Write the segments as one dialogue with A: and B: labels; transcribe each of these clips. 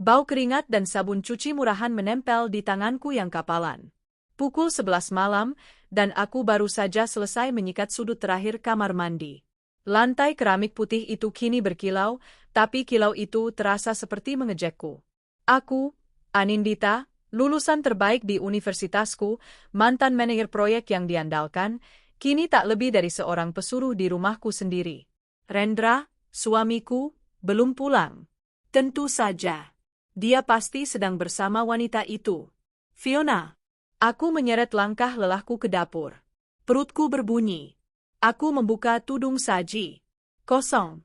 A: Bau keringat dan sabun cuci murahan menempel di tanganku yang kapalan. Pukul 11 malam, dan aku baru saja selesai menyikat sudut terakhir kamar mandi. Lantai keramik putih itu kini berkilau, tapi kilau itu terasa seperti mengejekku. Aku, Anindita, lulusan terbaik di universitasku, mantan manajer proyek yang diandalkan, kini tak lebih dari seorang pesuruh di rumahku sendiri. Rendra, suamiku, belum pulang. Tentu saja. Dia pasti sedang bersama wanita itu. Fiona. Aku menyeret langkah lelahku ke dapur. Perutku berbunyi. Aku membuka tudung saji. Kosong.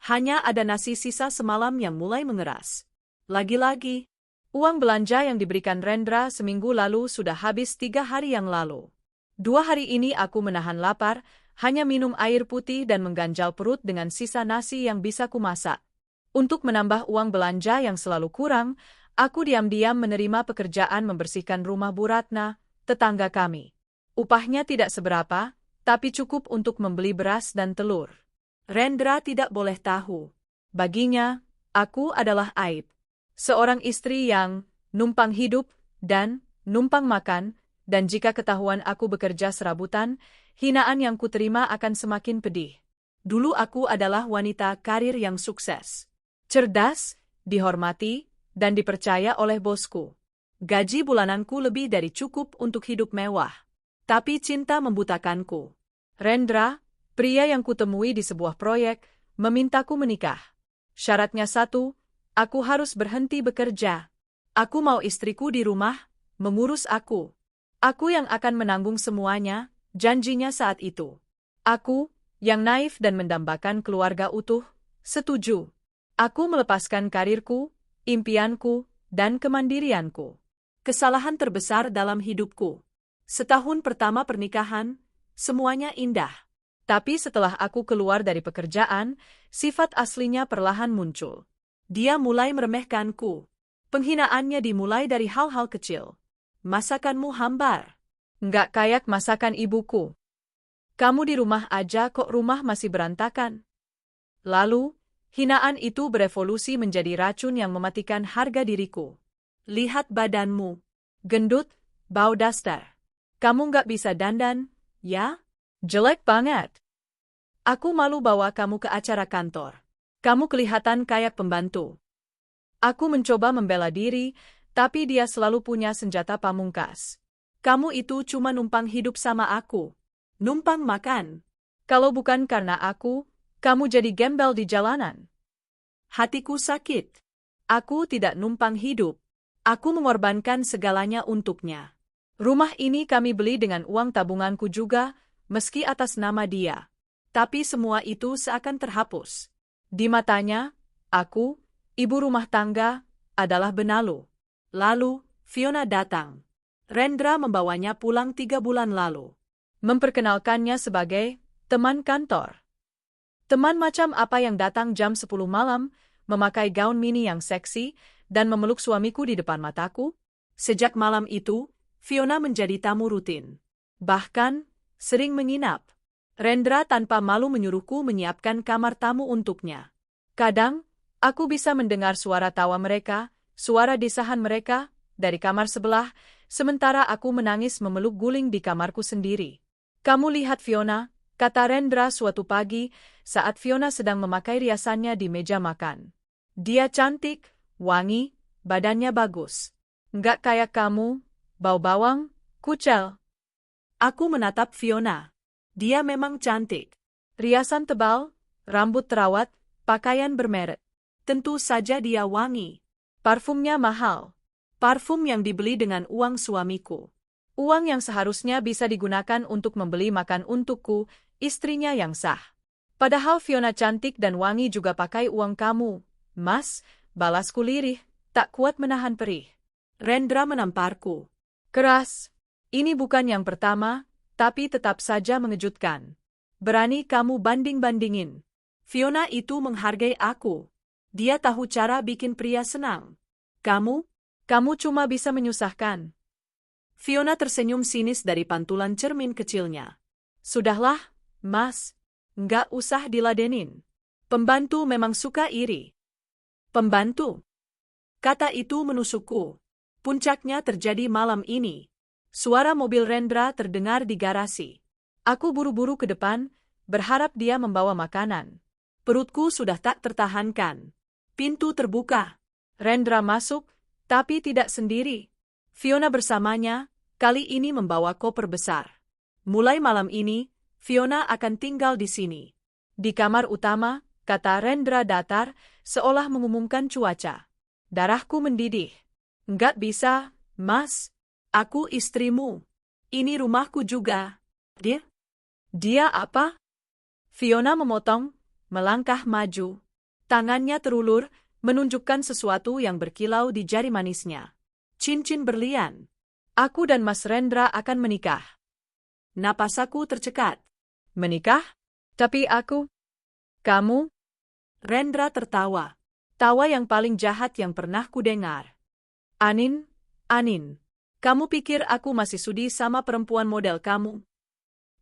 A: Hanya ada nasi sisa semalam yang mulai mengeras. Lagi-lagi, uang belanja yang diberikan Rendra seminggu lalu sudah habis 3 hari yang lalu. 2 hari ini aku menahan lapar, hanya minum air putih dan mengganjal perut dengan sisa nasi yang bisa kumasak. Untuk menambah uang belanja yang selalu kurang, aku diam-diam menerima pekerjaan membersihkan rumah Bu Ratna, tetangga kami. Upahnya tidak seberapa, tapi cukup untuk membeli beras dan telur. Rendra tidak boleh tahu. Baginya, aku adalah aib. Seorang istri yang numpang hidup dan numpang makan, dan jika ketahuan aku bekerja serabutan, hinaan yang kuterima akan semakin pedih. Dulu aku adalah wanita karir yang sukses. Cerdas, dihormati, dan dipercaya oleh bosku. Gaji bulananku lebih dari cukup untuk hidup mewah. Tapi cinta membutakanku. Rendra, pria yang kutemui di sebuah proyek, memintaku menikah. Syaratnya satu, aku harus berhenti bekerja. Aku mau istriku di rumah, mengurus aku. Aku yang akan menanggung semuanya, janjinya saat itu. Aku, yang naif dan mendambakan keluarga utuh, setuju. Aku melepaskan karirku, impianku, dan kemandirianku. Kesalahan terbesar dalam hidupku. Setahun pertama pernikahan, semuanya indah. Tapi setelah aku keluar dari pekerjaan, sifat aslinya perlahan muncul. Dia mulai meremehkanku. Penghinaannya dimulai dari hal-hal kecil. Masakanmu hambar. Nggak kayak masakan ibuku. Kamu di rumah aja kok rumah masih berantakan. Lalu, hinaan itu berevolusi menjadi racun yang mematikan harga diriku. Lihat badanmu. Gendut, bau daster. Kamu nggak bisa dandan, ya? Jelek banget. Aku malu bawa kamu ke acara kantor. Kamu kelihatan kayak pembantu. Aku mencoba membela diri, tapi dia selalu punya senjata pamungkas. Kamu itu cuma numpang hidup sama aku. Numpang makan. Kalau bukan karena aku, kamu jadi gembel di jalanan. Hatiku sakit. Aku tidak numpang hidup. Aku mengorbankan segalanya untuknya. Rumah ini kami beli dengan uang tabunganku juga, meski atas nama dia. Tapi semua itu seakan terhapus. Di matanya, aku, ibu rumah tangga, adalah benalu. Lalu, Fiona datang. Rendra membawanya pulang 3 bulan lalu. Memperkenalkannya sebagai teman kantor. Teman macam apa yang datang jam 10 malam, memakai gaun mini yang seksi, dan memeluk suamiku di depan mataku? Sejak malam itu, Fiona menjadi tamu rutin. Bahkan, sering menginap. Rendra tanpa malu menyuruhku menyiapkan kamar tamu untuknya. Kadang, aku bisa mendengar suara tawa mereka, suara desahan mereka, dari kamar sebelah, sementara aku menangis memeluk guling di kamarku sendiri. Kamu lihat Fiona, kata Rendra suatu pagi, saat Fiona sedang memakai riasannya di meja makan. Dia cantik, wangi, badannya bagus. Nggak kayak kamu, bau bawang, kucel. Aku menatap Fiona. Dia memang cantik. Riasan tebal, rambut terawat, pakaian bermerek. Tentu saja dia wangi. Parfumnya mahal. Parfum yang dibeli dengan uang suamiku. Uang yang seharusnya bisa digunakan untuk membeli makan untukku, istrinya yang sah. Padahal Fiona cantik dan wangi juga pakai uang kamu. Mas, balasku lirih, tak kuat menahan perih. Rendra menamparku. Keras. Ini bukan yang pertama, tapi tetap saja mengejutkan. Berani kamu banding-bandingin. Fiona itu menghargai aku. Dia tahu cara bikin pria senang. Kamu cuma bisa menyusahkan. Fiona tersenyum sinis dari pantulan cermin kecilnya. Sudahlah, Mas. Nggak usah diladenin. Pembantu memang suka iri. Pembantu? Kata itu menusukku. Puncaknya terjadi malam ini. Suara mobil Rendra terdengar di garasi. Aku buru-buru ke depan, berharap dia membawa makanan. Perutku sudah tak tertahankan. Pintu terbuka. Rendra masuk, tapi tidak sendiri. Fiona bersamanya, kali ini membawa koper besar. Mulai malam ini, Fiona akan tinggal di sini. Di kamar utama, kata Rendra datar, seolah mengumumkan cuaca. Darahku mendidih. Enggak bisa, Mas. Aku istrimu. Ini rumahku juga. Dia apa? Fiona memotong, melangkah maju. Tangannya terulur, menunjukkan sesuatu yang berkilau di jari manisnya. Cincin berlian. Aku dan Mas Rendra akan menikah. Napasaku tercekat. Menikah? Tapi aku... Kamu? Rendra tertawa. Tawa yang paling jahat yang pernah kudengar. Anin, kamu pikir aku masih sudi sama perempuan model kamu?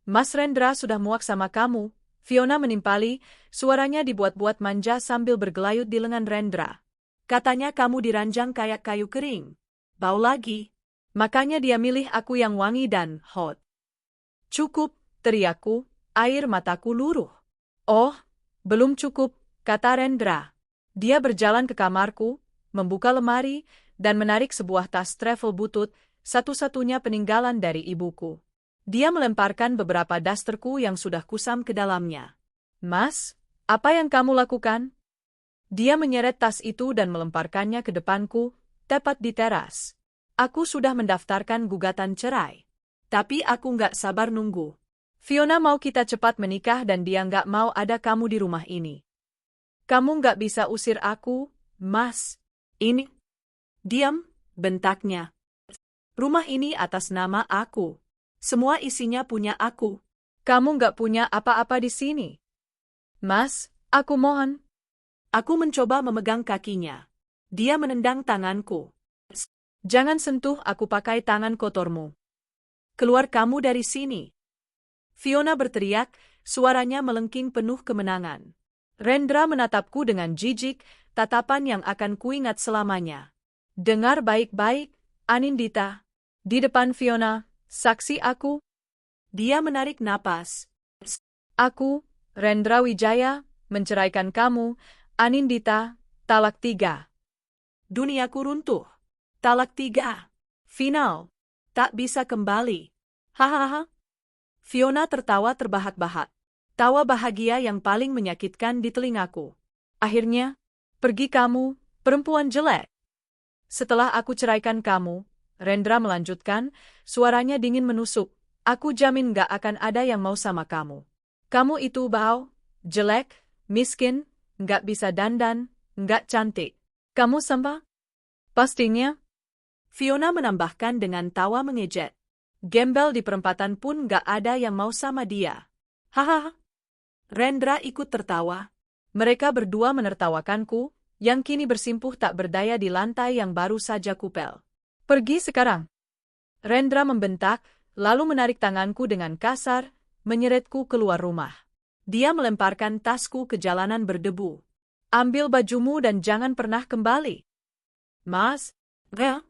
A: Mas Rendra sudah muak sama kamu. Fiona menimpali, suaranya dibuat-buat manja sambil bergelayut di lengan Rendra. Katanya kamu diranjang kayak kayu kering. Bau lagi. Makanya dia milih aku yang wangi dan hot. Cukup, teriakku, air mataku luruh. Oh, belum cukup, kata Rendra. Dia berjalan ke kamarku, membuka lemari, dan menarik sebuah tas travel butut, satu-satunya peninggalan dari ibuku. Dia melemparkan beberapa dasterku yang sudah kusam ke dalamnya. Mas, apa yang kamu lakukan? Dia menyeret tas itu dan melemparkannya ke depanku, tepat di teras. Aku sudah mendaftarkan gugatan cerai. Tapi aku nggak sabar nunggu. Fiona mau kita cepat menikah dan dia nggak mau ada kamu di rumah ini. Kamu nggak bisa usir aku, Mas. Ini... Diam, bentaknya. Rumah ini atas nama aku. Semua isinya punya aku. Kamu nggak punya apa-apa di sini. Mas, aku mohon. Aku mencoba memegang kakinya. Dia menendang tanganku. Jangan sentuh aku pakai tangan kotormu. Keluar kamu dari sini. Fiona berteriak, suaranya melengking penuh kemenangan. Rendra menatapku dengan jijik, tatapan yang akan kuingat selamanya. Dengar baik-baik, Anindita. Di depan Fiona, saksi aku. Dia menarik napas. Aku, Rendra Wijaya, menceraikan kamu, Anindita, talak 3. Duniaku runtuh. Talak 3. Final. Tak bisa kembali. Hahaha. Fiona tertawa terbahak-bahak. Tawa bahagia yang paling menyakitkan di telingaku. Akhirnya, pergi kamu, perempuan jelek. Setelah aku ceraikan kamu, Rendra melanjutkan, suaranya dingin menusuk. Aku jamin gak akan ada yang mau sama kamu. Kamu itu bau, jelek, miskin, gak bisa dandan, gak cantik. Kamu sampah? Pastinya. Fiona menambahkan dengan tawa mengejek. Gembel di perempatan pun gak ada yang mau sama dia. Hahaha. Rendra ikut tertawa. Mereka berdua menertawakanku, yang kini bersimpuh tak berdaya di lantai yang baru saja kupel. Pergi sekarang. Rendra membentak, lalu menarik tanganku dengan kasar, menyeretku keluar rumah. Dia melemparkan tasku ke jalanan berdebu. Ambil bajumu dan jangan pernah kembali. Mas, bro.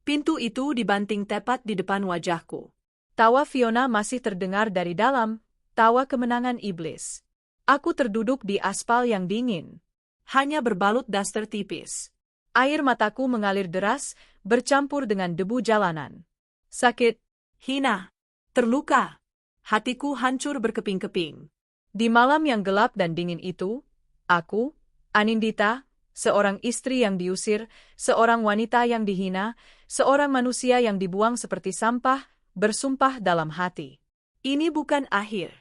A: Pintu itu dibanting tepat di depan wajahku. Tawa Fiona masih terdengar dari dalam, tawa kemenangan iblis. Aku terduduk di aspal yang dingin. Hanya berbalut daster tipis. Air mataku mengalir deras, bercampur dengan debu jalanan. Sakit, hina, terluka. Hatiku hancur berkeping-keping. Di malam yang gelap dan dingin itu, aku, Anindita, seorang istri yang diusir, seorang wanita yang dihina, seorang manusia yang dibuang seperti sampah, bersumpah dalam hati. Ini bukan akhir.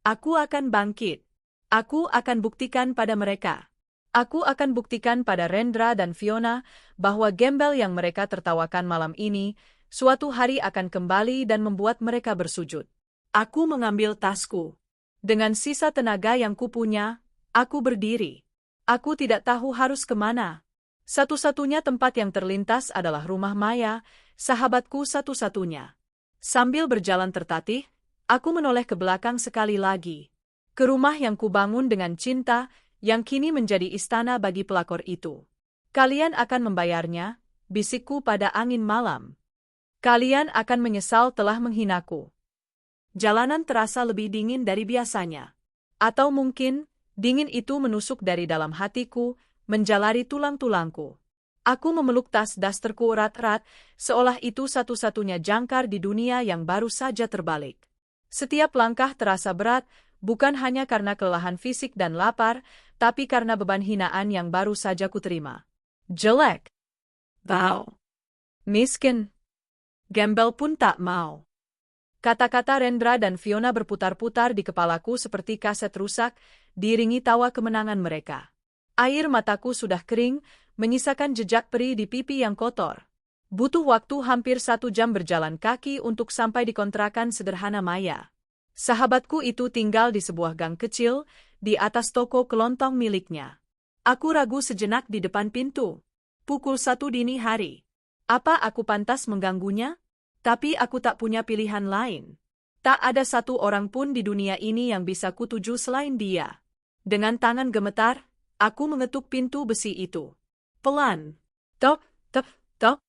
A: Aku akan bangkit. Aku akan buktikan pada mereka. Aku akan buktikan pada Rendra dan Fiona bahwa gembel yang mereka tertawakan malam ini, suatu hari akan kembali dan membuat mereka bersujud. Aku mengambil tasku. Dengan sisa tenaga yang kupunya, aku berdiri. Aku tidak tahu harus kemana. Satu-satunya tempat yang terlintas adalah rumah Maya, sahabatku satu-satunya. Sambil berjalan tertatih, aku menoleh ke belakang sekali lagi. Ke rumah yang kubangun dengan cinta, yang kini menjadi istana bagi pelakor itu. Kalian akan membayarnya, bisikku pada angin malam. Kalian akan menyesal telah menghinaku. Jalanan terasa lebih dingin dari biasanya. Atau mungkin, dingin itu menusuk dari dalam hatiku, menjalari tulang-tulangku. Aku memeluk tas dasterku erat-erat, seolah itu satu-satunya jangkar di dunia yang baru saja terbalik. Setiap langkah terasa berat, bukan hanya karena kelelahan fisik dan lapar, tapi karena beban hinaan yang baru saja kuterima. Jelek. Bau. Miskin. Gembel pun tak mau. Kata-kata Rendra dan Fiona berputar-putar di kepalaku seperti kaset rusak, diiringi tawa kemenangan mereka. Air mataku sudah kering, menyisakan jejak perih di pipi yang kotor. Butuh waktu hampir 1 jam berjalan kaki untuk sampai di kontrakan sederhana Maya. Sahabatku itu tinggal di sebuah gang kecil, di atas toko kelontong miliknya. Aku ragu sejenak di depan pintu. Pukul 1 dini hari. Apa aku pantas mengganggunya? Tapi aku tak punya pilihan lain. Tak ada satu orang pun di dunia ini yang bisa kutuju selain dia. Dengan tangan gemetar, aku mengetuk pintu besi itu. Pelan. Tok, tok, tok.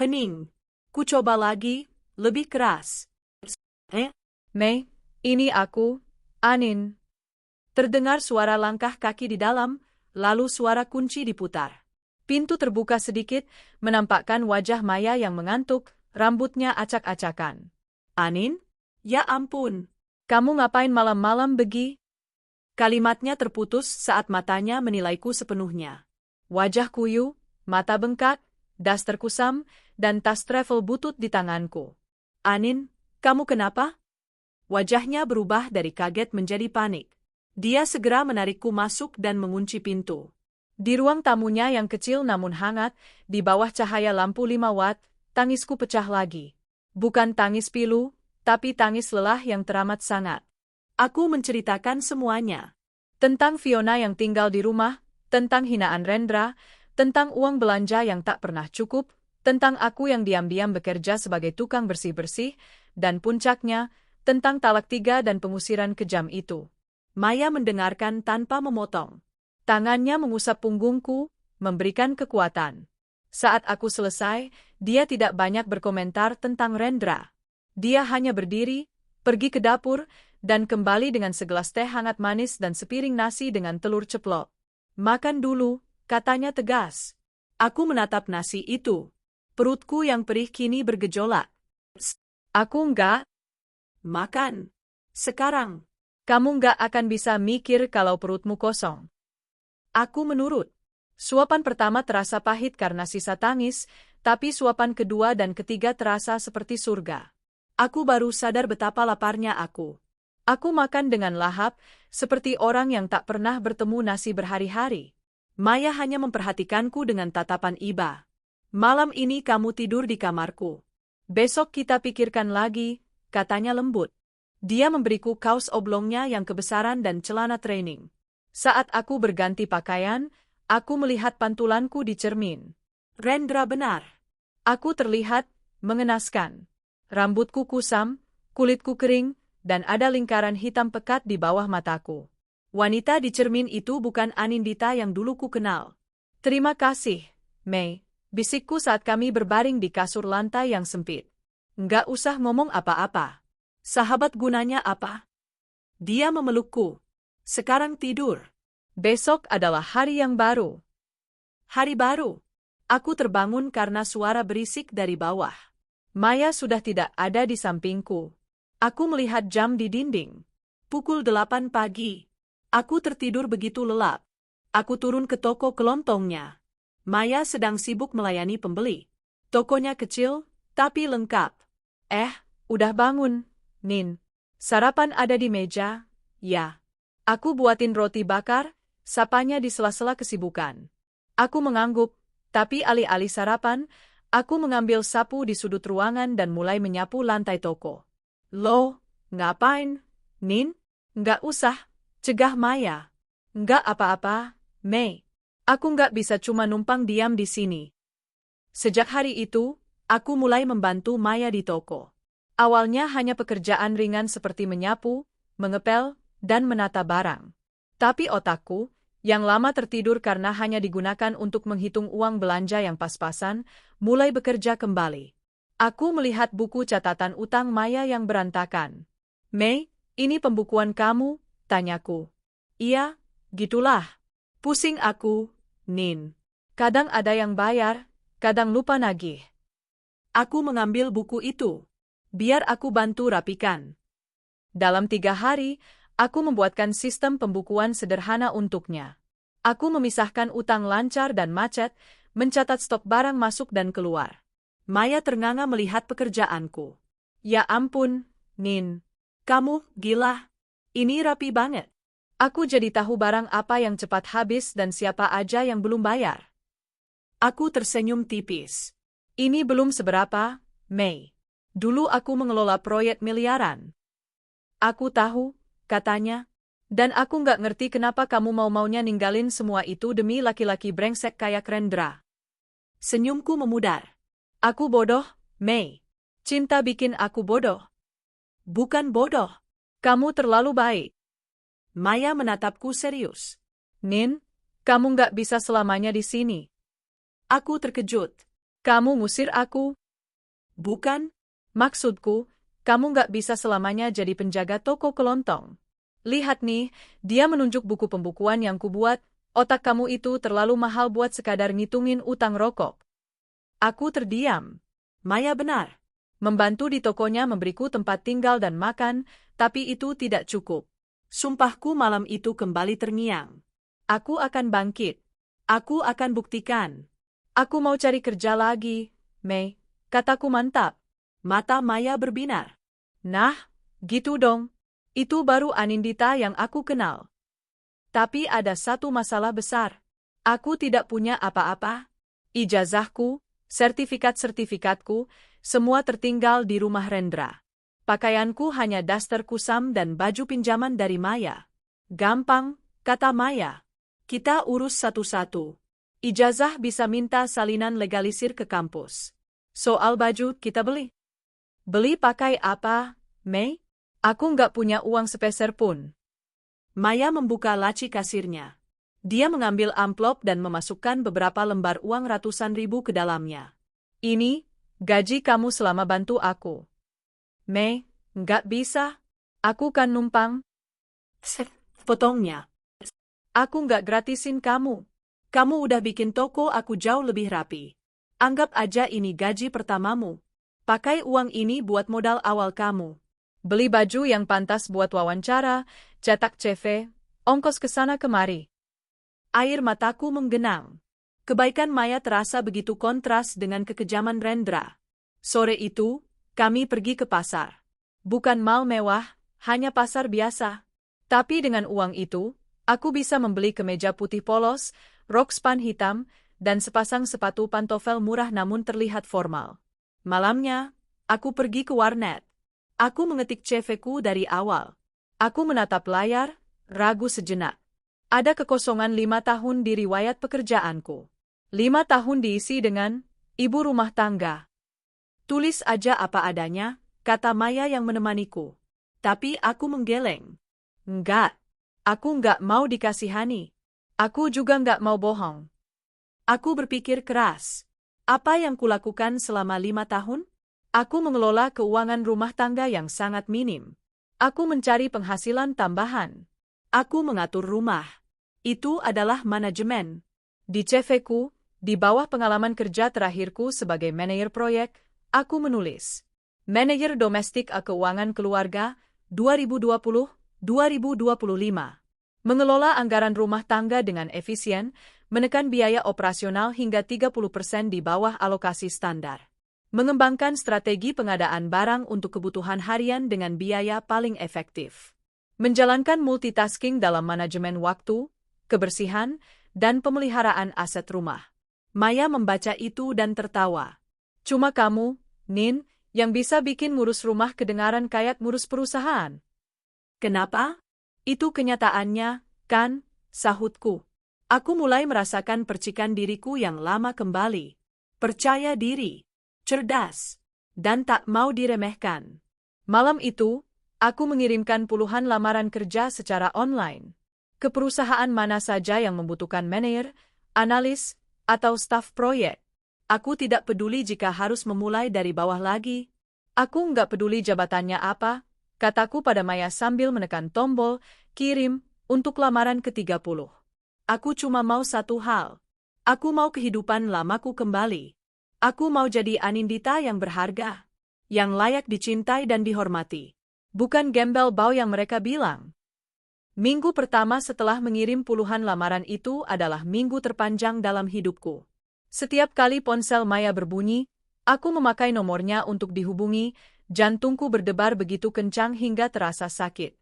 A: Hening. Ku coba lagi, lebih keras. Mei, ini aku, Anin. Terdengar suara langkah kaki di dalam, lalu suara kunci diputar. Pintu terbuka sedikit, menampakkan wajah Maya yang mengantuk, rambutnya acak-acakan. Anin? Ya ampun. Kamu ngapain malam-malam begi? Kalimatnya terputus saat matanya menilaiku sepenuhnya. Wajah kuyu, mata bengkak, daster kusam, dan tas travel butut di tanganku. Anin, kamu kenapa? Wajahnya berubah dari kaget menjadi panik. Dia segera menarikku masuk dan mengunci pintu. Di ruang tamunya yang kecil namun hangat, di bawah cahaya lampu 5 watt, tangisku pecah lagi. Bukan tangis pilu, tapi tangis lelah yang teramat sangat. Aku menceritakan semuanya. Tentang Fiona yang tinggal di rumah, tentang hinaan Rendra, tentang uang belanja yang tak pernah cukup, tentang aku yang diam-diam bekerja sebagai tukang bersih-bersih, dan puncaknya, tentang talak 3 dan pengusiran kejam itu. Maya mendengarkan tanpa memotong. Tangannya mengusap punggungku, memberikan kekuatan. Saat aku selesai, dia tidak banyak berkomentar tentang Rendra. Dia hanya berdiri, pergi ke dapur, dan kembali dengan segelas teh hangat manis dan sepiring nasi dengan telur ceplok. Makan dulu, katanya tegas. Aku menatap nasi itu. Perutku yang perih kini bergejolak. Aku enggak. Makan. Sekarang. Kamu enggak akan bisa mikir kalau perutmu kosong. Aku menurut. Suapan pertama terasa pahit karena sisa tangis, tapi suapan kedua dan ketiga terasa seperti surga. Aku baru sadar betapa laparnya aku. Aku makan dengan lahap, seperti orang yang tak pernah bertemu nasi berhari-hari. Maya hanya memperhatikanku dengan tatapan iba. Malam ini kamu tidur di kamarku. Besok kita pikirkan lagi, katanya lembut. Dia memberiku kaos oblongnya yang kebesaran dan celana training. Saat aku berganti pakaian, aku melihat pantulanku di cermin. Rendra benar. Aku terlihat mengenaskan. Rambutku kusam, kulitku kering, dan ada lingkaran hitam pekat di bawah mataku. Wanita di cermin itu bukan Anindita yang dulu ku kenal. Terima kasih, Mei, bisikku saat kami berbaring di kasur lantai yang sempit. Nggak usah ngomong apa-apa. Sahabat gunanya apa? Dia memelukku. Sekarang tidur. Besok adalah hari yang baru. Hari baru. Aku terbangun karena suara berisik dari bawah. Maya sudah tidak ada di sampingku. Aku melihat jam di dinding. Pukul 8 pagi. Aku tertidur begitu lelap. Aku turun ke toko kelontongnya. Maya sedang sibuk melayani pembeli. Tokonya kecil, tapi lengkap. Udah bangun, Nin. Sarapan ada di meja, ya. Aku buatin roti bakar, sapanya di sela-sela kesibukan. Aku mengangguk, tapi alih-alih sarapan, aku mengambil sapu di sudut ruangan dan mulai menyapu lantai toko. Loh, ngapain, Nin? Nggak usah, cegah Maya. Nggak apa-apa, Mei. Aku nggak bisa cuma numpang diam di sini. Sejak hari itu, aku mulai membantu Maya di toko. Awalnya hanya pekerjaan ringan seperti menyapu, mengepel, dan menata barang. Tapi otakku, yang lama tertidur karena hanya digunakan untuk menghitung uang belanja yang pas-pasan, mulai bekerja kembali. Aku melihat buku catatan utang Maya yang berantakan. "Mei, ini pembukuan kamu?" tanyaku. "Iya, gitulah. Pusing aku, Nin. Kadang ada yang bayar, kadang lupa nagih." Aku mengambil buku itu. "Biar aku bantu rapikan." Dalam 3 hari, aku membuatkan sistem pembukuan sederhana untuknya. Aku memisahkan utang lancar dan macet, mencatat stok barang masuk dan keluar. Maya ternganga melihat pekerjaanku. "Ya ampun, Nin. Kamu gila. Ini rapi banget." Aku jadi tahu barang apa yang cepat habis dan siapa aja yang belum bayar. Aku tersenyum tipis. "Ini belum seberapa, Mei. Dulu aku mengelola proyek miliaran." "Aku tahu," katanya. "Dan aku nggak ngerti kenapa kamu mau-maunya ninggalin semua itu demi laki-laki brengsek kayak Rendra." Senyumku memudar. "Aku bodoh, Mei. Cinta bikin aku bodoh." "Bukan bodoh. Kamu terlalu baik." Maya menatapku serius. "Nin, kamu nggak bisa selamanya di sini." Aku terkejut. "Kamu ngusir aku?" "Bukan. Maksudku, kamu nggak bisa selamanya jadi penjaga toko kelontong. Lihat nih," dia menunjuk buku pembukuan yang kubuat, "otak kamu itu terlalu mahal buat sekadar ngitungin utang rokok." Aku terdiam. Maya benar. Membantu di tokonya memberiku tempat tinggal dan makan, tapi itu tidak cukup. Sumpahku malam itu kembali terngiang. Aku akan bangkit. Aku akan buktikan. "Aku mau cari kerja lagi, Mei," kataku mantap. Mata Maya berbinar. "Nah, gitu dong. Itu baru Anindita yang aku kenal. Tapi ada satu masalah besar. Aku tidak punya apa-apa. Ijazahku, sertifikat-sertifikatku, semua tertinggal di rumah Rendra. Pakaianku hanya daster kusam dan baju pinjaman dari Maya." "Gampang," kata Maya. "Kita urus satu-satu. Ijazah bisa minta salinan legalisir ke kampus. Soal baju kita beli." "Beli pakai apa, Mei? Aku nggak punya uang sepeser pun." Maya membuka laci kasirnya. Dia mengambil amplop dan memasukkan beberapa lembar uang ratusan ribu ke dalamnya. "Ini, gaji kamu selama bantu aku." "Mei, nggak bisa. Aku kan numpang." Potongnya. "Aku nggak gratisin kamu. Kamu udah bikin toko aku jauh lebih rapi. Anggap aja ini gaji pertamamu. Pakai uang ini buat modal awal kamu. Beli baju yang pantas buat wawancara, cetak CV, ongkos ke sana kemari." Air mataku menggenang. Kebaikan Maya terasa begitu kontras dengan kekejaman Rendra. Sore itu, kami pergi ke pasar. Bukan mal mewah, hanya pasar biasa. Tapi dengan uang itu, aku bisa membeli kemeja putih polos, rok span hitam, dan sepasang sepatu pantofel murah namun terlihat formal. Malamnya, aku pergi ke warnet. Aku mengetik CV-ku dari awal. Aku menatap layar, ragu sejenak. Ada kekosongan 5 tahun di riwayat pekerjaanku. 5 tahun diisi dengan ibu rumah tangga. "Tulis aja apa adanya," kata Maya yang menemaniku. Tapi aku menggeleng. "Enggak. Aku nggak mau dikasihani. Aku juga nggak mau bohong." Aku berpikir keras. Apa yang kulakukan selama 5 tahun? Aku mengelola keuangan rumah tangga yang sangat minim. Aku mencari penghasilan tambahan. Aku mengatur rumah. Itu adalah manajemen. Di CV-ku, di bawah pengalaman kerja terakhirku sebagai manajer proyek, aku menulis Manajer Domestik Keuangan Keluarga 2020-2025. Mengelola anggaran rumah tangga dengan efisien, menekan biaya operasional hingga 30% di bawah alokasi standar. Mengembangkan strategi pengadaan barang untuk kebutuhan harian dengan biaya paling efektif. Menjalankan multitasking dalam manajemen waktu, kebersihan, dan pemeliharaan aset rumah. Maya membaca itu dan tertawa. "Cuma kamu, Nin, yang bisa bikin ngurus rumah kedengaran kayak ngurus perusahaan." "Kenapa?" "Itu kenyataannya, kan?" sahutku. Aku mulai merasakan percikan diriku yang lama kembali. Percaya diri, cerdas, dan tak mau diremehkan. Malam itu, aku mengirimkan puluhan lamaran kerja secara online. Ke perusahaan mana saja yang membutuhkan manajer, analis, atau staf proyek. Aku tidak peduli jika harus memulai dari bawah lagi. Aku nggak peduli jabatannya apa, kataku pada Maya sambil menekan tombol kirim untuk lamaran ke-30. Aku cuma mau satu hal. Aku mau kehidupan lamaku kembali. Aku mau jadi Anindita yang berharga, yang layak dicintai dan dihormati. Bukan gembel bau yang mereka bilang. Minggu pertama setelah mengirim puluhan lamaran itu adalah minggu terpanjang dalam hidupku. Setiap kali ponsel Maya berbunyi, aku memakai nomornya untuk dihubungi, jantungku berdebar begitu kencang hingga terasa sakit.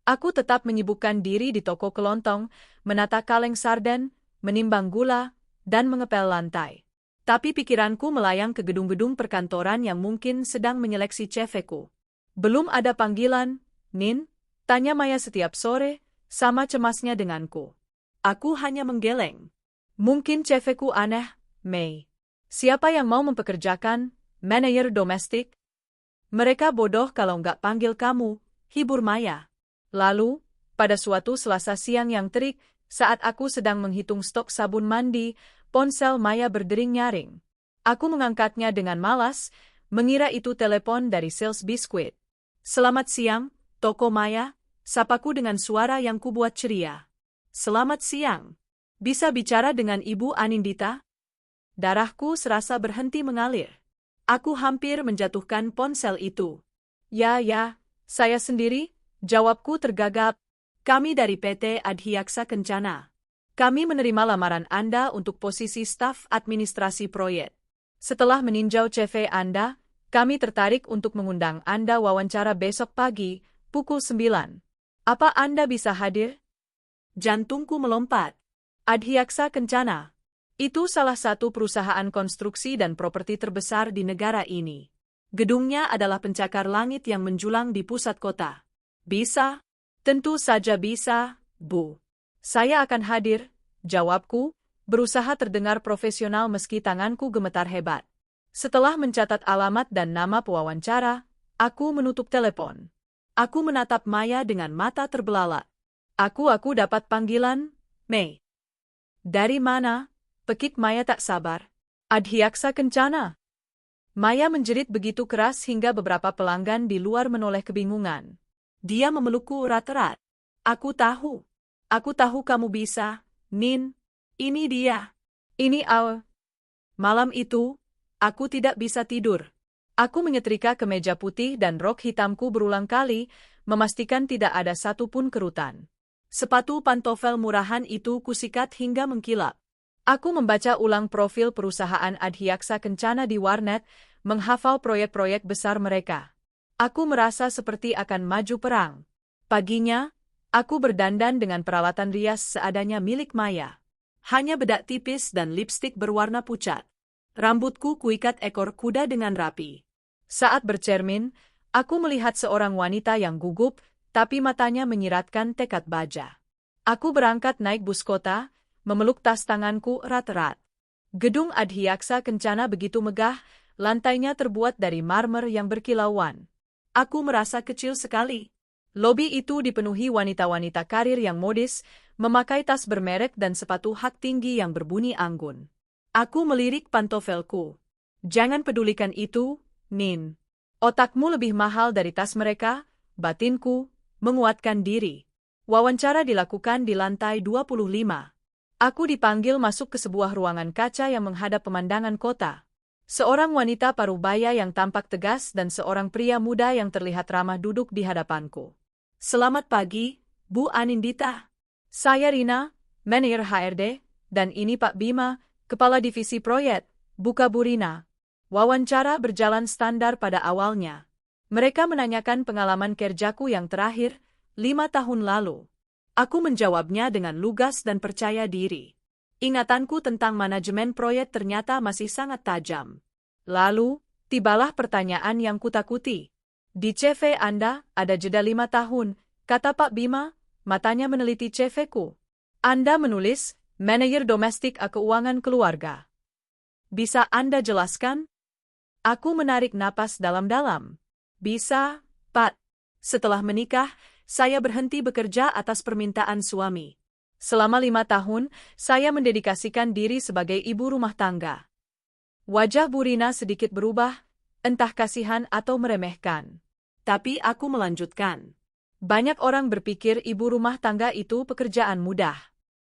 A: Aku tetap menyibukkan diri di toko kelontong, menata kaleng sarden, menimbang gula, dan mengepel lantai. Tapi pikiranku melayang ke gedung-gedung perkantoran yang mungkin sedang menyeleksi CV-ku. Belum ada panggilan, Nin? Tanya Maya setiap sore, sama cemasnya denganku. Aku hanya menggeleng. Mungkin CV-ku aneh, Mei. Siapa yang mau mempekerjakan manajer domestik? Mereka bodoh kalau nggak panggil kamu, hibur Maya. Lalu, pada suatu Selasa siang yang terik, saat aku sedang menghitung stok sabun mandi, ponsel Maya berdering nyaring. Aku mengangkatnya dengan malas, mengira itu telepon dari sales biskuit. Selamat siang, toko Maya, sapaku dengan suara yang kubuat ceria. Selamat siang. Bisa bicara dengan Ibu Anindita? Darahku serasa berhenti mengalir. Aku hampir menjatuhkan ponsel itu. Ya, saya sendiri, jawabku tergagap. Kami dari PT Adhyaksa Kencana. Kami menerima lamaran Anda untuk posisi staf administrasi proyek. Setelah meninjau CV Anda, kami tertarik untuk mengundang Anda wawancara besok pagi, pukul 9. Apa Anda bisa hadir? Jantungku melompat. Adhyaksa Kencana. Itu salah satu perusahaan konstruksi dan properti terbesar di negara ini. Gedungnya adalah pencakar langit yang menjulang di pusat kota. Bisa? Tentu saja bisa, Bu. Saya akan hadir, jawabku, berusaha terdengar profesional meski tanganku gemetar hebat. Setelah mencatat alamat dan nama pewawancara, aku menutup telepon. Aku menatap Maya dengan mata terbelalak. Aku dapat panggilan, Mei. Dari mana? Pekik Maya tak sabar. Adhyaksa Kencana. Maya menjerit begitu keras hingga beberapa pelanggan di luar menoleh kebingungan. Dia memelukku erat-erat. Aku tahu kamu bisa, Nin. Ini dia. Ini Al. Malam itu, aku tidak bisa tidur. Aku menyetrika kemeja putih dan rok hitamku berulang kali, memastikan tidak ada satupun kerutan. Sepatu pantofel murahan itu kusikat hingga mengkilap. Aku membaca ulang profil perusahaan Adhyaksa Kencana di warnet, menghafal proyek-proyek besar mereka. Aku merasa seperti akan maju perang. Paginya, aku berdandan dengan peralatan rias seadanya milik Maya. Hanya bedak tipis dan lipstik berwarna pucat. Rambutku kuikat ekor kuda dengan rapi. Saat bercermin, aku melihat seorang wanita yang gugup, tapi matanya menyiratkan tekad baja. Aku berangkat naik bus kota, memeluk tas tanganku erat-erat. Gedung Adhyaksa Kencana begitu megah, lantainya terbuat dari marmer yang berkilauan. Aku merasa kecil sekali. Lobi itu dipenuhi wanita-wanita karir yang modis, memakai tas bermerek dan sepatu hak tinggi yang berbunyi anggun. Aku melirik pantofelku. Jangan pedulikan itu, Nin. Otakmu lebih mahal dari tas mereka, batinku, menguatkan diri. Wawancara dilakukan di lantai 25. Aku dipanggil masuk ke sebuah ruangan kaca yang menghadap pemandangan kota. Seorang wanita parubaya yang tampak tegas dan seorang pria muda yang terlihat ramah duduk di hadapanku. Selamat pagi, Bu Anindita. Saya Rina, manajer HRD, dan ini Pak Bima, Kepala Divisi Proyek, buka Bu Rina. Wawancara berjalan standar pada awalnya. Mereka menanyakan pengalaman kerjaku yang terakhir, 5 tahun lalu. Aku menjawabnya dengan lugas dan percaya diri. Ingatanku tentang manajemen proyek ternyata masih sangat tajam. Lalu, tibalah pertanyaan yang kutakuti. Di CV Anda ada jeda 5 tahun, kata Pak Bima, matanya meneliti CV-ku. Anda menulis, manajer domestik keuangan keluarga. Bisa Anda jelaskan? Aku menarik napas dalam-dalam. Bisa, Pak. Setelah menikah, saya berhenti bekerja atas permintaan suami. Selama 5 tahun, saya mendedikasikan diri sebagai ibu rumah tangga. Wajah Bu Rina sedikit berubah, entah kasihan atau meremehkan. Tapi aku melanjutkan. Banyak orang berpikir ibu rumah tangga itu pekerjaan mudah.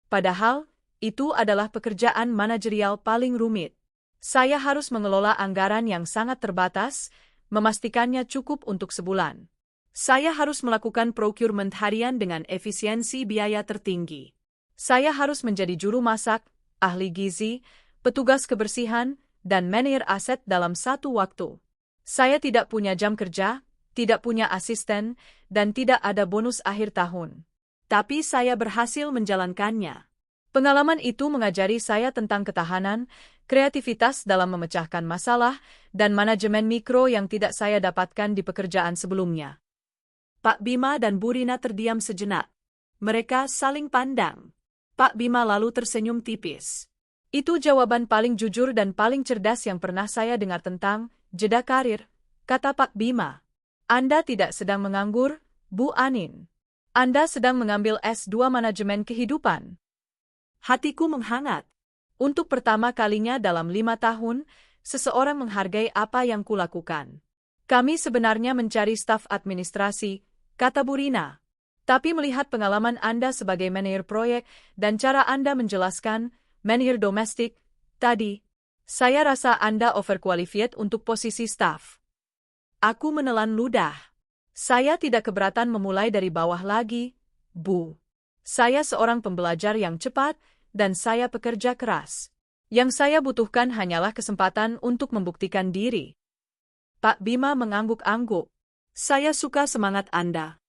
A: Padahal, itu adalah pekerjaan manajerial paling rumit. Saya harus mengelola anggaran yang sangat terbatas, memastikannya cukup untuk sebulan. Saya harus melakukan procurement harian dengan efisiensi biaya tertinggi. Saya harus menjadi juru masak, ahli gizi, petugas kebersihan, dan manajer aset dalam satu waktu. Saya tidak punya jam kerja, tidak punya asisten, dan tidak ada bonus akhir tahun. Tapi saya berhasil menjalankannya. Pengalaman itu mengajari saya tentang ketahanan, kreativitas dalam memecahkan masalah, dan manajemen mikro yang tidak saya dapatkan di pekerjaan sebelumnya. Pak Bima dan Bu Rina terdiam sejenak. Mereka saling pandang. Pak Bima lalu tersenyum tipis. Itu jawaban paling jujur dan paling cerdas yang pernah saya dengar tentang jeda karir, kata Pak Bima. Anda tidak sedang menganggur, Bu Anin. Anda sedang mengambil S2 Manajemen Kehidupan. Hatiku menghangat. Untuk pertama kalinya dalam 5 tahun, seseorang menghargai apa yang kulakukan. Kami sebenarnya mencari staf administrasi, kata Bu Rina. Tapi melihat pengalaman Anda sebagai manajer proyek dan cara Anda menjelaskan manajer domestik tadi, saya rasa Anda overqualified untuk posisi staf. Aku menelan ludah. Saya tidak keberatan memulai dari bawah lagi, Bu. Saya seorang pembelajar yang cepat, dan saya pekerja keras. Yang saya butuhkan hanyalah kesempatan untuk membuktikan diri. Pak Bima mengangguk-angguk. Saya suka semangat Anda.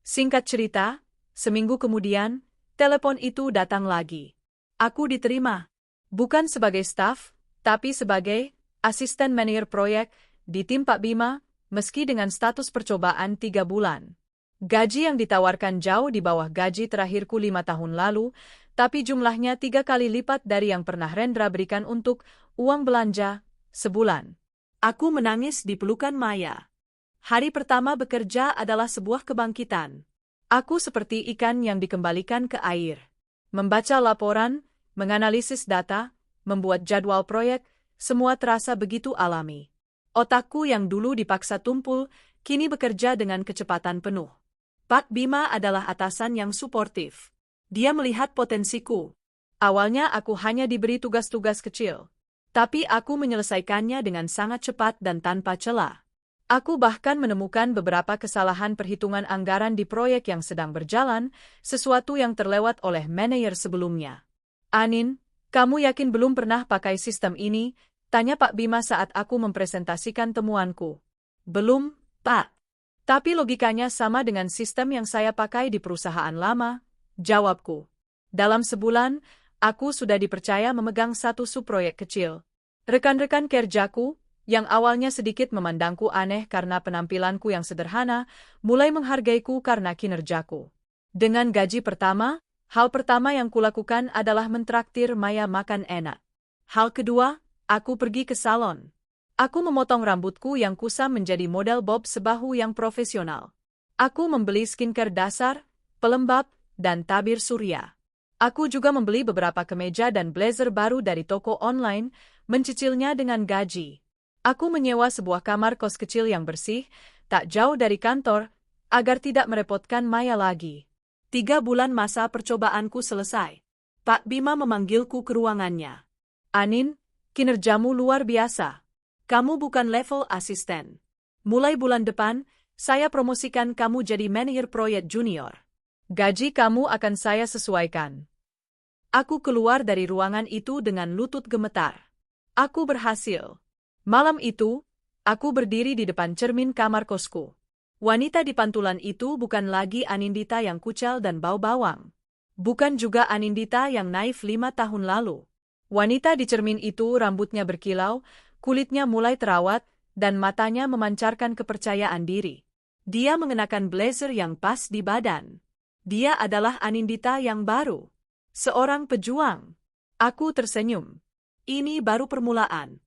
A: Singkat cerita, seminggu kemudian, telepon itu datang lagi. Aku diterima. Bukan sebagai staf, tapi sebagai asisten manajer proyek di tim Pak Bima, meski dengan status percobaan 3 bulan. Gaji yang ditawarkan jauh di bawah gaji terakhirku 5 tahun lalu, tapi jumlahnya 3 kali lipat dari yang pernah Rendra berikan untuk uang belanja sebulan. Aku menangis di pelukan Maya. Hari pertama bekerja adalah sebuah kebangkitan. Aku seperti ikan yang dikembalikan ke air. Membaca laporan, menganalisis data, membuat jadwal proyek, semua terasa begitu alami. Otakku yang dulu dipaksa tumpul, kini bekerja dengan kecepatan penuh. Pak Bima adalah atasan yang suportif. Dia melihat potensiku. Awalnya aku hanya diberi tugas-tugas kecil. Tapi aku menyelesaikannya dengan sangat cepat dan tanpa celah. Aku bahkan menemukan beberapa kesalahan perhitungan anggaran di proyek yang sedang berjalan, sesuatu yang terlewat oleh manajer sebelumnya. Anin, kamu yakin belum pernah pakai sistem ini? Tanya Pak Bima saat aku mempresentasikan temuanku. Belum, Pak. Tapi logikanya sama dengan sistem yang saya pakai di perusahaan lama, jawabku. Dalam sebulan, aku sudah dipercaya memegang satu subproyek kecil. Rekan-rekan kerjaku, yang awalnya sedikit memandangku aneh karena penampilanku yang sederhana, mulai menghargaiku karena kinerjaku. Dengan gaji pertama, hal pertama yang kulakukan adalah mentraktir Maya makan enak. Hal kedua, aku pergi ke salon. Aku memotong rambutku yang kusam menjadi model bob sebahu yang profesional. Aku membeli skincare dasar, pelembab, dan tabir surya. Aku juga membeli beberapa kemeja dan blazer baru dari toko online, mencicilnya dengan gaji. Aku menyewa sebuah kamar kos kecil yang bersih, tak jauh dari kantor, agar tidak merepotkan Maya lagi. 3 bulan masa percobaanku selesai. Pak Bima memanggilku ke ruangannya. Anin, kinerjamu luar biasa. Kamu bukan level asisten. Mulai bulan depan, saya promosikan kamu jadi manajer proyek junior. Gaji kamu akan saya sesuaikan. Aku keluar dari ruangan itu dengan lutut gemetar. Aku berhasil. Malam itu, aku berdiri di depan cermin kamar kosku. Wanita di pantulan itu bukan lagi Anindita yang kucel dan bau bawang. Bukan juga Anindita yang naif 5 tahun lalu. Wanita di cermin itu rambutnya berkilau, kulitnya mulai terawat, dan matanya memancarkan kepercayaan diri. Dia mengenakan blazer yang pas di badan. Dia adalah Anindita yang baru. Seorang pejuang. Aku tersenyum. Ini baru permulaan.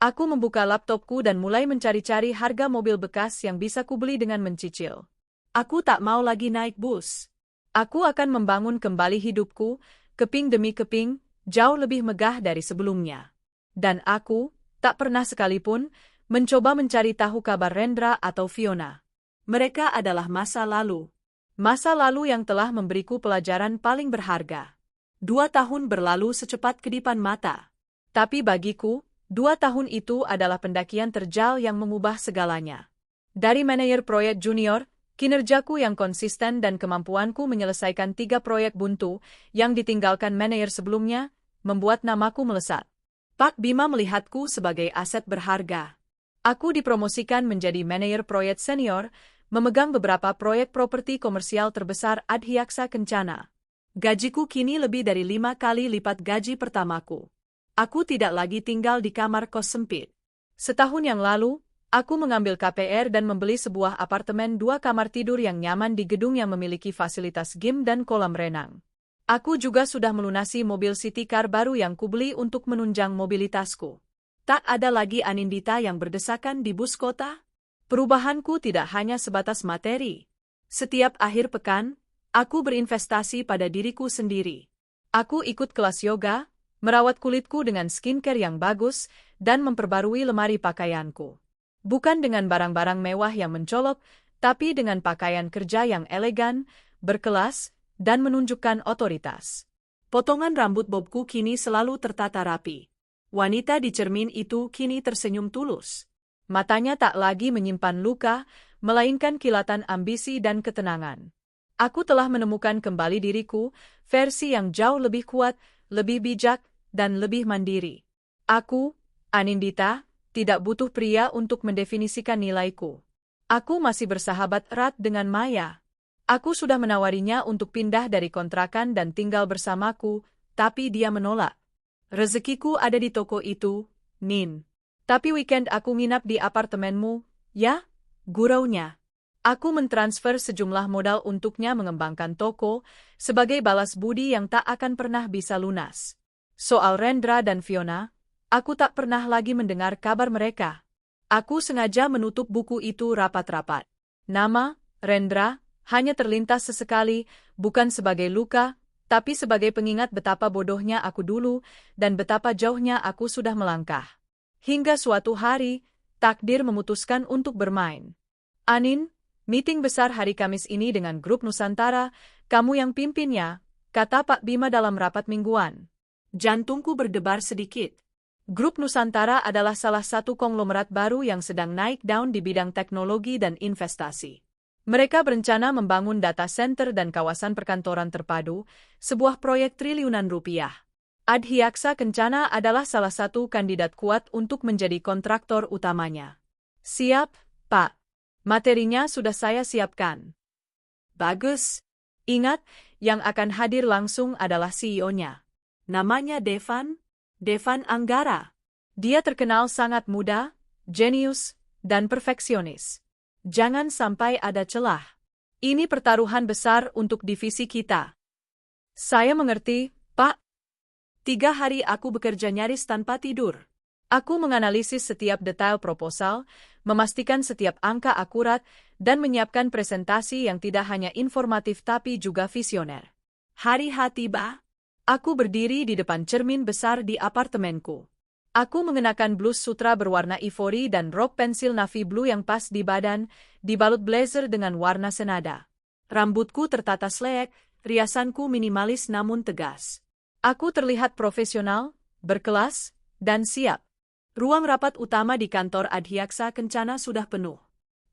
A: Aku membuka laptopku dan mulai mencari-cari harga mobil bekas yang bisa kubeli dengan mencicil. Aku tak mau lagi naik bus. Aku akan membangun kembali hidupku, keping demi keping, jauh lebih megah dari sebelumnya. Dan aku, tak pernah sekalipun, mencoba mencari tahu kabar Rendra atau Fiona. Mereka adalah masa lalu. Masa lalu yang telah memberiku pelajaran paling berharga. 2 tahun berlalu secepat kedipan mata. Tapi bagiku, 2 tahun itu adalah pendakian terjal yang mengubah segalanya. Dari manajer proyek junior, kinerjaku yang konsisten dan kemampuanku menyelesaikan 3 proyek buntu yang ditinggalkan manajer sebelumnya, membuat namaku melesat. Pak Bima melihatku sebagai aset berharga. Aku dipromosikan menjadi manajer proyek senior, memegang beberapa proyek properti komersial terbesar Adhyaksa Kencana. Gajiku kini lebih dari 5 kali lipat gaji pertamaku. Aku tidak lagi tinggal di kamar kos sempit. Setahun yang lalu, aku mengambil KPR dan membeli sebuah apartemen 2 kamar tidur yang nyaman di gedung yang memiliki fasilitas gym dan kolam renang. Aku juga sudah melunasi mobil city car baru yang kubeli untuk menunjang mobilitasku. Tak ada lagi Anindita yang berdesakan di bus kota. Perubahanku tidak hanya sebatas materi. Setiap akhir pekan, aku berinvestasi pada diriku sendiri. Aku ikut kelas yoga, merawat kulitku dengan skincare yang bagus, dan memperbarui lemari pakaianku. Bukan dengan barang-barang mewah yang mencolok, tapi dengan pakaian kerja yang elegan, berkelas, dan menunjukkan otoritas. Potongan rambut bobku kini selalu tertata rapi. Wanita di cermin itu kini tersenyum tulus. Matanya tak lagi menyimpan luka, melainkan kilatan ambisi dan ketenangan. Aku telah menemukan kembali diriku, versi yang jauh lebih kuat, lebih bijak, dan lebih mandiri. Aku, Anindita, tidak butuh pria untuk mendefinisikan nilaiku. Aku masih bersahabat erat dengan Maya. Aku sudah menawarinya untuk pindah dari kontrakan dan tinggal bersamaku, tapi dia menolak. Rezekiku ada di toko itu, Nin. Tapi weekend aku nginap di apartemenmu, ya? Guraunya. Aku mentransfer sejumlah modal untuknya mengembangkan toko, sebagai balas budi yang tak akan pernah bisa lunas. Soal Rendra dan Fiona, aku tak pernah lagi mendengar kabar mereka. Aku sengaja menutup buku itu rapat-rapat. Nama, Rendra, hanya terlintas sesekali, bukan sebagai luka, tapi sebagai pengingat betapa bodohnya aku dulu dan betapa jauhnya aku sudah melangkah. Hingga suatu hari, takdir memutuskan untuk bermain. Anin, meeting besar hari Kamis ini dengan grup Nusantara, kamu yang pimpinnya, kata Pak Bima dalam rapat mingguan. Jantungku berdebar sedikit. Grup Nusantara adalah salah satu konglomerat baru yang sedang naik daun di bidang teknologi dan investasi. Mereka berencana membangun data center dan kawasan perkantoran terpadu, sebuah proyek triliunan rupiah. Adhyaksa Kencana adalah salah satu kandidat kuat untuk menjadi kontraktor utamanya. Siap, Pak. Materinya sudah saya siapkan. Bagus. Ingat, yang akan hadir langsung adalah CEO-nya. Namanya Devan Anggara. Dia terkenal sangat muda, jenius, dan perfeksionis. Jangan sampai ada celah. Ini pertaruhan besar untuk divisi kita. Saya mengerti, Pak. 3 hari aku bekerja nyaris tanpa tidur. Aku menganalisis setiap detail proposal, memastikan setiap angka akurat, dan menyiapkan presentasi yang tidak hanya informatif tapi juga visioner. Hari H tiba. Aku berdiri di depan cermin besar di apartemenku. Aku mengenakan blus sutra berwarna ivory dan rok pensil navy blue yang pas di badan, dibalut blazer dengan warna senada. Rambutku tertata sleek, riasanku minimalis namun tegas. Aku terlihat profesional, berkelas, dan siap. Ruang rapat utama di kantor Adhyaksa Kencana sudah penuh.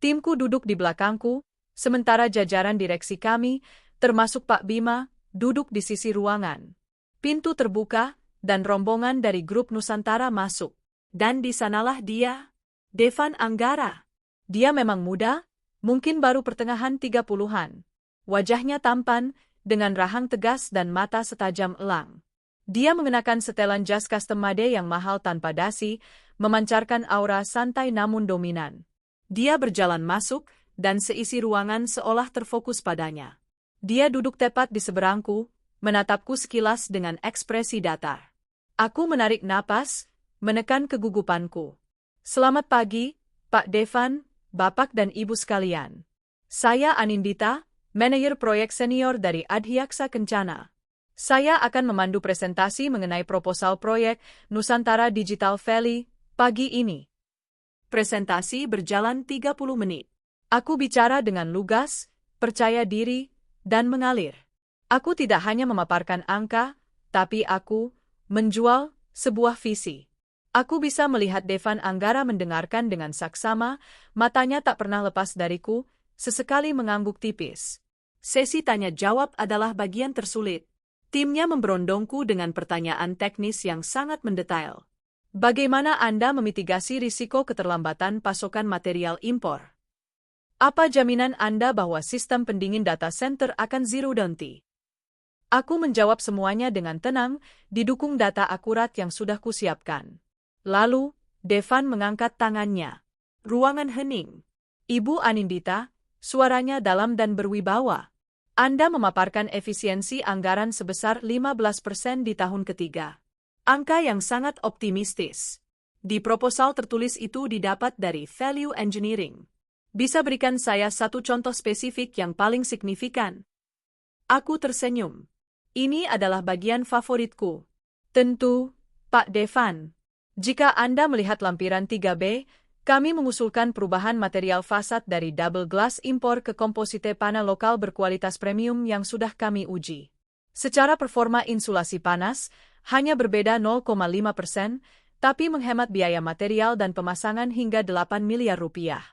A: Timku duduk di belakangku, sementara jajaran direksi kami, termasuk Pak Bima, duduk di sisi ruangan. Pintu terbuka, dan rombongan dari grup Nusantara masuk. Dan di sanalah dia, Devan Anggara. Dia memang muda, mungkin baru pertengahan 30-an. Wajahnya tampan, dengan rahang tegas dan mata setajam elang. Dia mengenakan setelan jas custom made yang mahal tanpa dasi, memancarkan aura santai namun dominan. Dia berjalan masuk, dan seisi ruangan seolah terfokus padanya. Dia duduk tepat di seberangku, menatapku sekilas dengan ekspresi datar. Aku menarik napas, menekan kegugupanku. Selamat pagi, Pak Devan, Bapak dan Ibu sekalian. Saya Anindita, manajer proyek senior dari Adhyaksa Kencana. Saya akan memandu presentasi mengenai proposal proyek Nusantara Digital Valley pagi ini. Presentasi berjalan 30 menit. Aku bicara dengan lugas, percaya diri, dan mengalir. Aku tidak hanya memaparkan angka, tapi aku menjual sebuah visi. Aku bisa melihat Devan Anggara mendengarkan dengan saksama, matanya tak pernah lepas dariku, sesekali mengangguk tipis. Sesi tanya-jawab adalah bagian tersulit. Timnya memberondongku dengan pertanyaan teknis yang sangat mendetail. Bagaimana Anda memitigasi risiko keterlambatan pasokan material impor? Apa jaminan Anda bahwa sistem pendingin data center akan zero downtime? Aku menjawab semuanya dengan tenang, didukung data akurat yang sudah kusiapkan. Lalu, Devan mengangkat tangannya. Ruangan hening. Ibu Anindita, suaranya dalam dan berwibawa. Anda memaparkan efisiensi anggaran sebesar 15% di tahun ketiga. Angka yang sangat optimistis. Di proposal tertulis itu didapat dari value engineering. Bisa berikan saya satu contoh spesifik yang paling signifikan? Aku tersenyum. Ini adalah bagian favoritku. Tentu, Pak Devan. Jika Anda melihat lampiran 3B, kami mengusulkan perubahan material fasad dari double glass impor ke komposite panel lokal berkualitas premium yang sudah kami uji. Secara performa insulasi panas, hanya berbeda 0,5%, tapi menghemat biaya material dan pemasangan hingga 8 miliar rupiah.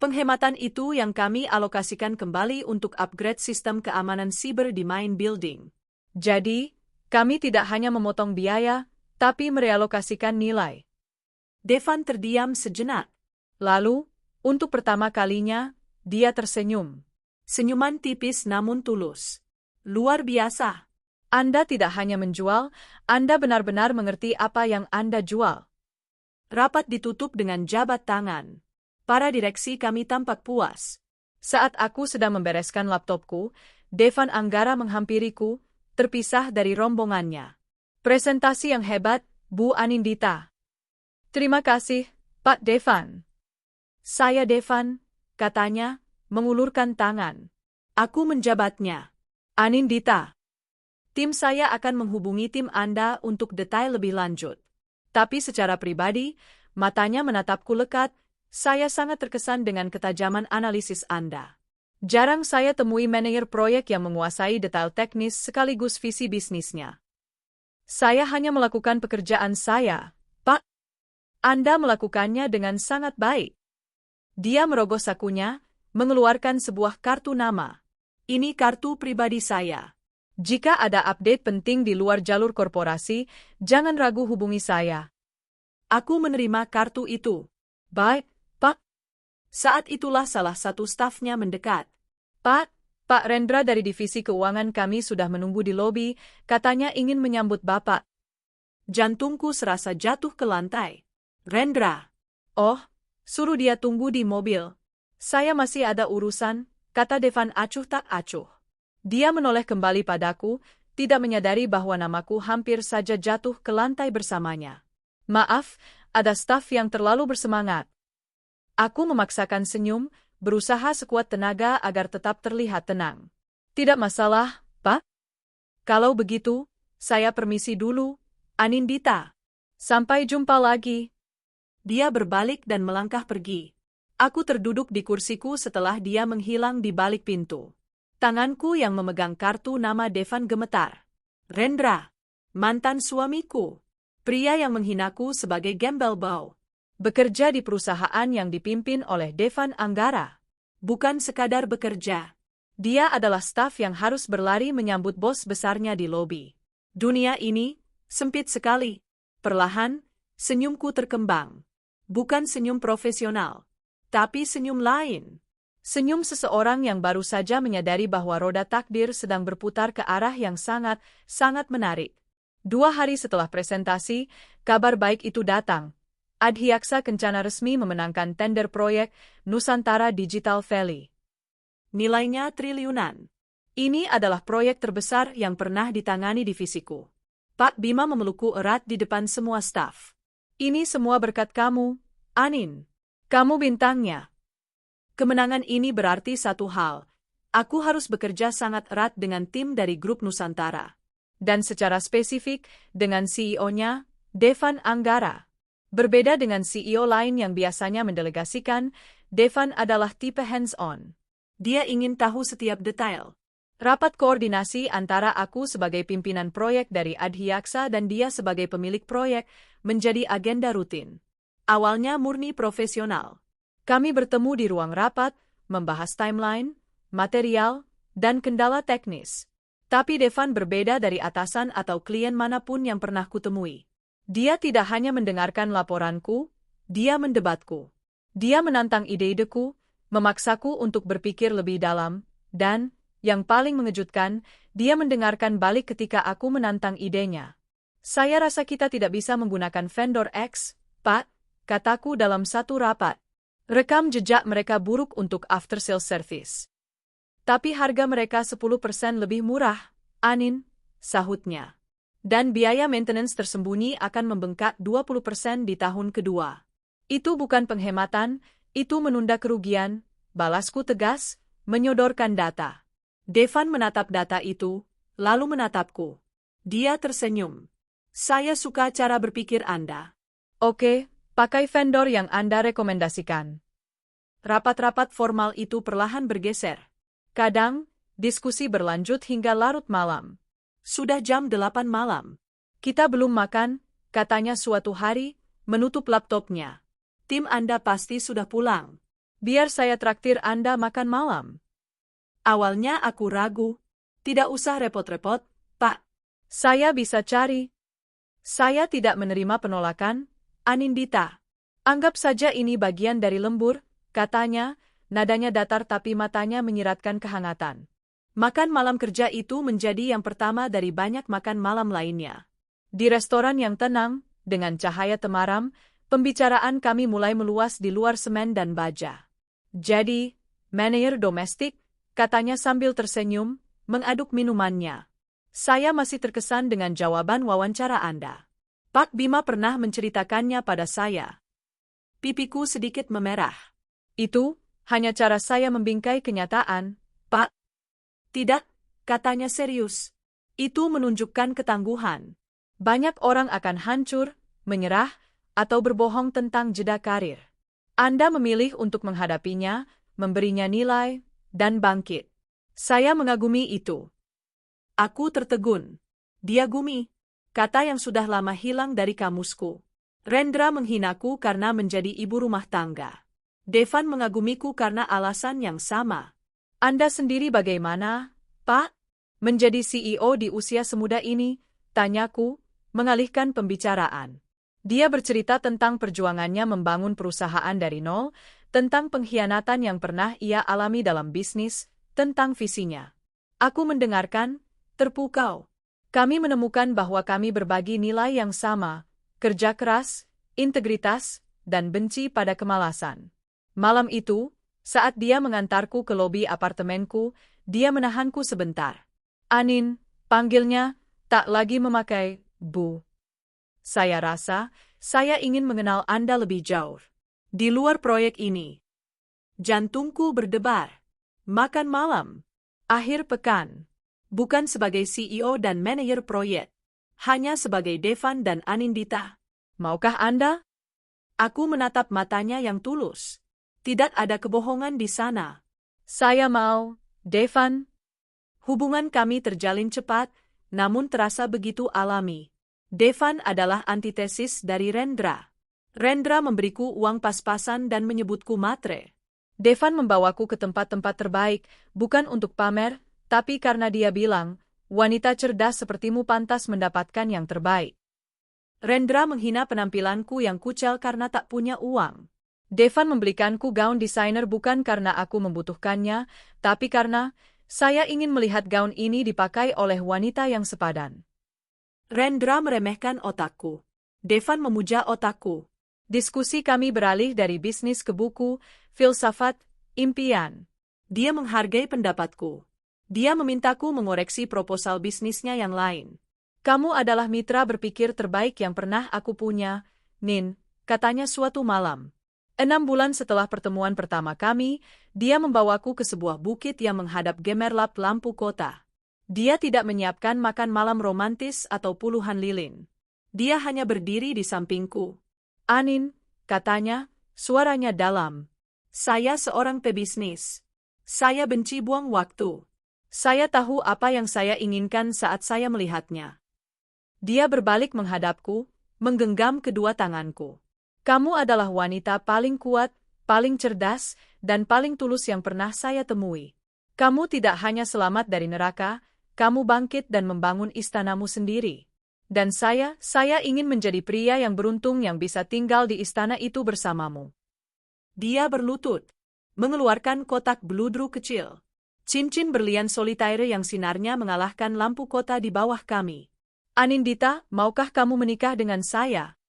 A: Penghematan itu yang kami alokasikan kembali untuk upgrade sistem keamanan siber di main building. Jadi, kami tidak hanya memotong biaya, tapi merealokasikan nilai. Devan terdiam sejenak. Lalu, untuk pertama kalinya, dia tersenyum. Senyuman tipis namun tulus. Luar biasa. Anda tidak hanya menjual, Anda benar-benar mengerti apa yang Anda jual. Rapat ditutup dengan jabat tangan. Para direksi kami tampak puas. Saat aku sedang membereskan laptopku, Devan Anggara menghampiriku, terpisah dari rombongannya. Presentasi yang hebat, Bu Anindita. Terima kasih, Pak Devan. Saya Devan, katanya, mengulurkan tangan. Aku menjabatnya. Anindita. Tim saya akan menghubungi tim Anda untuk detail lebih lanjut. Tapi secara pribadi, matanya menatapku lekat, saya sangat terkesan dengan ketajaman analisis Anda. Jarang saya temui manajer proyek yang menguasai detail teknis sekaligus visi bisnisnya. Saya hanya melakukan pekerjaan saya, Pak. Anda melakukannya dengan sangat baik. Dia merogoh sakunya, mengeluarkan sebuah kartu nama. Ini kartu pribadi saya. Jika ada update penting di luar jalur korporasi, jangan ragu hubungi saya. Aku menerima kartu itu. Baik, Pak. Saat itulah salah satu stafnya mendekat. Pak Rendra dari Divisi Keuangan kami sudah menunggu di lobi, katanya ingin menyambut Bapak. Jantungku serasa jatuh ke lantai. Rendra. Oh, suruh dia tunggu di mobil. Saya masih ada urusan, kata Devan acuh tak acuh. Dia menoleh kembali padaku, tidak menyadari bahwa namaku hampir saja jatuh ke lantai bersamanya. Maaf, ada staf yang terlalu bersemangat. Aku memaksakan senyum, berusaha sekuat tenaga agar tetap terlihat tenang. Tidak masalah, Pak. Kalau begitu, saya permisi dulu, Anindita. Sampai jumpa lagi. Dia berbalik dan melangkah pergi. Aku terduduk di kursiku setelah dia menghilang di balik pintu. Tanganku yang memegang kartu nama Devan gemetar. Rendra, mantan suamiku. Pria yang menghinaku sebagai gembel bau. Bekerja di perusahaan yang dipimpin oleh Devan Anggara. Bukan sekadar bekerja. Dia adalah staf yang harus berlari menyambut bos besarnya di lobi. Dunia ini sempit sekali. Perlahan, senyumku terkembang. Bukan senyum profesional, tapi senyum lain. Senyum seseorang yang baru saja menyadari bahwa roda takdir sedang berputar ke arah yang sangat menarik. 2 hari setelah presentasi, kabar baik itu datang. Adhyaksa Kencana resmi memenangkan tender proyek Nusantara Digital Valley. Nilainya triliunan. Ini adalah proyek terbesar yang pernah ditangani divisiku. Pak Bima memelukku erat di depan semua staf. Ini semua berkat kamu, Anin. Kamu bintangnya. Kemenangan ini berarti satu hal. Aku harus bekerja sangat erat dengan tim dari grup Nusantara. Dan secara spesifik, dengan CEO-nya, Devan Anggara. Berbeda dengan CEO lain yang biasanya mendelegasikan, Devan adalah tipe hands-on. Dia ingin tahu setiap detail. Rapat koordinasi antara aku sebagai pimpinan proyek dari Adhyaksa dan dia sebagai pemilik proyek menjadi agenda rutin. Awalnya murni profesional. Kami bertemu di ruang rapat, membahas timeline, material, dan kendala teknis. Tapi Devan berbeda dari atasan atau klien manapun yang pernah kutemui. Dia tidak hanya mendengarkan laporanku, dia mendebatku. Dia menantang ide-ideku, memaksaku untuk berpikir lebih dalam, dan, yang paling mengejutkan, dia mendengarkan balik ketika aku menantang idenya. Saya rasa kita tidak bisa menggunakan vendor X, Pak, kataku dalam satu rapat. Rekam jejak mereka buruk untuk after sales service. Tapi harga mereka 10% lebih murah, Anin, sahutnya. Dan biaya maintenance tersembunyi akan membengkak 20% di tahun kedua. Itu bukan penghematan, itu menunda kerugian, balasku tegas, menyodorkan data. Devan menatap data itu, lalu menatapku. Dia tersenyum. Saya suka cara berpikir Anda. Oke, pakai vendor yang Anda rekomendasikan. Rapat-rapat formal itu perlahan bergeser. Kadang, diskusi berlanjut hingga larut malam. Sudah jam 8 malam. Kita belum makan, katanya suatu hari, menutup laptopnya. Tim Anda pasti sudah pulang. Biar saya traktir Anda makan malam. Awalnya aku ragu. Tidak usah repot-repot, Pak. Saya bisa cari. Saya tidak menerima penolakan, Anindita. Anggap saja ini bagian dari lembur, katanya, nadanya datar tapi matanya menyiratkan kehangatan. Makan malam kerja itu menjadi yang pertama dari banyak makan malam lainnya. Di restoran yang tenang, dengan cahaya temaram, pembicaraan kami mulai meluas di luar semen dan baja. Jadi, manajer domestik, katanya sambil tersenyum, mengaduk minumannya. Saya masih terkesan dengan jawaban wawancara Anda. Pak Bima pernah menceritakannya pada saya. Pipiku sedikit memerah. Itu hanya cara saya membingkai kenyataan, Pak. Tidak, katanya serius. Itu menunjukkan ketangguhan. Banyak orang akan hancur, menyerah, atau berbohong tentang jeda karir. Anda memilih untuk menghadapinya, memberinya nilai, dan bangkit. Saya mengagumi itu. Aku tertegun. Diagumi, kata yang sudah lama hilang dari kamusku. Rendra menghinaku karena menjadi ibu rumah tangga. Devan mengagumiku karena alasan yang sama. Anda sendiri bagaimana, Pak? Menjadi CEO di usia semuda ini, tanyaku, mengalihkan pembicaraan. Dia bercerita tentang perjuangannya membangun perusahaan dari nol, tentang pengkhianatan yang pernah ia alami dalam bisnis, tentang visinya. Aku mendengarkan, terpukau. Kami menemukan bahwa kami berbagi nilai yang sama, kerja keras, integritas, dan benci pada kemalasan. Malam itu, saat dia mengantarku ke lobi apartemenku, dia menahanku sebentar. Anin, panggilnya, tak lagi memakai Bu. Saya rasa, saya ingin mengenal Anda lebih jauh. Di luar proyek ini. Jantungku berdebar. Makan malam. Akhir pekan. Bukan sebagai CEO dan manajer proyek. Hanya sebagai Devan dan Anindita. Maukah Anda? Aku menatap matanya yang tulus. Tidak ada kebohongan di sana. Saya mau, Devan. Hubungan kami terjalin cepat, namun terasa begitu alami. Devan adalah antitesis dari Rendra. Rendra memberiku uang pas-pasan dan menyebutku matre. Devan membawaku ke tempat-tempat terbaik, bukan untuk pamer, tapi karena dia bilang, wanita cerdas sepertimu pantas mendapatkan yang terbaik. Rendra menghina penampilanku yang kucel karena tak punya uang. Devan membelikanku gaun desainer bukan karena aku membutuhkannya, tapi karena saya ingin melihat gaun ini dipakai oleh wanita yang sepadan. Rendra meremehkan otakku. Devan memuja otakku. Diskusi kami beralih dari bisnis ke buku, filsafat, impian. Dia menghargai pendapatku. Dia memintaku mengoreksi proposal bisnisnya yang lain. Kamu adalah mitra berpikir terbaik yang pernah aku punya, Nin, katanya suatu malam. 6 bulan setelah pertemuan pertama kami, dia membawaku ke sebuah bukit yang menghadap gemerlap lampu kota. Dia tidak menyiapkan makan malam romantis atau puluhan lilin. Dia hanya berdiri di sampingku. "Anin," katanya, suaranya dalam. "Saya seorang pebisnis. Saya benci buang waktu. Saya tahu apa yang saya inginkan saat saya melihatnya." Dia berbalik menghadapku, menggenggam kedua tanganku. "Kamu adalah wanita paling kuat, paling cerdas, dan paling tulus yang pernah saya temui. Kamu tidak hanya selamat dari neraka, kamu bangkit dan membangun istanamu sendiri. Dan saya ingin menjadi pria yang beruntung yang bisa tinggal di istana itu bersamamu." Dia berlutut, mengeluarkan kotak beludru kecil. Cincin berlian solitaire yang sinarnya mengalahkan lampu kota di bawah kami. "Anindita, maukah kamu menikah dengan saya?"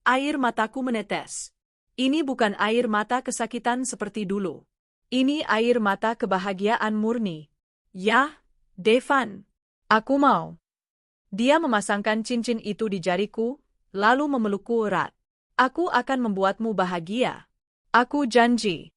A: Air mataku menetes. Ini bukan air mata kesakitan seperti dulu. Ini air mata kebahagiaan murni. "Ya, Devan. Aku mau." Dia memasangkan cincin itu di jariku, lalu memelukku erat. "Aku akan membuatmu bahagia. Aku janji."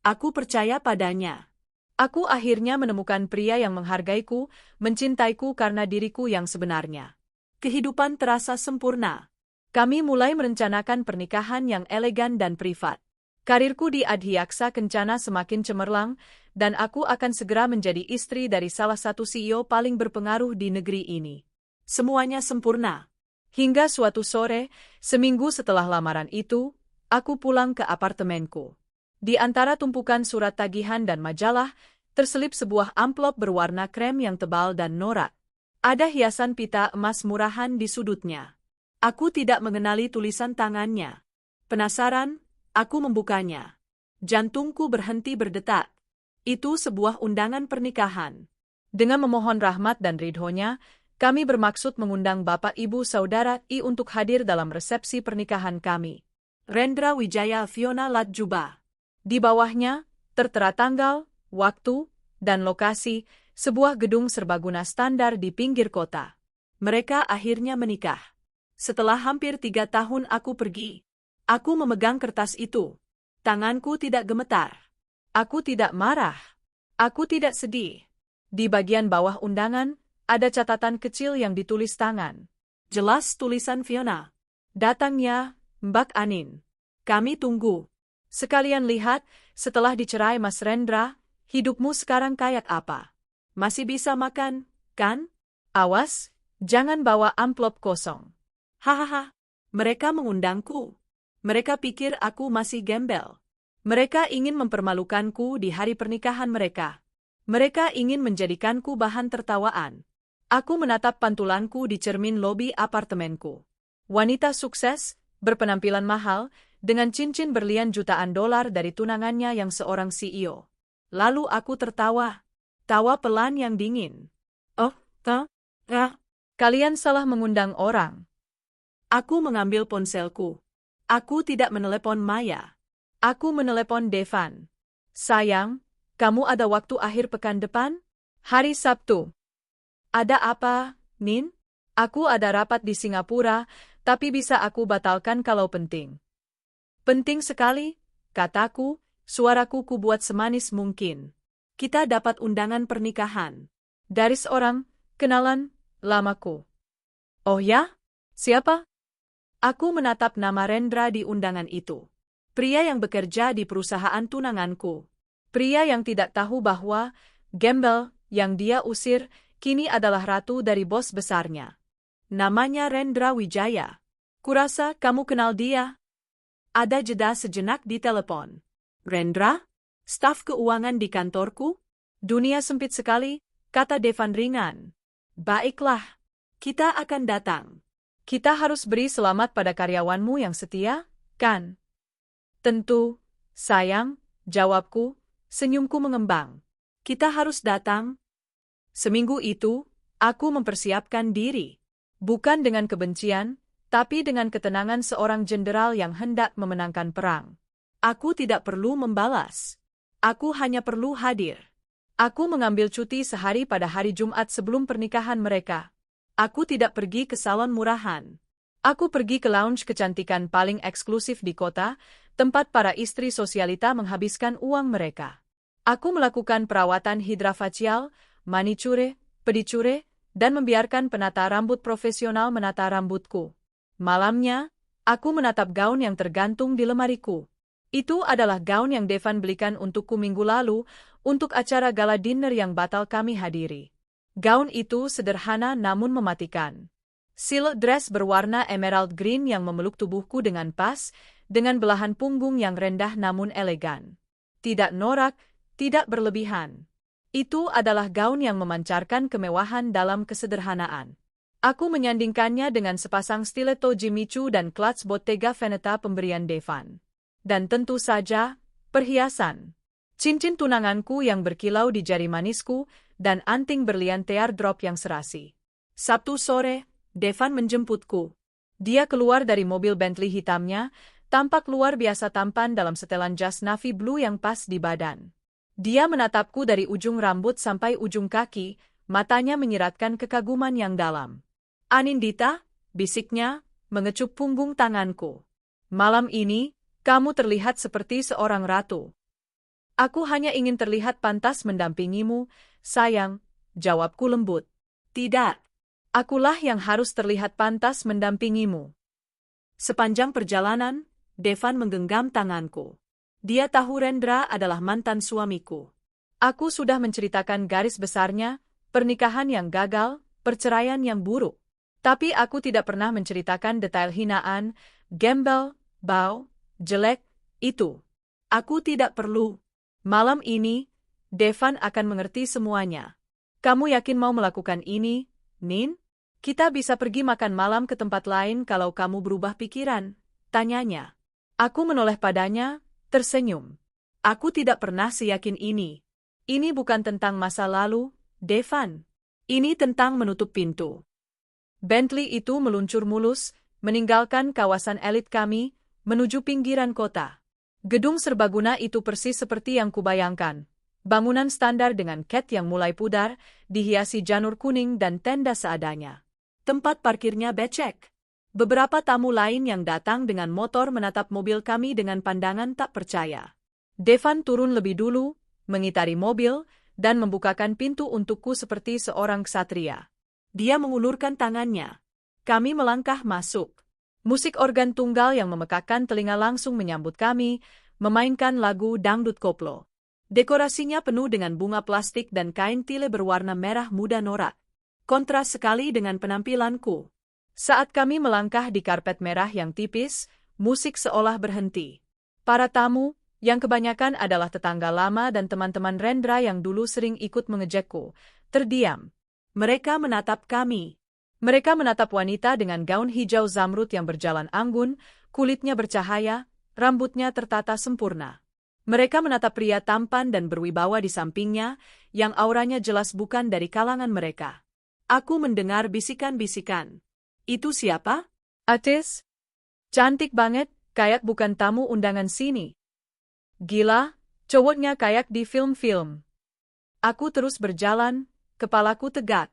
A: Aku percaya padanya. Aku akhirnya menemukan pria yang menghargaiku, mencintaiku karena diriku yang sebenarnya. Kehidupan terasa sempurna. Kami mulai merencanakan pernikahan yang elegan dan privat. Karirku di Adhyaksa Kencana semakin cemerlang, dan aku akan segera menjadi istri dari salah satu CEO paling berpengaruh di negeri ini. Semuanya sempurna. Hingga suatu sore, seminggu setelah lamaran itu, aku pulang ke apartemenku. Di antara tumpukan surat tagihan dan majalah, terselip sebuah amplop berwarna krem yang tebal dan norak. Ada hiasan pita emas murahan di sudutnya. Aku tidak mengenali tulisan tangannya. Penasaran, aku membukanya. Jantungku berhenti berdetak. Itu sebuah undangan pernikahan. Dengan memohon rahmat dan ridhonya, kami bermaksud mengundang Bapak Ibu Saudara I untuk hadir dalam resepsi pernikahan kami. Rendra Wijaya Fiona Latjuba. Di bawahnya, tertera tanggal, waktu, dan lokasi, sebuah gedung serbaguna standar di pinggir kota. Mereka akhirnya menikah. Setelah hampir 3 tahun aku pergi. Aku memegang kertas itu. Tanganku tidak gemetar. Aku tidak marah. Aku tidak sedih. Di bagian bawah undangan, ada catatan kecil yang ditulis tangan. Jelas tulisan Fiona. "Datangnya, Mbak Anin. Kami tunggu." Sekalian lihat, setelah dicerai Mas Rendra, hidupmu sekarang kayak apa? Masih bisa makan, kan? Awas, jangan bawa amplop kosong. Hahaha, mereka mengundangku. Mereka pikir aku masih gembel. Mereka ingin mempermalukanku di hari pernikahan mereka. Mereka ingin menjadikanku bahan tertawaan. Aku menatap pantulanku di cermin lobi apartemenku. Wanita sukses, berpenampilan mahal, dengan cincin berlian jutaan dolar dari tunangannya yang seorang CEO. Lalu aku tertawa. Tawa pelan yang dingin. "Oh, kalian salah mengundang orang." Aku mengambil ponselku. Aku tidak menelepon Maya. Aku menelepon Devan. "Sayang, kamu ada waktu akhir pekan depan? Hari Sabtu." "Ada apa, Nin?" "Aku ada rapat di Singapura, tapi bisa aku batalkan kalau penting." "Penting sekali," kataku, suaraku kubuat semanis mungkin. "Kita dapat undangan pernikahan. Dari seorang kenalan lamaku." "Oh ya? Siapa?" Aku menatap nama Rendra di undangan itu. Pria yang bekerja di perusahaan tunanganku. Pria yang tidak tahu bahwa gembel yang dia usir kini adalah ratu dari bos besarnya. Namanya Rendra Wijaya. "Kurasa kamu kenal dia?" Ada jeda sejenak di telepon. "Rendra? Staf keuangan di kantorku?" "Dunia sempit sekali," kata Devan ringan. "Baiklah, kita akan datang. Kita harus beri selamat pada karyawanmu yang setia, kan?" "Tentu, sayang," jawabku, senyumku mengembang. "Kita harus datang." Seminggu itu, aku mempersiapkan diri. Bukan dengan kebencian, tapi dengan ketenangan seorang jenderal yang hendak memenangkan perang. Aku tidak perlu membalas. Aku hanya perlu hadir. Aku mengambil cuti sehari pada hari Jumat sebelum pernikahan mereka. Aku tidak pergi ke salon murahan. Aku pergi ke lounge kecantikan paling eksklusif di kota, tempat para istri sosialita menghabiskan uang mereka. Aku melakukan perawatan hidrafacial, manicure, pedicure, dan membiarkan penata rambut profesional menata rambutku. Malamnya, aku menatap gaun yang tergantung di lemariku. Itu adalah gaun yang Devan belikan untukku minggu lalu untuk acara gala dinner yang batal kami hadiri. Gaun itu sederhana namun mematikan. Silk dress berwarna emerald green yang memeluk tubuhku dengan pas, dengan belahan punggung yang rendah namun elegan. Tidak norak, tidak berlebihan. Itu adalah gaun yang memancarkan kemewahan dalam kesederhanaan. Aku menyandingkannya dengan sepasang stiletto Jimmy Choo dan clutch Bottega Veneta pemberian Devan. Dan tentu saja, perhiasan. Cincin tunanganku yang berkilau di jari manisku, dan anting berlian teardrop yang serasi. Sabtu sore, Devan menjemputku. Dia keluar dari mobil Bentley hitamnya, tampak luar biasa tampan dalam setelan jas navy blue yang pas di badan. Dia menatapku dari ujung rambut sampai ujung kaki, matanya menyiratkan kekaguman yang dalam. "Anindita," bisiknya, mengecup punggung tanganku. "Malam ini, kamu terlihat seperti seorang ratu." "Aku hanya ingin terlihat pantas mendampingimu, sayang," jawabku lembut. "Tidak. Akulah yang harus terlihat pantas mendampingimu." Sepanjang perjalanan, Devan menggenggam tanganku. Dia tahu Rendra adalah mantan suamiku. Aku sudah menceritakan garis besarnya, pernikahan yang gagal, perceraian yang buruk. Tapi aku tidak pernah menceritakan detail hinaan, gembel, bau, jelek, itu. Aku tidak perlu. Malam ini, Devan akan mengerti semuanya. "Kamu yakin mau melakukan ini, Nin? Kita bisa pergi makan malam ke tempat lain kalau kamu berubah pikiran," tanyanya. Aku menoleh padanya, tersenyum. "Aku tidak pernah seyakin ini. Ini bukan tentang masa lalu, Devan. Ini tentang menutup pintu." Bentley itu meluncur mulus, meninggalkan kawasan elit kami, menuju pinggiran kota. Gedung serbaguna itu persis seperti yang kubayangkan. Bangunan standar dengan cat yang mulai pudar, dihiasi janur kuning dan tenda seadanya. Tempat parkirnya becek. Beberapa tamu lain yang datang dengan motor menatap mobil kami dengan pandangan tak percaya. Devan turun lebih dulu, mengitari mobil, dan membukakan pintu untukku seperti seorang ksatria. Dia mengulurkan tangannya. Kami melangkah masuk. Musik organ tunggal yang memekakkan telinga langsung menyambut kami, memainkan lagu dangdut koplo. Dekorasinya penuh dengan bunga plastik dan kain tile berwarna merah muda norak. Kontras sekali dengan penampilanku. Saat kami melangkah di karpet merah yang tipis, musik seolah berhenti. Para tamu, yang kebanyakan adalah tetangga lama dan teman-teman Rendra yang dulu sering ikut mengejekku, terdiam. Mereka menatap kami. Mereka menatap wanita dengan gaun hijau zamrud yang berjalan anggun, kulitnya bercahaya, rambutnya tertata sempurna. Mereka menatap pria tampan dan berwibawa di sampingnya, yang auranya jelas bukan dari kalangan mereka. Aku mendengar bisikan-bisikan. "Itu siapa? Atis? Cantik banget, kayak bukan tamu undangan sini. Gila, cowoknya kayak di film-film." Aku terus berjalan, kepalaku tegak.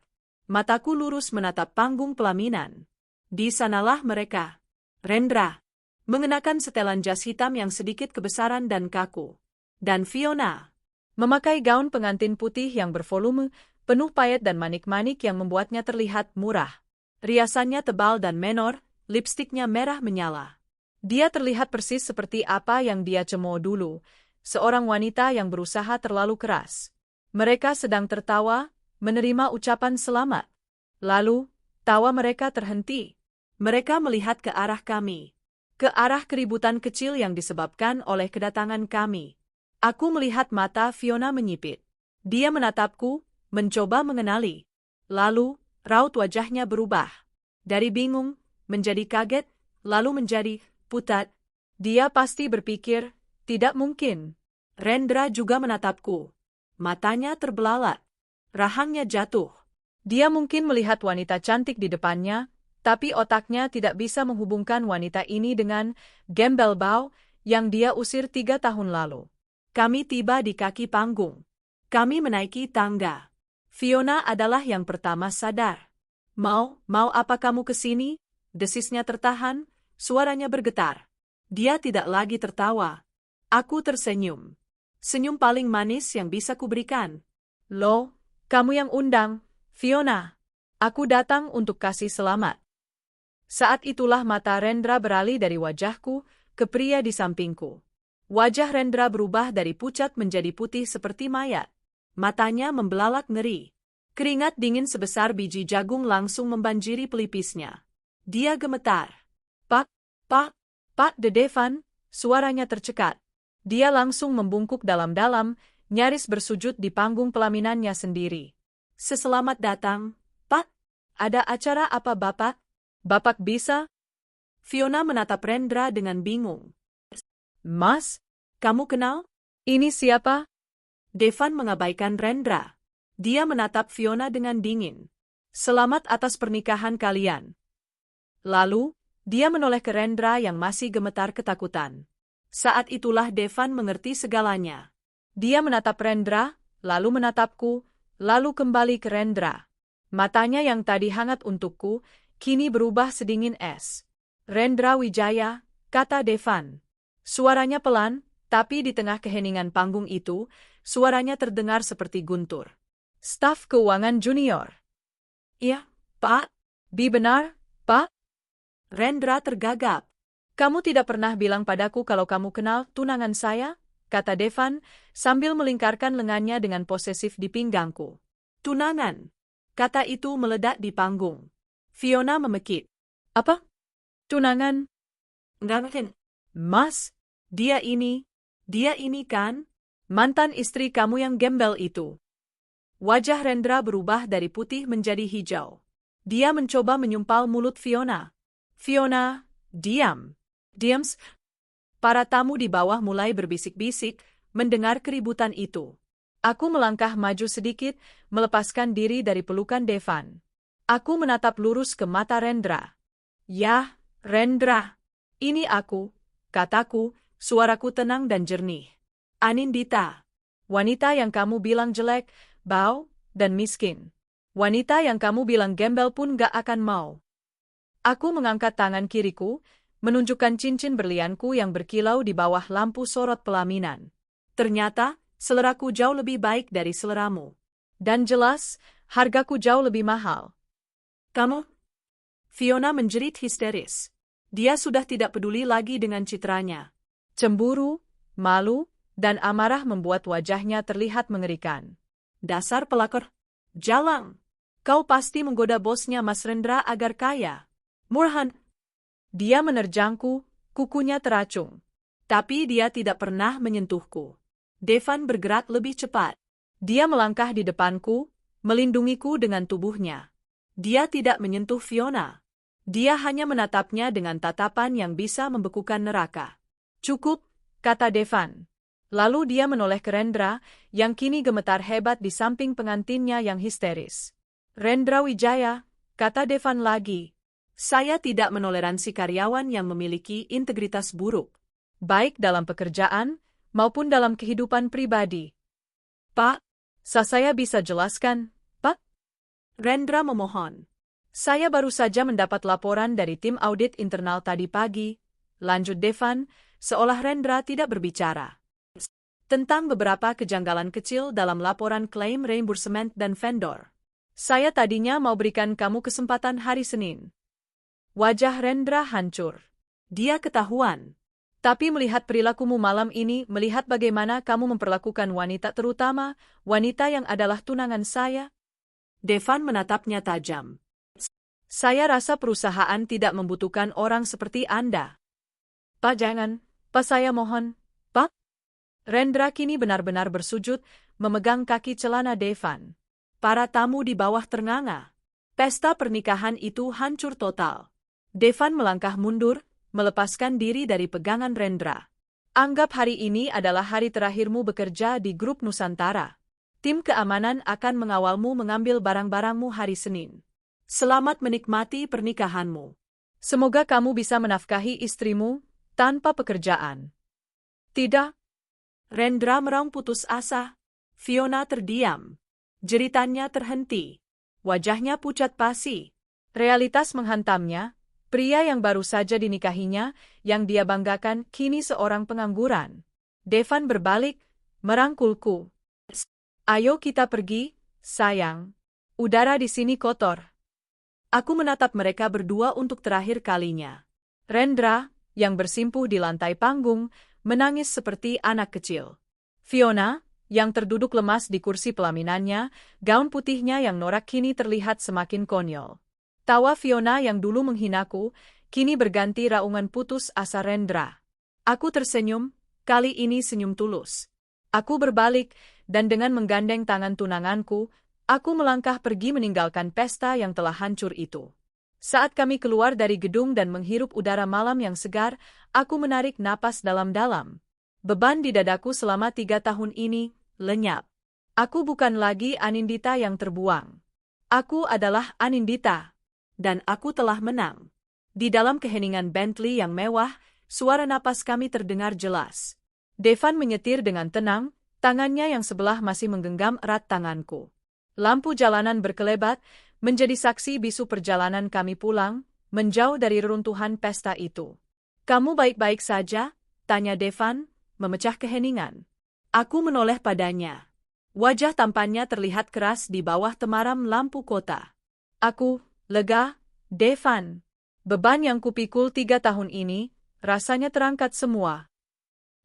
A: Mataku lurus menatap panggung pelaminan. Di sanalah mereka. Rendra, mengenakan setelan jas hitam yang sedikit kebesaran dan kaku. Dan Fiona, memakai gaun pengantin putih yang bervolume, penuh payet dan manik-manik yang membuatnya terlihat murah. Riasannya tebal dan menor, lipstiknya merah menyala. Dia terlihat persis seperti apa yang dia cemooh dulu, seorang wanita yang berusaha terlalu keras. Mereka sedang tertawa, menerima ucapan selamat. Lalu, tawa mereka terhenti. Mereka melihat ke arah kami. Ke arah keributan kecil yang disebabkan oleh kedatangan kami. Aku melihat mata Fiona menyipit. Dia menatapku, mencoba mengenali. Lalu, raut wajahnya berubah. Dari bingung, menjadi kaget, lalu menjadi pucat. Dia pasti berpikir, tidak mungkin. Rendra juga menatapku. Matanya terbelalak. Rahangnya jatuh. Dia mungkin melihat wanita cantik di depannya, tapi otaknya tidak bisa menghubungkan wanita ini dengan Gembel Bao yang dia usir 3 tahun lalu. Kami tiba di kaki panggung. Kami menaiki tangga. Fiona adalah yang pertama sadar. Mau apa kamu ke sini, Desisnya tertahan, suaranya bergetar. Dia tidak lagi tertawa. Aku tersenyum. Senyum paling manis yang bisa kuberikan. Loh, kamu yang undang, Fiona. Aku datang untuk kasih selamat. Saat itulah mata Rendra beralih dari wajahku ke pria di sampingku. Wajah Rendra berubah dari pucat menjadi putih seperti mayat. Matanya membelalak ngeri. Keringat dingin sebesar biji jagung langsung membanjiri pelipisnya. Dia gemetar. Pak De Devan, suaranya tercekat. Dia langsung membungkuk dalam-dalam, nyaris bersujud di panggung pelaminannya sendiri. Seselamat datang, Pak. Ada acara apa Bapak? Bapak bisa? Fiona menatap Rendra dengan bingung. Mas, kamu kenal? Ini siapa? Devan mengabaikan Rendra. Dia menatap Fiona dengan dingin. Selamat atas pernikahan kalian. Lalu, dia menoleh ke Rendra yang masih gemetar ketakutan. Saat itulah Devan mengerti segalanya. Dia menatap Rendra, lalu menatapku, lalu kembali ke Rendra. Matanya yang tadi hangat untukku, kini berubah sedingin es. Rendra Wijaya, kata Devan. Suaranya pelan, tapi di tengah keheningan panggung itu, suaranya terdengar seperti guntur. Staf keuangan junior. Iya, Pak. Benar, Pak? Rendra tergagap. Kamu tidak pernah bilang padaku kalau kamu kenal tunangan saya? Kata Devan, sambil melingkarkan lengannya dengan posesif di pinggangku. Tunangan. Kata itu meledak di panggung. Fiona memekik. Apa? Tunangan? Enggak mungkin. Mas, dia ini kan? Mantan istri kamu yang gembel itu. Wajah Rendra berubah dari putih menjadi hijau. Dia mencoba menyumpal mulut Fiona. Fiona, diam. Diams. Para tamu di bawah mulai berbisik-bisik, mendengar keributan itu. Aku melangkah maju sedikit, melepaskan diri dari pelukan Devan. Aku menatap lurus ke mata Rendra. Yah, Rendra. Ini aku, kataku, suaraku tenang dan jernih. Anindita. Wanita yang kamu bilang jelek, bau, dan miskin. Wanita yang kamu bilang gembel pun gak akan mau. Aku mengangkat tangan kiriku, menunjukkan cincin berlianku yang berkilau di bawah lampu sorot pelaminan. Ternyata, seleraku jauh lebih baik dari seleramu. Dan jelas, hargaku jauh lebih mahal. Kamu? Fiona menjerit histeris. Dia sudah tidak peduli lagi dengan citranya. Cemburu, malu, dan amarah membuat wajahnya terlihat mengerikan. Dasar pelakor. Jalang. Kau pasti menggoda bosnya Mas Rendra agar kaya. Murhan. Dia menerjangku, kukunya teracung. Tapi dia tidak pernah menyentuhku. Devan bergerak lebih cepat. Dia melangkah di depanku, melindungiku dengan tubuhnya. Dia tidak menyentuh Fiona. Dia hanya menatapnya dengan tatapan yang bisa membekukan neraka. Cukup, kata Devan. Lalu dia menoleh ke Rendra, yang kini gemetar hebat di samping pengantinnya yang histeris. Rendra Wijaya, kata Devan lagi. Saya tidak menoleransi karyawan yang memiliki integritas buruk, baik dalam pekerjaan maupun dalam kehidupan pribadi. Pak, saya bisa jelaskan, Pak? Rendra memohon. Saya baru saja mendapat laporan dari tim audit internal tadi pagi, lanjut Devan, seolah Rendra tidak berbicara. Tentang beberapa kejanggalan kecil dalam laporan klaim reimbursement dan vendor. Saya tadinya mau berikan kamu kesempatan hari Senin. Wajah Rendra hancur. Dia ketahuan. Tapi melihat perilakumu malam ini, melihat bagaimana kamu memperlakukan wanita terutama, wanita yang adalah tunangan saya. Devan menatapnya tajam. Saya rasa perusahaan tidak membutuhkan orang seperti Anda. Pak jangan, Pak saya mohon, Pak. Rendra kini benar-benar bersujud, memegang kaki celana Devan. Para tamu di bawah ternganga. Pesta pernikahan itu hancur total. Devan melangkah mundur, melepaskan diri dari pegangan Rendra. Anggap hari ini adalah hari terakhirmu bekerja di grup Nusantara. Tim keamanan akan mengawalmu mengambil barang-barangmu hari Senin. Selamat menikmati pernikahanmu. Semoga kamu bisa menafkahi istrimu tanpa pekerjaan. Tidak. Rendra meraung putus asa. Fiona terdiam. Jeritannya terhenti. Wajahnya pucat pasi. Realitas menghantamnya. Pria yang baru saja dinikahinya, yang dia banggakan, kini seorang pengangguran. Devan berbalik, merangkulku. Ayo kita pergi, sayang. Udara di sini kotor. Aku menatap mereka berdua untuk terakhir kalinya. Rendra, yang bersimpuh di lantai panggung, menangis seperti anak kecil. Fiona, yang terduduk lemas di kursi pelaminannya, gaun putihnya yang norak kini terlihat semakin konyol. Tawa Fiona yang dulu menghinaku, kini berganti raungan putus asa Rendra. Aku tersenyum, kali ini senyum tulus. Aku berbalik, dan dengan menggandeng tangan tunanganku, aku melangkah pergi meninggalkan pesta yang telah hancur itu. Saat kami keluar dari gedung dan menghirup udara malam yang segar, aku menarik napas dalam-dalam. Beban di dadaku selama 3 tahun ini lenyap. Aku bukan lagi Anindita yang terbuang. Aku adalah Anindita. Dan aku telah menang. Di dalam keheningan Bentley yang mewah, suara napas kami terdengar jelas. Devan menyetir dengan tenang, tangannya yang sebelah masih menggenggam erat tanganku. Lampu jalanan berkelebat, menjadi saksi bisu perjalanan kami pulang, menjauh dari reruntuhan pesta itu. "Kamu baik-baik saja?" tanya Devan, memecah keheningan. Aku menoleh padanya. Wajah tampannya terlihat keras di bawah temaram lampu kota. Aku lega, Devan. Beban yang kupikul 3 tahun ini, rasanya terangkat semua.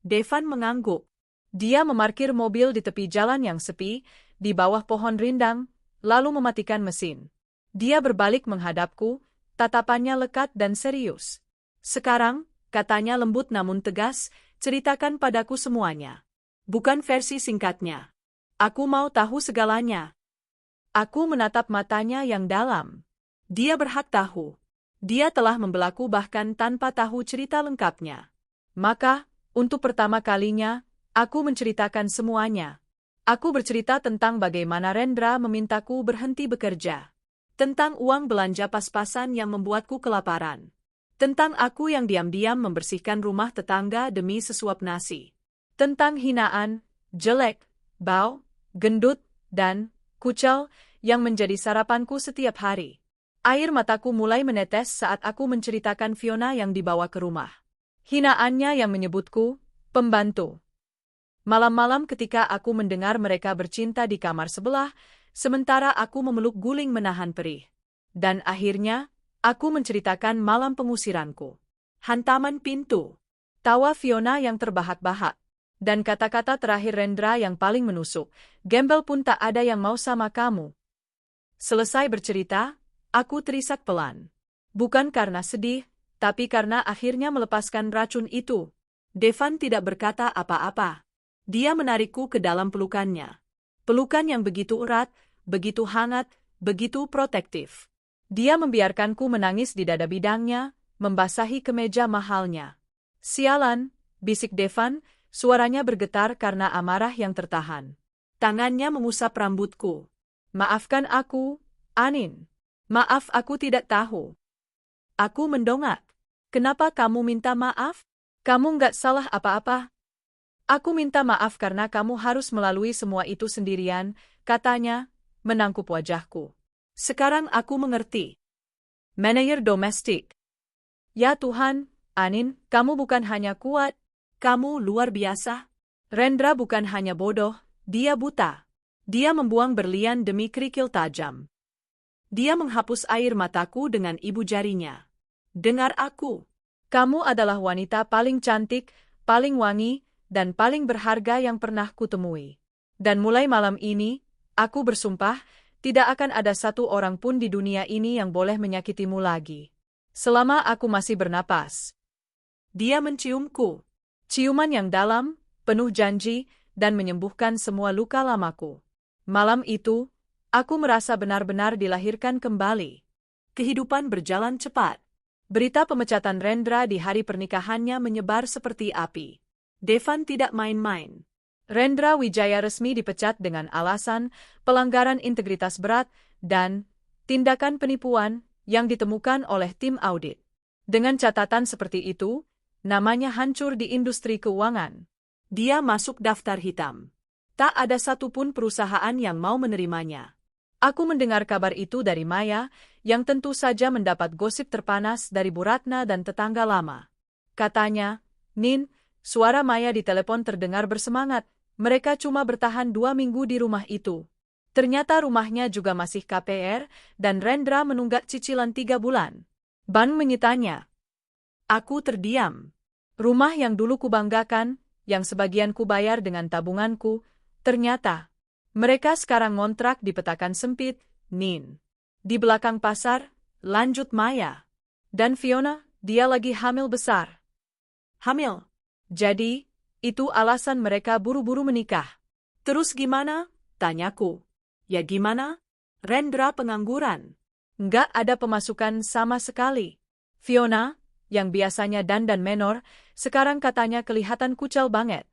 A: Devan mengangguk. Dia memarkir mobil di tepi jalan yang sepi, di bawah pohon rindang, lalu mematikan mesin. Dia berbalik menghadapku, tatapannya lekat dan serius. "Sekarang," katanya lembut namun tegas, "ceritakan padaku semuanya. Bukan versi singkatnya. Aku mau tahu segalanya." Aku menatap matanya yang dalam. Dia berhak tahu. Dia telah membelaku bahkan tanpa tahu cerita lengkapnya. Maka, untuk pertama kalinya, aku menceritakan semuanya. Aku bercerita tentang bagaimana Rendra memintaku berhenti bekerja. Tentang uang belanja pas-pasan yang membuatku kelaparan. Tentang aku yang diam-diam membersihkan rumah tetangga demi sesuap nasi. Tentang hinaan, jelek, bau, gendut, dan kucel yang menjadi sarapanku setiap hari. Air mataku mulai menetes saat aku menceritakan Fiona yang dibawa ke rumah. Hinaannya yang menyebutku pembantu. Malam-malam ketika aku mendengar mereka bercinta di kamar sebelah, sementara aku memeluk guling menahan perih. Dan akhirnya, aku menceritakan malam pengusiranku. Hantaman pintu. Tawa Fiona yang terbahak-bahak. Dan kata-kata terakhir Rendra yang paling menusuk. "Gembel pun tak ada yang mau sama kamu." Selesai bercerita, aku terisak pelan. Bukan karena sedih, tapi karena akhirnya melepaskan racun itu. Devan tidak berkata apa-apa. Dia menarikku ke dalam pelukannya. Pelukan yang begitu erat, begitu hangat, begitu protektif. Dia membiarkanku menangis di dada bidangnya, membasahi kemeja mahalnya. "Sialan," bisik Devan, suaranya bergetar karena amarah yang tertahan. Tangannya mengusap rambutku. "Maafkan aku, Anin. Maaf, aku tidak tahu." Aku mendongak. "Kenapa kamu minta maaf? Kamu nggak salah apa-apa." "Aku minta maaf karena kamu harus melalui semua itu sendirian," katanya, menangkup wajahku. "Sekarang aku mengerti." Manajer domestik. Ya Tuhan, Anin, kamu bukan hanya kuat, kamu luar biasa. Rendra bukan hanya bodoh, dia buta. Dia membuang berlian demi kerikil tajam. Dia menghapus air mataku dengan ibu jarinya. "Dengar aku. Kamu adalah wanita paling cantik, paling wangi, dan paling berharga yang pernah kutemui. Dan mulai malam ini, aku bersumpah, tidak akan ada satu orang pun di dunia ini yang boleh menyakitimu lagi. Selama aku masih bernapas." Dia menciumku. Ciuman yang dalam, penuh janji, dan menyembuhkan semua luka lamaku. Malam itu, aku merasa benar-benar dilahirkan kembali. Kehidupan berjalan cepat. Berita pemecatan Rendra di hari pernikahannya menyebar seperti api. Devan tidak main-main. Rendra Wijaya resmi dipecat dengan alasan pelanggaran integritas berat dan tindakan penipuan yang ditemukan oleh tim audit. Dengan catatan seperti itu, namanya hancur di industri keuangan. Dia masuk daftar hitam. Tak ada satupun perusahaan yang mau menerimanya. Aku mendengar kabar itu dari Maya, yang tentu saja mendapat gosip terpanas dari Bu Ratna dan tetangga lama. Katanya, "Nin," suara Maya di telepon terdengar bersemangat, "mereka cuma bertahan 2 minggu di rumah itu. Ternyata rumahnya juga masih KPR, dan Rendra menunggak cicilan 3 bulan. Ban menyitanya." Aku terdiam. Rumah yang dulu kubanggakan, yang sebagian kubayar dengan tabunganku, ternyata mereka sekarang ngontrak di petakan sempit, Nin. Di belakang pasar, lanjut Maya. Dan Fiona, dia lagi hamil besar. Hamil? Jadi, itu alasan mereka buru-buru menikah. Terus gimana? Tanyaku. Ya gimana? Rendra pengangguran. Nggak ada pemasukan sama sekali. Fiona, yang biasanya dandan menor, sekarang katanya kelihatan kucel banget.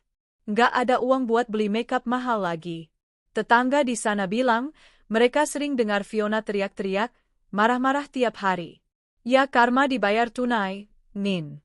A: Nggak ada uang buat beli makeup mahal lagi. Tetangga di sana bilang, mereka sering dengar Fiona teriak-teriak, marah-marah tiap hari. Ya karma dibayar tunai, Nin.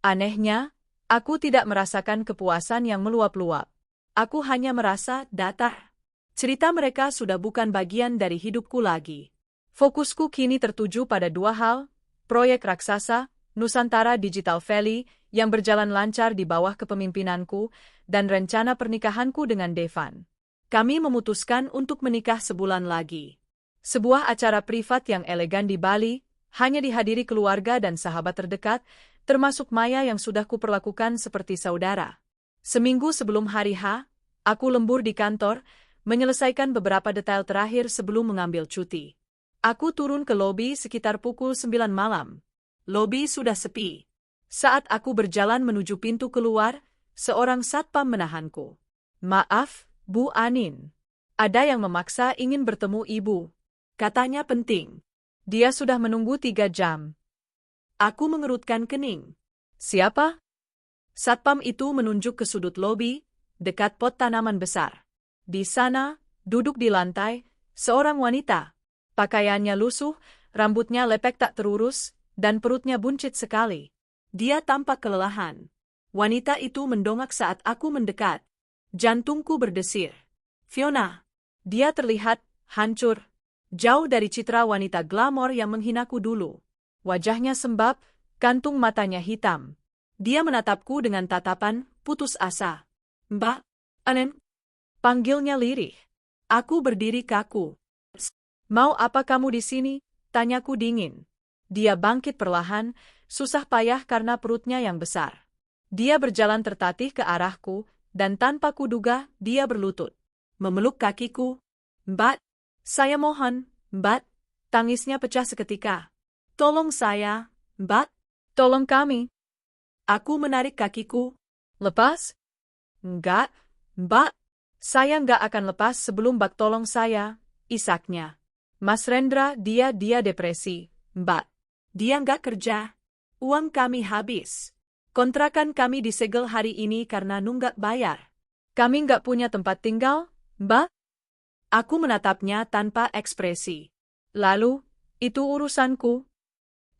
A: Anehnya, aku tidak merasakan kepuasan yang meluap-luap. Aku hanya merasa datar. Cerita mereka sudah bukan bagian dari hidupku lagi. Fokusku kini tertuju pada 2 hal, proyek raksasa, Nusantara Digital Valley, yang berjalan lancar di bawah kepemimpinanku, dan rencana pernikahanku dengan Devan. Kami memutuskan untuk menikah sebulan lagi. Sebuah acara privat yang elegan di Bali, hanya dihadiri keluarga dan sahabat terdekat, termasuk Maya yang sudah kuperlakukan seperti saudara. Seminggu sebelum hari H, aku lembur di kantor, menyelesaikan beberapa detail terakhir sebelum mengambil cuti. Aku turun ke lobi sekitar pukul 9 malam. Lobi sudah sepi. Saat aku berjalan menuju pintu keluar, seorang satpam menahanku. "Maaf, Bu Anin. Ada yang memaksa ingin bertemu Ibu. Katanya penting. Dia sudah menunggu 3 jam. Aku mengerutkan kening. Siapa? Satpam itu menunjuk ke sudut lobi, dekat pot tanaman besar. Di sana, duduk di lantai, seorang wanita. Pakaiannya lusuh, rambutnya lepek tak terurus, dan perutnya buncit sekali. Dia tampak kelelahan. Wanita itu mendongak saat aku mendekat. Jantungku berdesir. Fiona. Dia terlihat hancur. Jauh dari citra wanita glamor yang menghinaku dulu. Wajahnya sembab, kantung matanya hitam. Dia menatapku dengan tatapan putus asa. "Mbak Anen?" Panggilnya lirih. Aku berdiri kaku. "Mau apa kamu di sini?" Tanyaku dingin. Dia bangkit perlahan, susah payah karena perutnya yang besar. Dia berjalan tertatih ke arahku, dan tanpa kuduga, dia berlutut. Memeluk kakiku. "Mbak, saya mohon, Mbak." Tangisnya pecah seketika. "Tolong saya, Mbak. Tolong kami." Aku menarik kakiku. "Lepas?" "Enggak, Mbak. Saya enggak akan lepas sebelum Mbak tolong saya," isaknya. "Mas Rendra, dia depresi, Mbak. Dia enggak kerja. Uang kami habis. Kontrakan kami disegel hari ini karena nunggak bayar. Kami enggak punya tempat tinggal, Mbak." Aku menatapnya tanpa ekspresi. "Lalu, itu urusanku."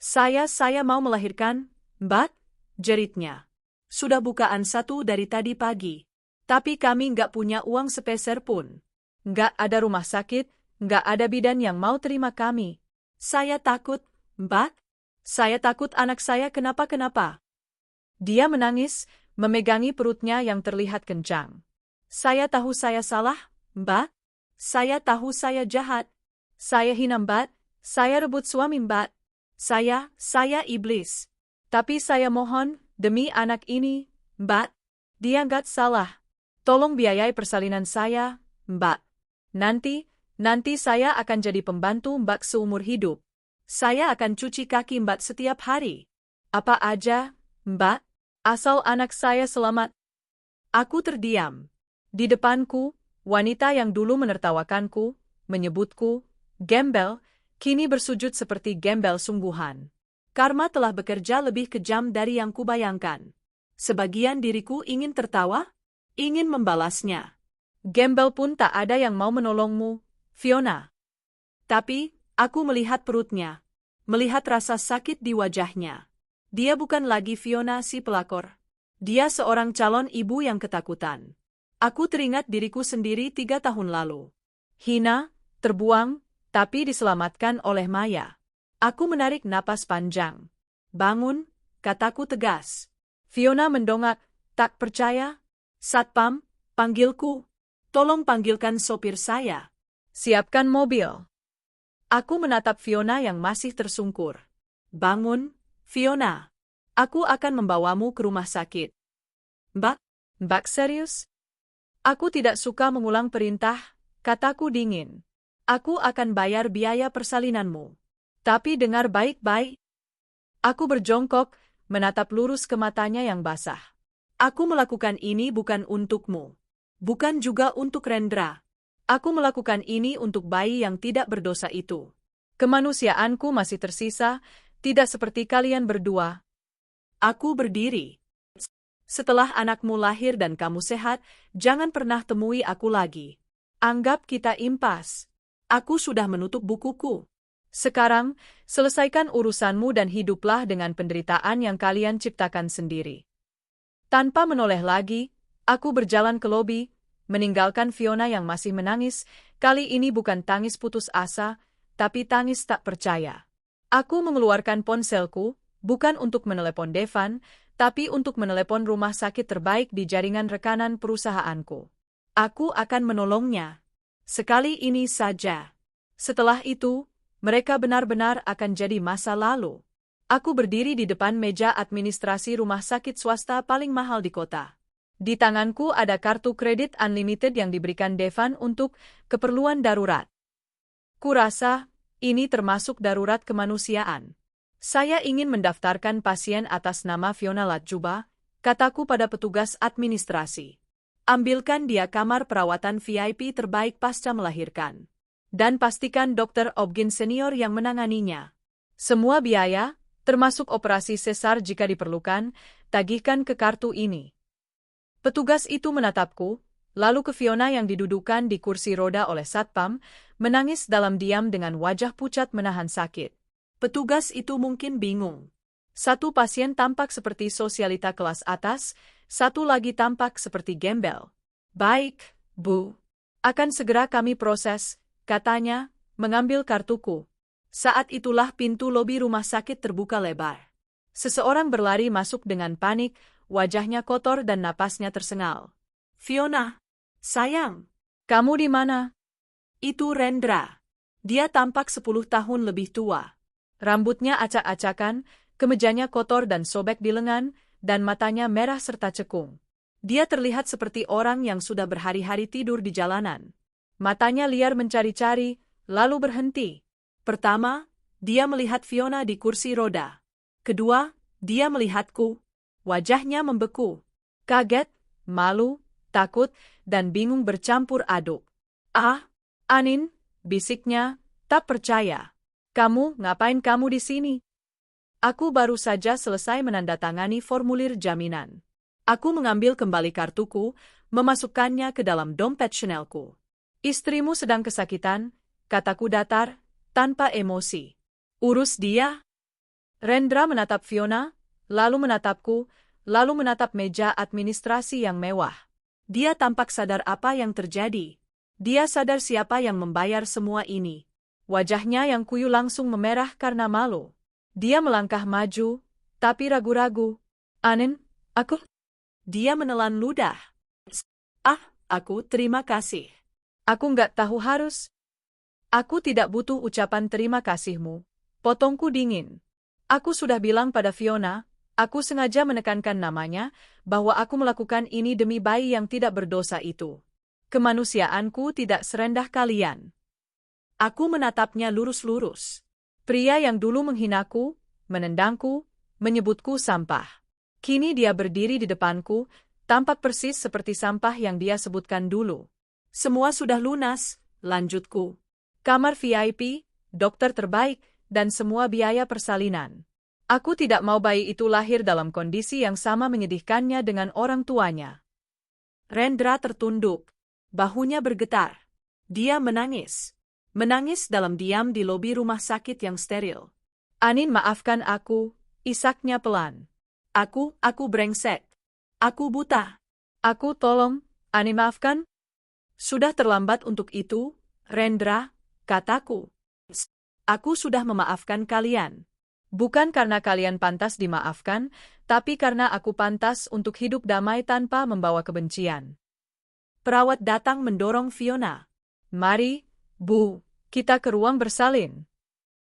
A: Saya mau melahirkan, Mbak," jeritnya. "Sudah bukaan 1 dari tadi pagi. Tapi kami nggak punya uang sepeser pun. Nggak ada rumah sakit, nggak ada bidan yang mau terima kami. Saya takut, Mbak. Saya takut anak saya kenapa-kenapa." Dia menangis, memegangi perutnya yang terlihat kencang. "Saya tahu saya salah, Mbak. Saya tahu saya jahat. Saya hina Mbak. Saya rebut suami Mbak. Saya iblis. Tapi saya mohon, demi anak ini, Mbak. Dia nggak salah. Tolong biayai persalinan saya, Mbak. Nanti saya akan jadi pembantu Mbak seumur hidup. Saya akan cuci kaki Mbak setiap hari. Apa aja, Mbak, asal anak saya selamat." Aku terdiam. Di depanku, wanita yang dulu menertawakanku, menyebutku gembel, kini bersujud seperti gembel sungguhan. Karma telah bekerja lebih kejam dari yang kubayangkan. Sebagian diriku ingin tertawa, ingin membalasnya. "Gembel pun tak ada yang mau menolongmu, Fiona." Tapi, aku melihat perutnya, melihat rasa sakit di wajahnya. Dia bukan lagi Fiona si pelakor. Dia seorang calon ibu yang ketakutan. Aku teringat diriku sendiri 3 tahun lalu. Hina, terbuang, tapi diselamatkan oleh Maya. Aku menarik napas panjang. Bangun, kataku tegas. Fiona mendongak, tak percaya? Satpam, panggilku. Tolong panggilkan sopir saya. Siapkan mobil. Aku menatap Fiona yang masih tersungkur. Bangun, Fiona. Aku akan membawamu ke rumah sakit. Mbak? Mbak serius? Aku tidak suka mengulang perintah, kataku dingin. Aku akan bayar biaya persalinanmu. Tapi dengar baik-baik. Aku berjongkok, menatap lurus ke matanya yang basah. Aku melakukan ini bukan untukmu. Bukan juga untuk Rendra. Aku melakukan ini untuk bayi yang tidak berdosa itu. Kemanusiaanku masih tersisa, tidak seperti kalian berdua. Aku berdiri. Setelah anakmu lahir dan kamu sehat, jangan pernah temui aku lagi. Anggap kita impas. Aku sudah menutup bukuku. Sekarang, selesaikan urusanmu dan hiduplah dengan penderitaan yang kalian ciptakan sendiri. Tanpa menoleh lagi, aku berjalan ke lobi, meninggalkan Fiona yang masih menangis. Kali ini bukan tangis putus asa, tapi tangis tak percaya. Aku mengeluarkan ponselku, bukan untuk menelepon Devan, tapi untuk menelepon rumah sakit terbaik di jaringan rekanan perusahaanku. Aku akan menolongnya. Sekali ini saja. Setelah itu, mereka benar-benar akan jadi masa lalu. Aku berdiri di depan meja administrasi rumah sakit swasta paling mahal di kota. Di tanganku ada kartu kredit unlimited yang diberikan Devan untuk keperluan darurat. Kurasa, ini termasuk darurat kemanusiaan. Saya ingin mendaftarkan pasien atas nama Fiona Latjuba, kataku pada petugas administrasi. Ambilkan dia kamar perawatan VIP terbaik pasca melahirkan. Dan pastikan Dr. Obgin senior yang menanganinya. Semua biaya, termasuk operasi sesar jika diperlukan, tagihkan ke kartu ini. Petugas itu menatapku, lalu ke Fiona yang didudukan di kursi roda oleh Satpam, menangis dalam diam dengan wajah pucat menahan sakit. Petugas itu mungkin bingung. Satu pasien tampak seperti sosialita kelas atas, satu lagi tampak seperti gembel. Baik, Bu. Akan segera kami proses, katanya, mengambil kartuku. Saat itulah pintu lobi rumah sakit terbuka lebar. Seseorang berlari masuk dengan panik, wajahnya kotor dan napasnya tersengal. Fiona, sayang, kamu di mana? Itu Rendra. Dia tampak 10 tahun lebih tua. Rambutnya acak-acakan, kemejanya kotor dan sobek di lengan, dan matanya merah serta cekung. Dia terlihat seperti orang yang sudah berhari-hari tidur di jalanan. Matanya liar mencari-cari, lalu berhenti. Pertama, dia melihat Fiona di kursi roda. Kedua, dia melihatku. Wajahnya membeku. Kaget, malu, takut, dan bingung bercampur aduk. Ah, Anin, bisiknya, tak percaya. Ngapain kamu di sini? Aku baru saja selesai menandatangani formulir jaminan. Aku mengambil kembali kartuku, memasukkannya ke dalam dompet Chanelku. Istrimu sedang kesakitan, kataku datar, tanpa emosi. Urus dia. Rendra menatap Fiona, lalu menatapku, lalu menatap meja administrasi yang mewah. Dia tampak sadar apa yang terjadi. Dia sadar siapa yang membayar semua ini. Wajahnya yang kuyu langsung memerah karena malu. Dia melangkah maju, tapi ragu-ragu. Anin, aku? Dia menelan ludah. Aku terima kasih. Aku nggak tahu harus. Aku tidak butuh ucapan terima kasihmu. Potongku dingin. Aku sudah bilang pada Fiona, aku sengaja menekankan namanya, bahwa aku melakukan ini demi bayi yang tidak berdosa itu. Kemanusiaanku tidak serendah kalian. Aku menatapnya lurus-lurus. Pria yang dulu menghinaku, menendangku, menyebutku sampah. Kini dia berdiri di depanku, tampak persis seperti sampah yang dia sebutkan dulu. Semua sudah lunas, lanjutku. Kamar VIP, dokter terbaik, dan semua biaya persalinan. Aku tidak mau bayi itu lahir dalam kondisi yang sama menyedihkannya dengan orang tuanya. Rendra tertunduk. Bahunya bergetar. Dia menangis. Menangis dalam diam di lobi rumah sakit yang steril. Anin, maafkan aku, isaknya pelan. Aku brengsek. Aku buta. Tolong, Anin maafkan. Sudah terlambat untuk itu, Rendra, kataku. Aku sudah memaafkan kalian. Bukan karena kalian pantas dimaafkan, tapi karena aku pantas untuk hidup damai tanpa membawa kebencian. Perawat datang mendorong Fiona. Mari, Bu, kita ke ruang bersalin.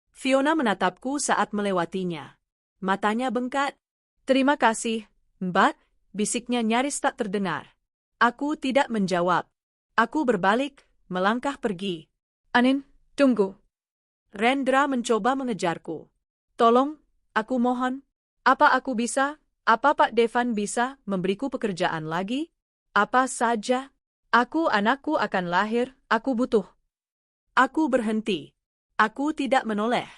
A: Fiona menatapku saat melewatinya. Matanya bengkak. Terima kasih, Mbak, bisiknya nyaris tak terdengar. Aku tidak menjawab. Aku berbalik, melangkah pergi. Anin, tunggu. Rendra mencoba mengejarku. Tolong, aku mohon. Apa aku bisa? Apa Pak Devan bisa memberiku pekerjaan lagi? Apa saja? Anakku akan lahir, aku butuh. Aku berhenti. Aku tidak menoleh.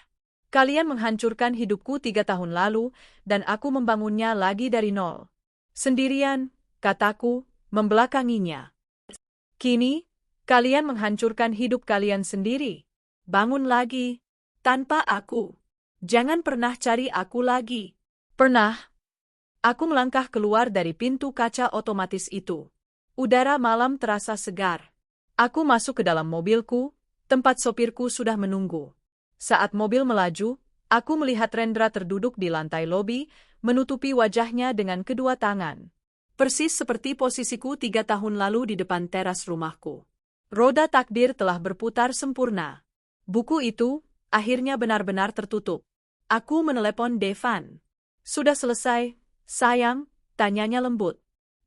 A: Kalian menghancurkan hidupku 3 tahun lalu, dan aku membangunnya lagi dari nol. Sendirian, kataku, membelakanginya. Kini, kalian menghancurkan hidup kalian sendiri. Bangun lagi. Tanpa aku. Jangan pernah cari aku lagi. Pernah. Aku melangkah keluar dari pintu kaca otomatis itu. Udara malam terasa segar. Aku masuk ke dalam mobilku, tempat sopirku sudah menunggu. Saat mobil melaju, aku melihat Rendra terduduk di lantai lobi, menutupi wajahnya dengan kedua tangan. Persis seperti posisiku 3 tahun lalu di depan teras rumahku. Roda takdir telah berputar sempurna. Buku itu, akhirnya benar-benar tertutup. Aku menelepon Devan. Sudah selesai, sayang, tanyanya lembut.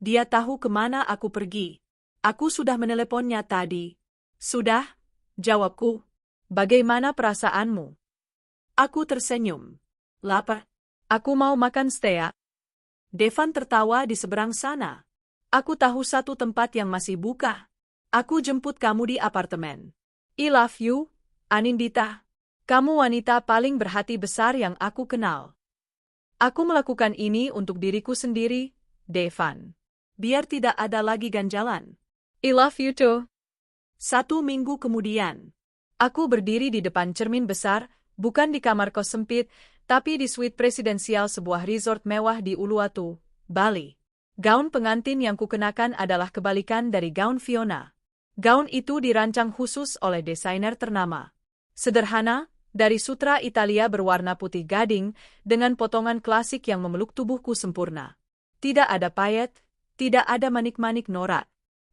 A: Dia tahu kemana aku pergi. Aku sudah meneleponnya tadi. Sudah, jawabku. Bagaimana perasaanmu? Aku tersenyum. Lapar. Aku mau makan steak. Devan tertawa di seberang sana. Aku tahu satu tempat yang masih buka. Aku jemput kamu di apartemen. I love you, Anindita. Kamu wanita paling berhati besar yang aku kenal. Aku melakukan ini untuk diriku sendiri, Devan. Biar tidak ada lagi ganjalan. I love you too. 1 minggu kemudian, aku berdiri di depan cermin besar, bukan di kamar kos sempit, tapi di suite presidensial sebuah resort mewah di Uluwatu, Bali. Gaun pengantin yang kukenakan adalah kebalikan dari gaun Fiona. Gaun itu dirancang khusus oleh desainer ternama. Sederhana, dari sutra Italia berwarna putih gading, dengan potongan klasik yang memeluk tubuhku sempurna. Tidak ada payet, tidak ada manik-manik norak.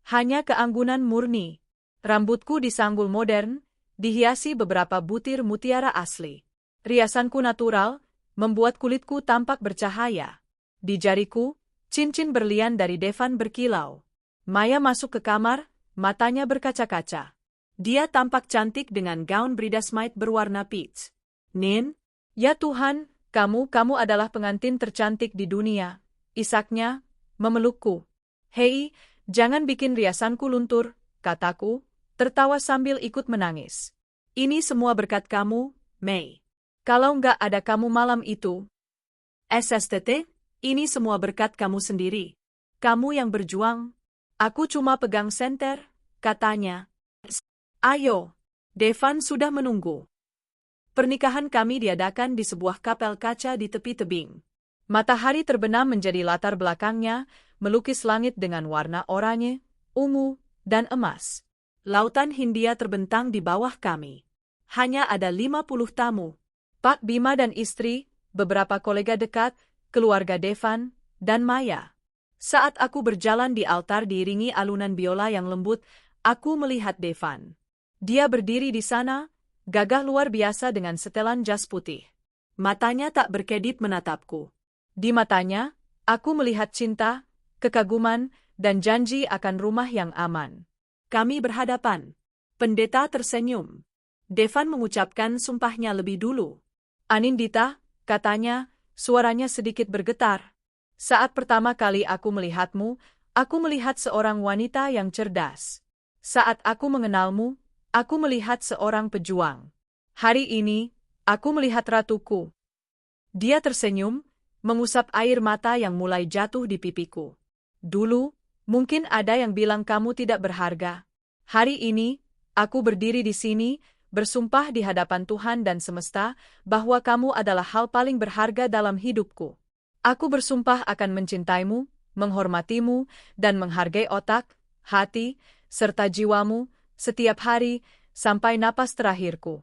A: Hanya keanggunan murni. Rambutku disanggul modern, dihiasi beberapa butir mutiara asli. Riasanku natural, membuat kulitku tampak bercahaya. Di jariku, cincin berlian dari Devan berkilau. Maya masuk ke kamar, matanya berkaca-kaca. Dia tampak cantik dengan gaun bridesmaid berwarna peach. Nin, ya Tuhan, kamu adalah pengantin tercantik di dunia. Isaknya, memelukku. Hei, jangan bikin riasanku luntur, kataku, tertawa sambil ikut menangis. Ini semua berkat kamu, Mei. Kalau nggak ada kamu malam itu. SSTT, ini semua berkat kamu sendiri. Kamu yang berjuang. Aku cuma pegang senter, katanya. Ayo, Devan sudah menunggu. Pernikahan kami diadakan di sebuah kapel kaca di tepi tebing. Matahari terbenam menjadi latar belakangnya, melukis langit dengan warna oranye, ungu, dan emas. Lautan Hindia terbentang di bawah kami. Hanya ada 50 tamu. Pak Bima dan istri, beberapa kolega dekat, keluarga Devan, dan Maya. Saat aku berjalan di altar diiringi alunan biola yang lembut, aku melihat Devan. Dia berdiri di sana, gagah luar biasa dengan setelan jas putih. Matanya tak berkedip menatapku. Di matanya, aku melihat cinta, kekaguman, dan janji akan rumah yang aman. Kami berhadapan. Pendeta tersenyum. Devan mengucapkan sumpahnya lebih dulu. Anindita, katanya, suaranya sedikit bergetar. Saat pertama kali aku melihatmu, aku melihat seorang wanita yang cerdas. Saat aku mengenalmu, aku melihat seorang pejuang. Hari ini, aku melihat ratuku. Dia tersenyum, mengusap air mata yang mulai jatuh di pipiku. Dulu, mungkin ada yang bilang kamu tidak berharga. Hari ini, aku berdiri di sini, bersumpah di hadapan Tuhan dan semesta, bahwa kamu adalah hal paling berharga dalam hidupku. Aku bersumpah akan mencintaimu, menghormatimu, dan menghargai otak, hati, serta jiwamu, setiap hari, sampai napas terakhirku.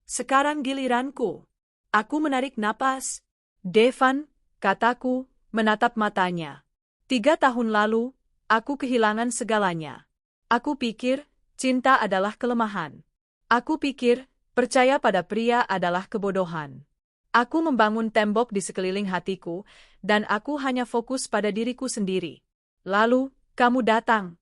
B: Sekarang giliranku. Aku menarik napas.
A: Devan, kataku, menatap matanya. 3 tahun lalu, aku kehilangan segalanya. Aku pikir, cinta adalah kelemahan. Aku pikir, percaya pada pria adalah kebodohan. Aku membangun tembok di sekeliling hatiku, dan aku hanya fokus pada diriku sendiri. Lalu, kamu datang.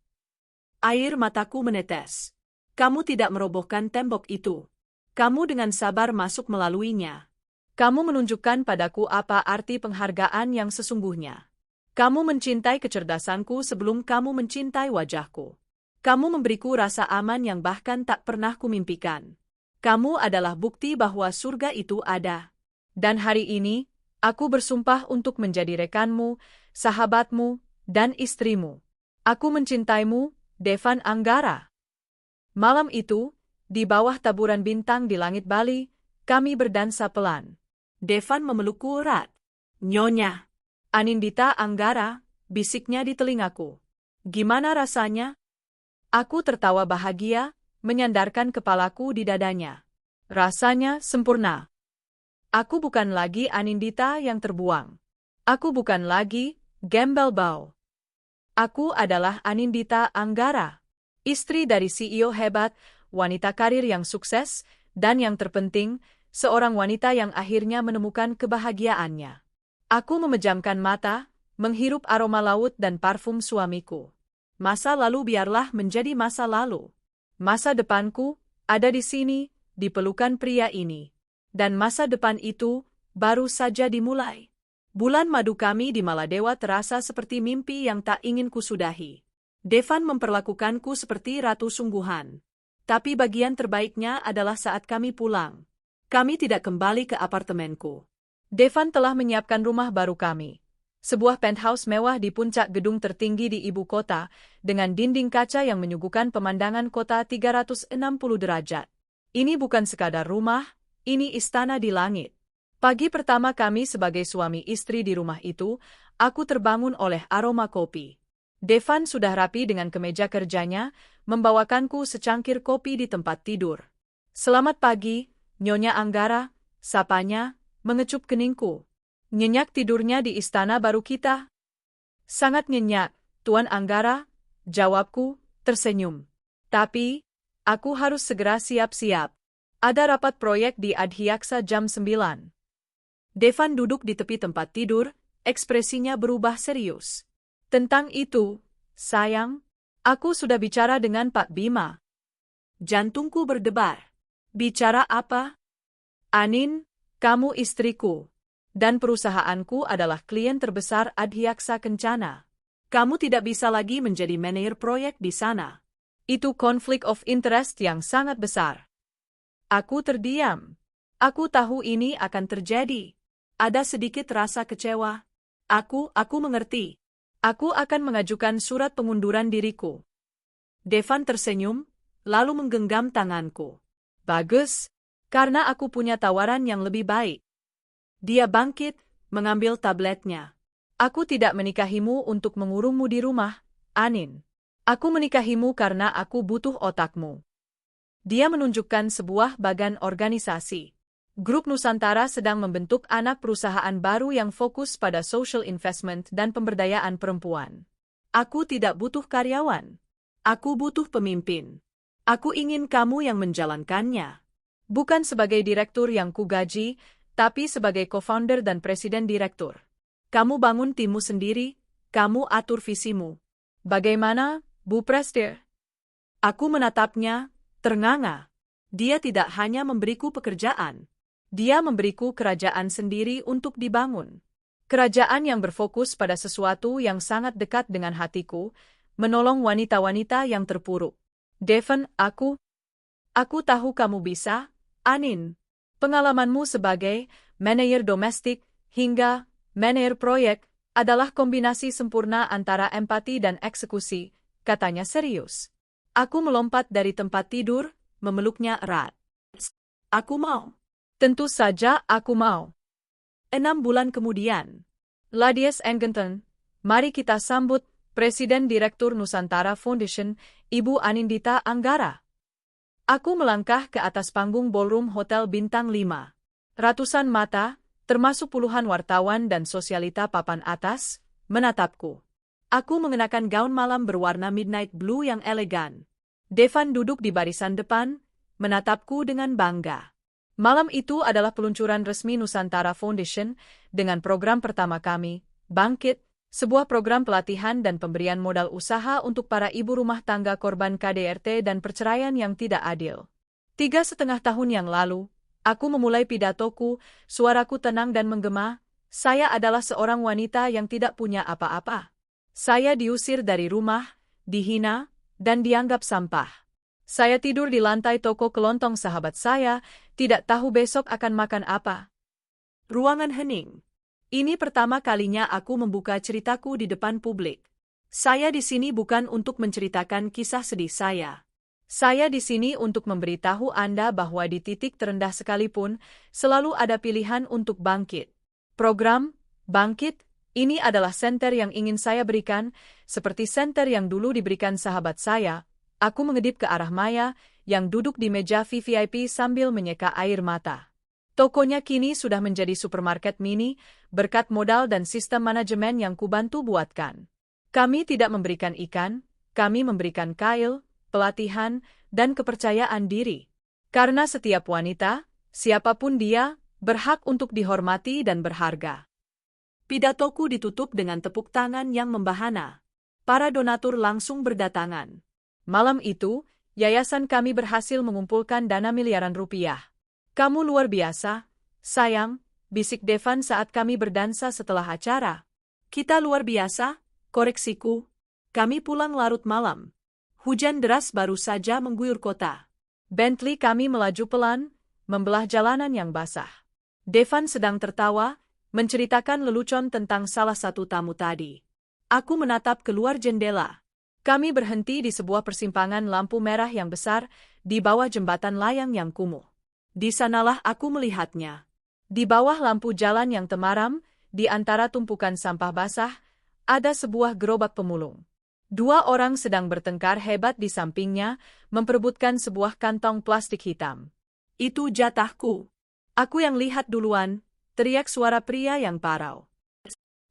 B: Air mataku menetes. Kamu tidak merobohkan tembok itu. Kamu dengan sabar masuk melaluinya.
A: Kamu menunjukkan padaku apa arti penghargaan yang sesungguhnya. Kamu mencintai kecerdasanku sebelum kamu mencintai wajahku. Kamu memberiku rasa aman yang bahkan tak pernah kumimpikan. Kamu adalah bukti bahwa surga itu ada. Dan hari ini, aku bersumpah untuk menjadi rekanmu, sahabatmu, dan istrimu. Aku mencintaimu, Devan Anggara. Malam itu, di bawah taburan bintang di langit Bali, kami berdansa pelan.
B: Devan memelukku erat. Nyonya.
A: Anindita Anggara, bisiknya di telingaku. Gimana rasanya? Aku tertawa bahagia, menyandarkan kepalaku di dadanya. Rasanya sempurna. Aku bukan lagi Anindita yang terbuang. Aku bukan lagi Gembel Bau. Aku adalah Anindita Anggara, istri dari CEO hebat, wanita karir yang sukses, dan yang terpenting, seorang wanita yang akhirnya menemukan kebahagiaannya. Aku memejamkan mata, menghirup aroma laut dan parfum suamiku. Masa lalu biarlah menjadi masa lalu. Masa depanku ada di sini, di pelukan pria ini. Dan masa depan itu baru saja dimulai. Bulan madu kami di Maladewa terasa seperti mimpi yang tak ingin kusudahi. Devan memperlakukanku seperti ratu sungguhan. Tapi bagian terbaiknya adalah saat kami pulang. Kami tidak kembali ke apartemenku. Devan telah menyiapkan rumah baru kami. Sebuah penthouse mewah di puncak gedung tertinggi di ibu kota, dengan dinding kaca yang menyuguhkan pemandangan kota 360 derajat. Ini bukan sekadar rumah, ini istana di langit. Pagi pertama kami sebagai suami istri di rumah itu, aku terbangun oleh aroma kopi. Devan sudah rapi dengan kemeja kerjanya, membawakanku secangkir kopi di tempat tidur. Selamat pagi, Nyonya Anggara, sapanya, mengecup keningku. Nyenyak tidurnya di istana baru kita? Sangat nyenyak, Tuan Anggara, jawabku, tersenyum. Tapi, aku harus segera siap-siap. Ada rapat proyek di Adhyaksa jam 9. Devan duduk di tepi tempat tidur, ekspresinya berubah serius. Tentang itu, sayang, aku sudah bicara dengan Pak Bima.
B: Jantungku berdebar.
A: Bicara apa? Anin, kamu istriku. Dan perusahaanku adalah klien terbesar Adhyaksa Kencana.
B: Kamu tidak bisa lagi menjadi manajer proyek di sana.
A: Itu konflik of interest yang sangat besar. Aku terdiam. Aku tahu ini akan terjadi.
B: Ada sedikit rasa kecewa. Aku mengerti.
A: Aku akan mengajukan surat pengunduran diriku.
B: Devan tersenyum, lalu menggenggam tanganku.
A: Bagus, karena aku punya tawaran yang lebih baik.
B: Dia bangkit, mengambil tabletnya.
A: Aku tidak menikahimu untuk mengurungmu di rumah, Anin. Aku menikahimu karena aku butuh otakmu. Dia menunjukkan sebuah bagan organisasi. Grup Nusantara sedang membentuk anak perusahaan baru yang fokus pada social investment dan pemberdayaan perempuan.
B: Aku tidak butuh karyawan. Aku butuh pemimpin. Aku ingin kamu yang menjalankannya.
A: Bukan sebagai direktur yang kugaji, tapi sebagai co-founder dan presiden direktur. Kamu bangun timmu sendiri, kamu atur visimu. Bagaimana, Bu Prestir?
B: Aku menatapnya, ternganga. Dia tidak hanya memberiku pekerjaan.
A: Dia memberiku kerajaan sendiri untuk dibangun. Kerajaan yang berfokus pada sesuatu yang sangat dekat dengan hatiku, menolong wanita-wanita yang terpuruk. Devan, aku tahu kamu bisa, Anin. Pengalamanmu sebagai manajer domestik hingga manajer proyek adalah kombinasi sempurna antara empati dan eksekusi, katanya serius. Aku melompat dari tempat tidur, memeluknya erat.
B: Aku mau.
A: Tentu saja aku mau.
B: 6 bulan kemudian.
A: Ladies and gentlemen, mari kita sambut Presiden Direktur Nusantara Foundation, Ibu Anindita Anggara. Aku melangkah ke atas panggung ballroom Hotel Bintang 5. Ratusan mata, termasuk puluhan wartawan dan sosialita papan atas, menatapku. Aku mengenakan gaun malam berwarna midnight blue yang elegan. Devan duduk di barisan depan, menatapku dengan bangga. Malam itu adalah peluncuran resmi Nusantara Foundation dengan program pertama kami, Bangkit, sebuah program pelatihan dan pemberian modal usaha untuk para ibu rumah tangga korban KDRT dan perceraian yang tidak adil. 3,5 tahun yang lalu, aku memulai pidatoku, suaraku tenang dan menggema, saya adalah seorang wanita yang tidak punya apa-apa. Saya diusir dari rumah, dihina, dan dianggap sampah. Saya tidur di lantai toko kelontong sahabat saya, tidak tahu besok akan makan apa.
B: Ruangan hening. Ini pertama kalinya aku membuka ceritaku di depan publik. Saya di sini bukan untuk menceritakan kisah sedih saya. Saya di sini untuk memberitahu Anda bahwa di titik terendah sekalipun, selalu ada pilihan untuk bangkit. Program Bangkit ini adalah senter yang ingin saya berikan, seperti senter yang dulu diberikan sahabat saya. Aku mengedip ke arah Maya, yang duduk di meja VVIP sambil menyeka air mata. Tokonya kini sudah menjadi supermarket mini, berkat modal dan sistem manajemen yang kubantu buatkan. Kami tidak memberikan ikan, kami memberikan kail, pelatihan, dan kepercayaan diri. Karena setiap wanita, siapapun dia, berhak untuk dihormati dan berharga. Pidatoku ditutup dengan tepuk tangan yang membahana. Para donatur langsung berdatangan.
A: Malam itu, yayasan kami berhasil mengumpulkan dana miliaran rupiah. Kamu luar biasa, sayang, bisik Devan saat kami berdansa setelah acara.
B: Kita luar biasa, koreksiku. Kami pulang larut malam. Hujan deras baru saja mengguyur kota.
A: Bentley kami melaju pelan, membelah jalanan yang basah. Devan sedang tertawa, menceritakan lelucon tentang salah satu tamu tadi.
B: Aku menatap keluar jendela.
A: Kami berhenti di sebuah persimpangan lampu merah yang besar, di bawah jembatan layang yang kumuh.
B: Di sanalah aku melihatnya.
A: Di bawah lampu jalan yang temaram, di antara tumpukan sampah basah, ada sebuah gerobak pemulung. 2 orang sedang bertengkar hebat di sampingnya, memperebutkan sebuah kantong plastik hitam.
B: Itu jatahku. Aku yang lihat duluan, teriak suara pria yang parau.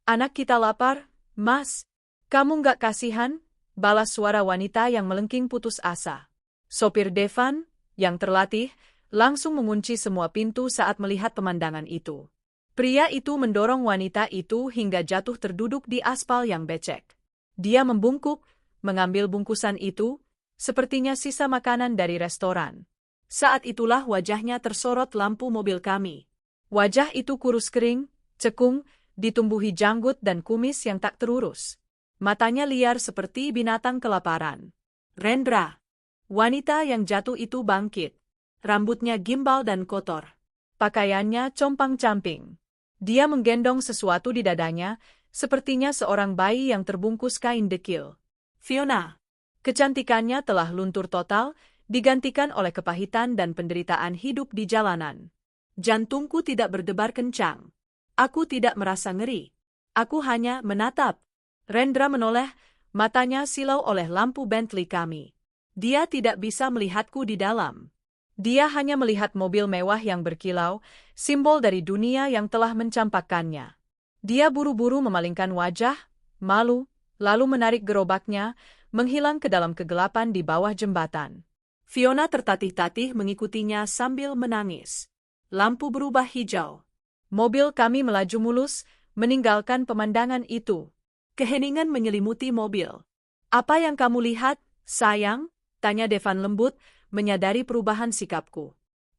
A: Anak kita lapar, Mas. Kamu nggak kasihan? Balas suara wanita yang melengking putus asa. Sopir Devan, yang terlatih, langsung mengunci semua pintu saat melihat pemandangan itu. Pria itu mendorong wanita itu hingga jatuh terduduk di aspal yang becek. Dia membungkuk, mengambil bungkusan itu, sepertinya sisa makanan dari restoran.
B: Saat itulah wajahnya tersorot lampu mobil kami.
A: Wajah itu kurus kering, cekung, ditumbuhi janggut dan kumis yang tak terurus. Matanya liar seperti binatang kelaparan.
B: Rendra. Wanita yang jatuh itu bangkit. Rambutnya gimbal dan kotor.
A: Pakaiannya compang-camping. Dia menggendong sesuatu di dadanya, sepertinya seorang bayi yang terbungkus kain dekil.
B: Fiona.
A: Kecantikannya telah luntur total, digantikan oleh kepahitan dan penderitaan hidup di jalanan.
B: Jantungku tidak berdebar kencang. Aku tidak merasa ngeri. Aku hanya menatap.
A: Rendra menoleh, matanya silau oleh lampu Bentley kami.
B: Dia tidak bisa melihatku di dalam.
A: Dia hanya melihat mobil mewah yang berkilau, simbol dari dunia yang telah mencampakkannya. Dia buru-buru memalingkan wajah, malu, lalu menarik gerobaknya, menghilang ke dalam kegelapan di bawah jembatan.
B: Fiona tertatih-tatih mengikutinya sambil menangis. Lampu berubah hijau.
A: Mobil kami melaju mulus, meninggalkan pemandangan itu.
B: Keheningan menyelimuti mobil.
A: Apa yang kamu lihat, sayang? Tanya Devan lembut, menyadari perubahan sikapku.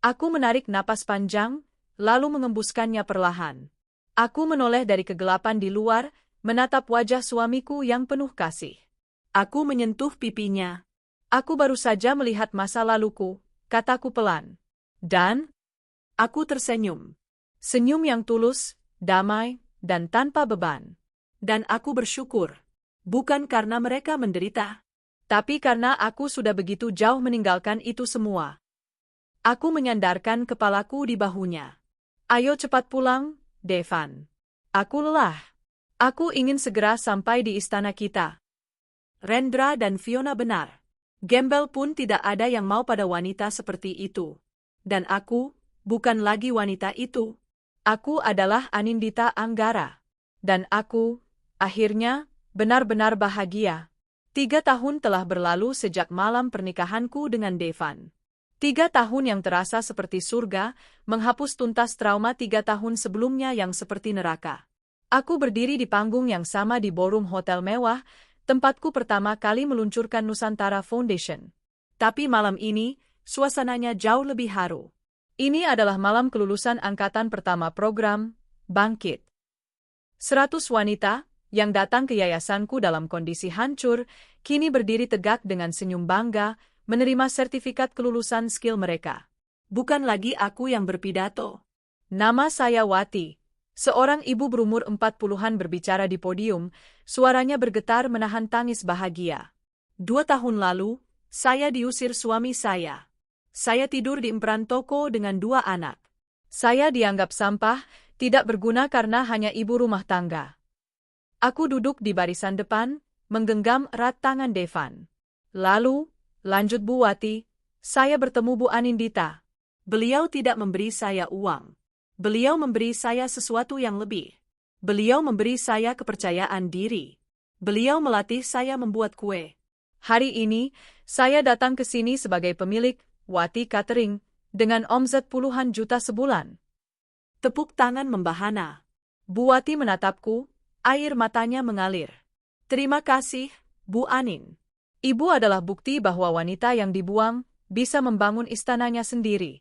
A: Aku menarik napas panjang, lalu mengembuskannya perlahan. Aku menoleh dari kegelapan di luar, menatap wajah suamiku yang penuh kasih.
B: Aku menyentuh pipinya.
A: Aku baru saja melihat masa laluku, kataku pelan. Dan
B: aku tersenyum.
A: Senyum yang tulus, damai, dan tanpa beban.
B: Dan aku bersyukur. Bukan karena mereka menderita.
A: Tapi karena aku sudah begitu jauh meninggalkan itu semua. Aku menyandarkan kepalaku di bahunya. Ayo cepat pulang, Devan. Aku lelah. Aku ingin segera sampai di istana kita.
B: Rendra dan Fiona benar. Gembel pun tidak ada yang mau pada wanita seperti itu. Dan aku, bukan lagi wanita itu. Aku adalah Anindita Anggara. Dan aku, akhirnya, benar-benar bahagia. 3 tahun telah berlalu sejak malam pernikahanku dengan Devan. 3 tahun yang terasa seperti surga, menghapus tuntas trauma 3 tahun sebelumnya yang seperti neraka. Aku berdiri di panggung yang sama di ballroom hotel mewah, tempatku pertama kali meluncurkan Nusantara Foundation. Tapi malam ini, suasananya jauh lebih haru. Ini adalah malam kelulusan angkatan pertama program Bangkit. 100 wanita yang datang ke yayasanku dalam kondisi hancur, kini berdiri tegak dengan senyum bangga, menerima sertifikat kelulusan skill mereka. Bukan lagi aku yang berpidato. Nama saya Wati, seorang ibu berumur 40-an berbicara di podium, suaranya bergetar menahan tangis bahagia. 2 tahun lalu, saya diusir suami saya. Saya tidur di emperan toko dengan 2 anak. Saya dianggap sampah, tidak berguna karena hanya ibu rumah tangga. Aku duduk di barisan depan, menggenggam erat tangan Devan. Lalu, lanjut Bu Wati, saya bertemu Bu Anindita. Beliau tidak memberi saya uang. Beliau memberi saya sesuatu yang lebih. Beliau memberi saya kepercayaan diri. Beliau melatih saya membuat kue. Hari ini, saya datang ke sini sebagai pemilik Wati Catering, dengan omzet puluhan juta sebulan. Tepuk tangan membahana. Bu Wati menatapku, air matanya mengalir. Terima kasih, Bu Anin. Ibu adalah bukti bahwa wanita yang dibuang bisa membangun istananya sendiri.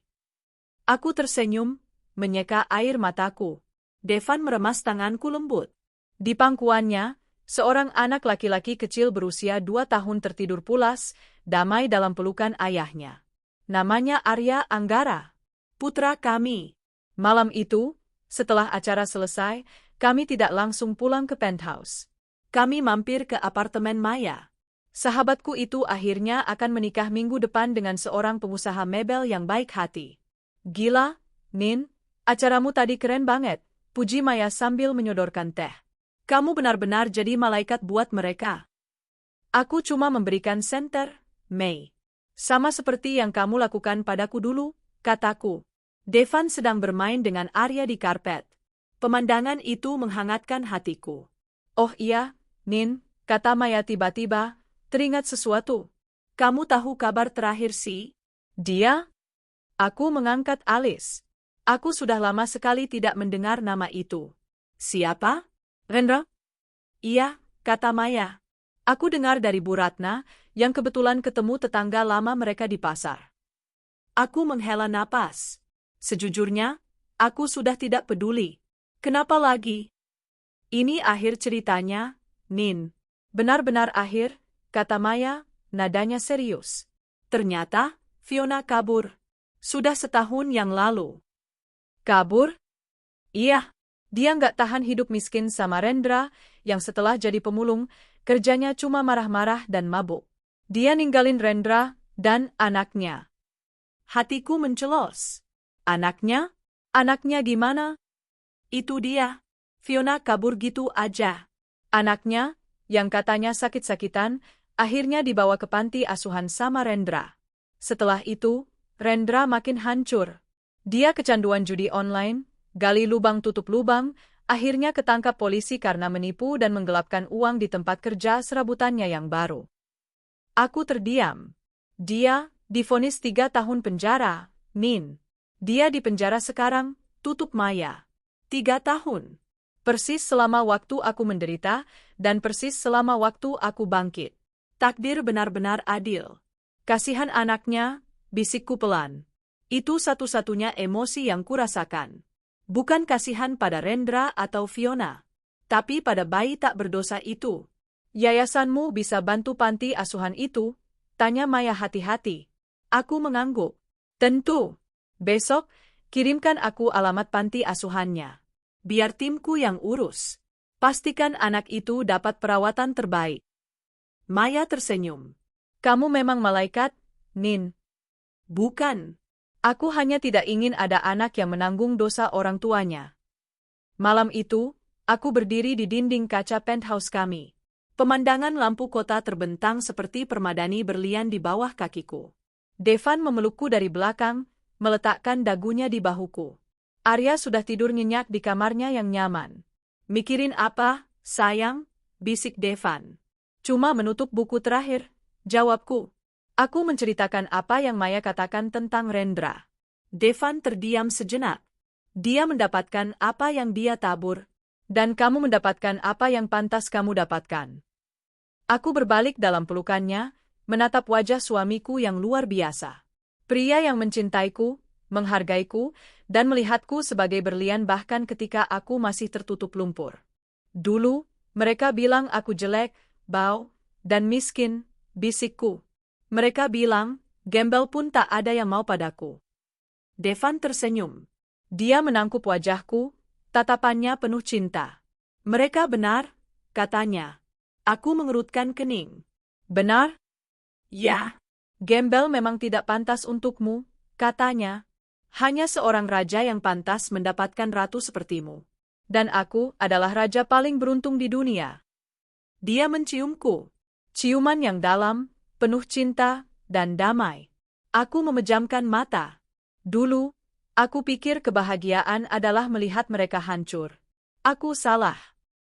B: Aku tersenyum, menyeka air mataku. Devan meremas tanganku lembut. Di pangkuannya, seorang anak laki-laki kecil berusia 2 tahun tertidur pulas, damai dalam pelukan ayahnya. Namanya Arya Anggara, putra kami. Malam itu, setelah acara selesai, kami tidak langsung pulang ke penthouse. Kami mampir ke apartemen Maya. Sahabatku itu akhirnya akan menikah minggu depan dengan seorang pengusaha mebel yang baik hati. Gila, Nin, acaramu tadi keren banget, puji Maya sambil menyodorkan teh. Kamu benar-benar jadi malaikat buat mereka. Aku cuma memberikan senter, May. Sama seperti yang kamu lakukan padaku dulu, kataku. Devan sedang bermain dengan Arya di karpet. Pemandangan itu menghangatkan hatiku. Oh iya, Nin, kata Maya tiba-tiba, teringat sesuatu. Kamu tahu kabar terakhir si? Dia? Aku mengangkat alis. Aku sudah lama sekali tidak mendengar nama itu. Siapa? Rendra? Iya, kata Maya. Aku dengar dari Bu Ratna, yang kebetulan ketemu tetangga lama mereka di pasar. Aku menghela napas. Sejujurnya, aku sudah tidak peduli. Kenapa lagi? Ini akhir ceritanya, Nin. Benar-benar akhir, kata Maya, nadanya serius. Ternyata, Fiona kabur. Sudah setahun yang lalu. Kabur? Iya. Dia nggak tahan hidup miskin sama Rendra, yang setelah jadi pemulung, kerjanya cuma marah-marah dan mabuk. Dia ninggalin Rendra dan anaknya. Hatiku mencelos. Anaknya? Anaknya gimana? Itu dia. Fiona kabur gitu aja. Anaknya, yang katanya sakit-sakitan, akhirnya dibawa ke panti asuhan sama Rendra. Setelah itu, Rendra makin hancur. Dia kecanduan judi online, gali lubang tutup lubang, akhirnya ketangkap polisi karena menipu dan menggelapkan uang di tempat kerja serabutannya yang baru. Aku terdiam. Dia divonis 3 tahun penjara, Nin. Dia di penjara sekarang, tutup Maya. 3 tahun. Persis selama waktu aku menderita, dan persis selama waktu aku bangkit. Takdir benar-benar adil. Kasihan anaknya, bisikku pelan. Itu satu-satunya emosi yang kurasakan. Bukan kasihan pada Rendra atau Fiona, tapi pada bayi tak berdosa itu. Yayasanmu bisa bantu panti asuhan itu? Tanya Maya hati-hati. Aku mengangguk. Tentu. Besok, kirimkan aku alamat panti asuhannya. Biar timku yang urus. Pastikan anak itu dapat perawatan terbaik. Maya tersenyum. Kamu memang malaikat, Nin. Bukan. Aku hanya tidak ingin ada anak yang menanggung dosa orang tuanya. Malam itu, aku berdiri di dinding kaca penthouse kami.
A: Pemandangan lampu kota terbentang seperti permadani berlian di bawah kakiku. Devan memelukku dari belakang, meletakkan dagunya di bahuku. Arya sudah tidur nyenyak di kamarnya yang nyaman. Mikirin apa, sayang? Bisik Devan. Cuma menutup buku terakhir, jawabku. Aku menceritakan apa yang Maya katakan tentang Rendra. Devan terdiam sejenak. Dia mendapatkan apa yang dia tabur, dan kamu mendapatkan apa yang pantas kamu dapatkan. Aku berbalik dalam pelukannya, menatap wajah suamiku yang luar biasa. Pria yang mencintaiku, menghargaiku, dan melihatku sebagai berlian bahkan ketika aku masih tertutup lumpur. Dulu, mereka bilang aku jelek, bau, dan miskin, bisikku. Mereka bilang, gembel pun tak ada yang mau padaku. Devan tersenyum. Dia menangkup wajahku, tatapannya penuh cinta. Mereka benar, katanya. Aku mengerutkan kening. Benar? Ya. Gembel memang tidak pantas untukmu, katanya. Hanya seorang raja yang pantas mendapatkan ratu sepertimu. Dan aku adalah raja paling beruntung di dunia. Dia menciumku. Ciuman yang dalam, penuh cinta, dan damai. Aku memejamkan mata. Dulu, aku pikir kebahagiaan adalah melihat mereka hancur. Aku salah.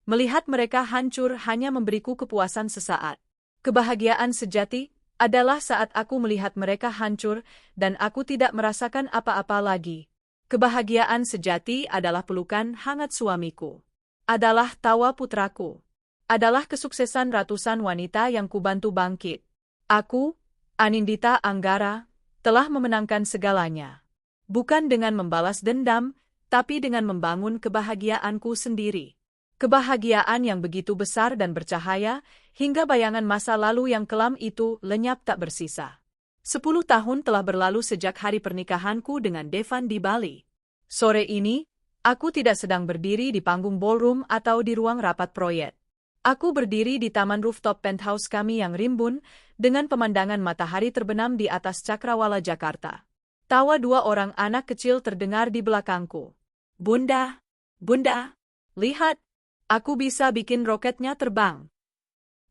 A: Melihat mereka hancur hanya memberiku kepuasan sesaat. Kebahagiaan sejati adalah saat aku melihat mereka hancur dan aku tidak merasakan apa-apa lagi. Kebahagiaan sejati adalah pelukan hangat suamiku. Adalah tawa putraku. Adalah kesuksesan ratusan wanita yang kubantu bangkit. Aku, Anindita Anggara, telah memenangkan segalanya. Bukan dengan membalas dendam, tapi dengan membangun kebahagiaanku sendiri. Kebahagiaan yang begitu besar dan bercahaya, hingga bayangan masa lalu yang kelam itu lenyap tak bersisa. 10 tahun telah berlalu sejak hari pernikahanku dengan Devan di Bali. Sore ini, aku tidak sedang berdiri di panggung ballroom atau di ruang rapat proyek. Aku berdiri di taman rooftop penthouse kami yang rimbun, dengan pemandangan matahari terbenam di atas Cakrawala Jakarta. Tawa 2 orang anak kecil terdengar di belakangku. Bunda, Bunda, lihat. Aku bisa bikin roketnya terbang.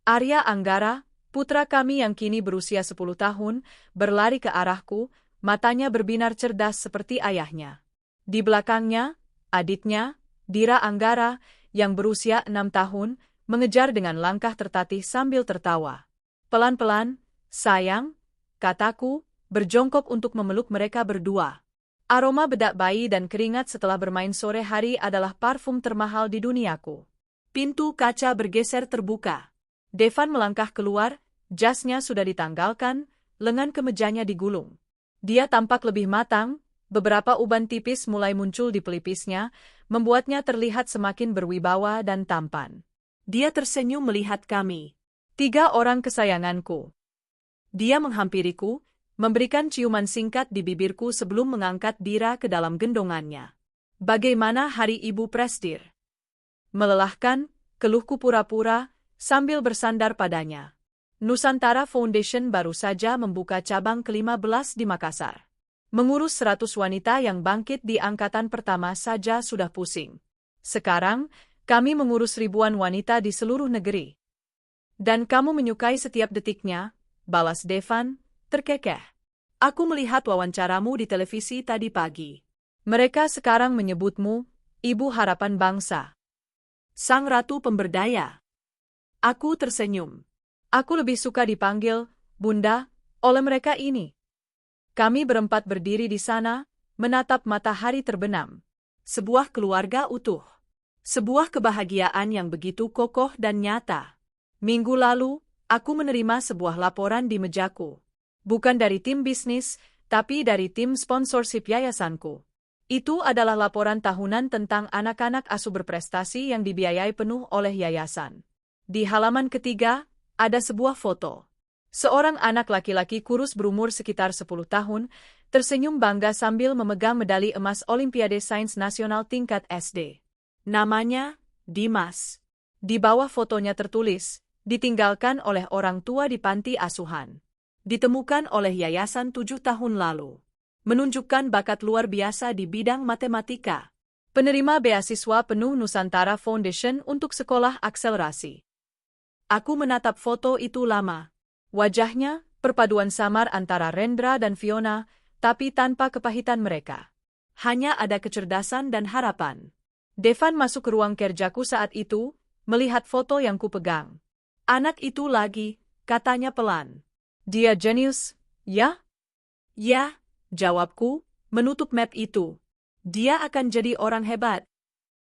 A: Arya Anggara, putra kami yang kini berusia 10 tahun, berlari ke arahku, matanya berbinar cerdas seperti ayahnya. Di belakangnya, adiknya, Dira Anggara, yang berusia 6 tahun, mengejar dengan langkah tertatih sambil tertawa. Pelan-pelan, sayang, kataku, berjongkok untuk memeluk mereka berdua. Aroma bedak bayi dan keringat setelah bermain sore hari adalah parfum termahal di duniaku. Pintu kaca bergeser terbuka. Devan melangkah keluar, jasnya sudah ditanggalkan, lengan kemejanya digulung. Dia tampak lebih matang, beberapa uban tipis mulai muncul di pelipisnya, membuatnya terlihat semakin berwibawa dan tampan. Dia tersenyum melihat kami. 3 orang kesayanganku. Dia menghampiriku, memberikan ciuman singkat di bibirku sebelum mengangkat Dira ke dalam gendongannya. Bagaimana hari Ibu Prestir? Melelahkan, keluhku pura-pura, sambil bersandar padanya. Nusantara Foundation baru saja membuka cabang ke-15 di Makassar. Mengurus 100 wanita yang bangkit di angkatan pertama saja sudah pusing. Sekarang, kami mengurus ribuan wanita di seluruh negeri. Dan kamu menyukai setiap detiknya, balas Devan, terkekeh. Aku melihat wawancaramu di televisi tadi pagi. Mereka sekarang menyebutmu, Ibu Harapan Bangsa. Sang Ratu Pemberdaya. Aku tersenyum. Aku lebih suka dipanggil, Bunda, oleh mereka ini. Kami berempat berdiri di sana, menatap matahari terbenam. Sebuah keluarga utuh. Sebuah kebahagiaan yang begitu kokoh dan nyata. Minggu lalu, aku menerima sebuah laporan di mejaku. Bukan dari tim bisnis, tapi dari tim sponsorship yayasanku. Itu adalah laporan tahunan tentang anak-anak asuh berprestasi yang dibiayai penuh oleh yayasan. Di halaman ketiga, ada sebuah foto. Seorang anak laki-laki kurus berumur sekitar 10 tahun, tersenyum bangga sambil memegang medali emas Olimpiade Sains Nasional tingkat SD. Namanya, Dimas. Di bawah fotonya tertulis, ditinggalkan oleh orang tua di panti asuhan. Ditemukan oleh yayasan 7 tahun lalu. Menunjukkan bakat luar biasa di bidang matematika. Penerima beasiswa penuh Nusantara Foundation untuk sekolah akselerasi. Aku menatap foto itu lama. Wajahnya, perpaduan samar antara Rendra dan Fiona, tapi tanpa kepahitan mereka. Hanya ada kecerdasan dan harapan. Devan masuk ke ruang kerjaku saat itu, melihat foto yang kupegang. Anak itu lagi, katanya pelan. Dia jenius, ya? Ya, jawabku, menutup map itu. Dia akan jadi orang hebat.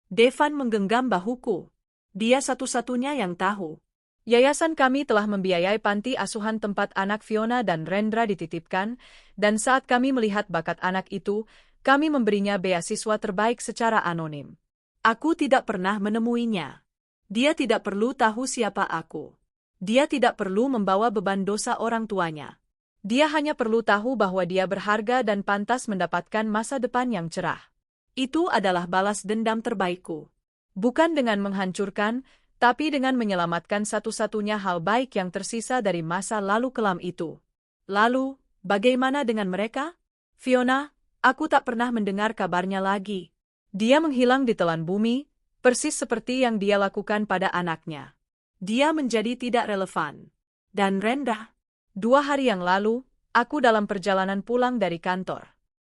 A: Devan menggenggam bahuku. Dia satu-satunya yang tahu. Yayasan kami telah membiayai panti asuhan tempat anak Fiona dan Rendra dititipkan, dan saat kami melihat bakat anak itu, kami memberinya beasiswa terbaik secara anonim. Aku tidak pernah menemuinya. Dia tidak perlu tahu siapa aku. Dia tidak perlu membawa beban dosa orang tuanya. Dia hanya perlu tahu bahwa dia berharga dan pantas mendapatkan masa depan yang cerah. Itu adalah balas dendam terbaikku. Bukan dengan menghancurkan, tapi dengan menyelamatkan satu-satunya hal baik yang tersisa dari masa lalu kelam itu. Lalu, bagaimana dengan mereka? Fiona, aku tak pernah mendengar kabarnya lagi. Dia menghilang di telan bumi, persis seperti yang dia lakukan pada anaknya. Dia menjadi tidak relevan. Dan Rendra? 2 hari yang lalu, aku dalam perjalanan pulang dari kantor.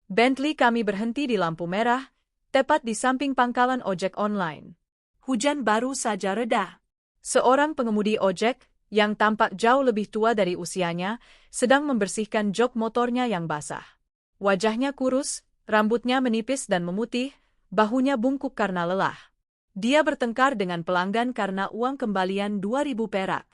A: Bentley kami berhenti di lampu merah, tepat di samping pangkalan ojek online. Hujan baru saja reda. Seorang pengemudi ojek, yang tampak jauh lebih tua dari usianya, sedang membersihkan jok motornya yang basah. Wajahnya kurus, rambutnya menipis dan memutih, bahunya bungkuk karena lelah. Dia bertengkar dengan pelanggan karena uang kembalian 2.000 perak.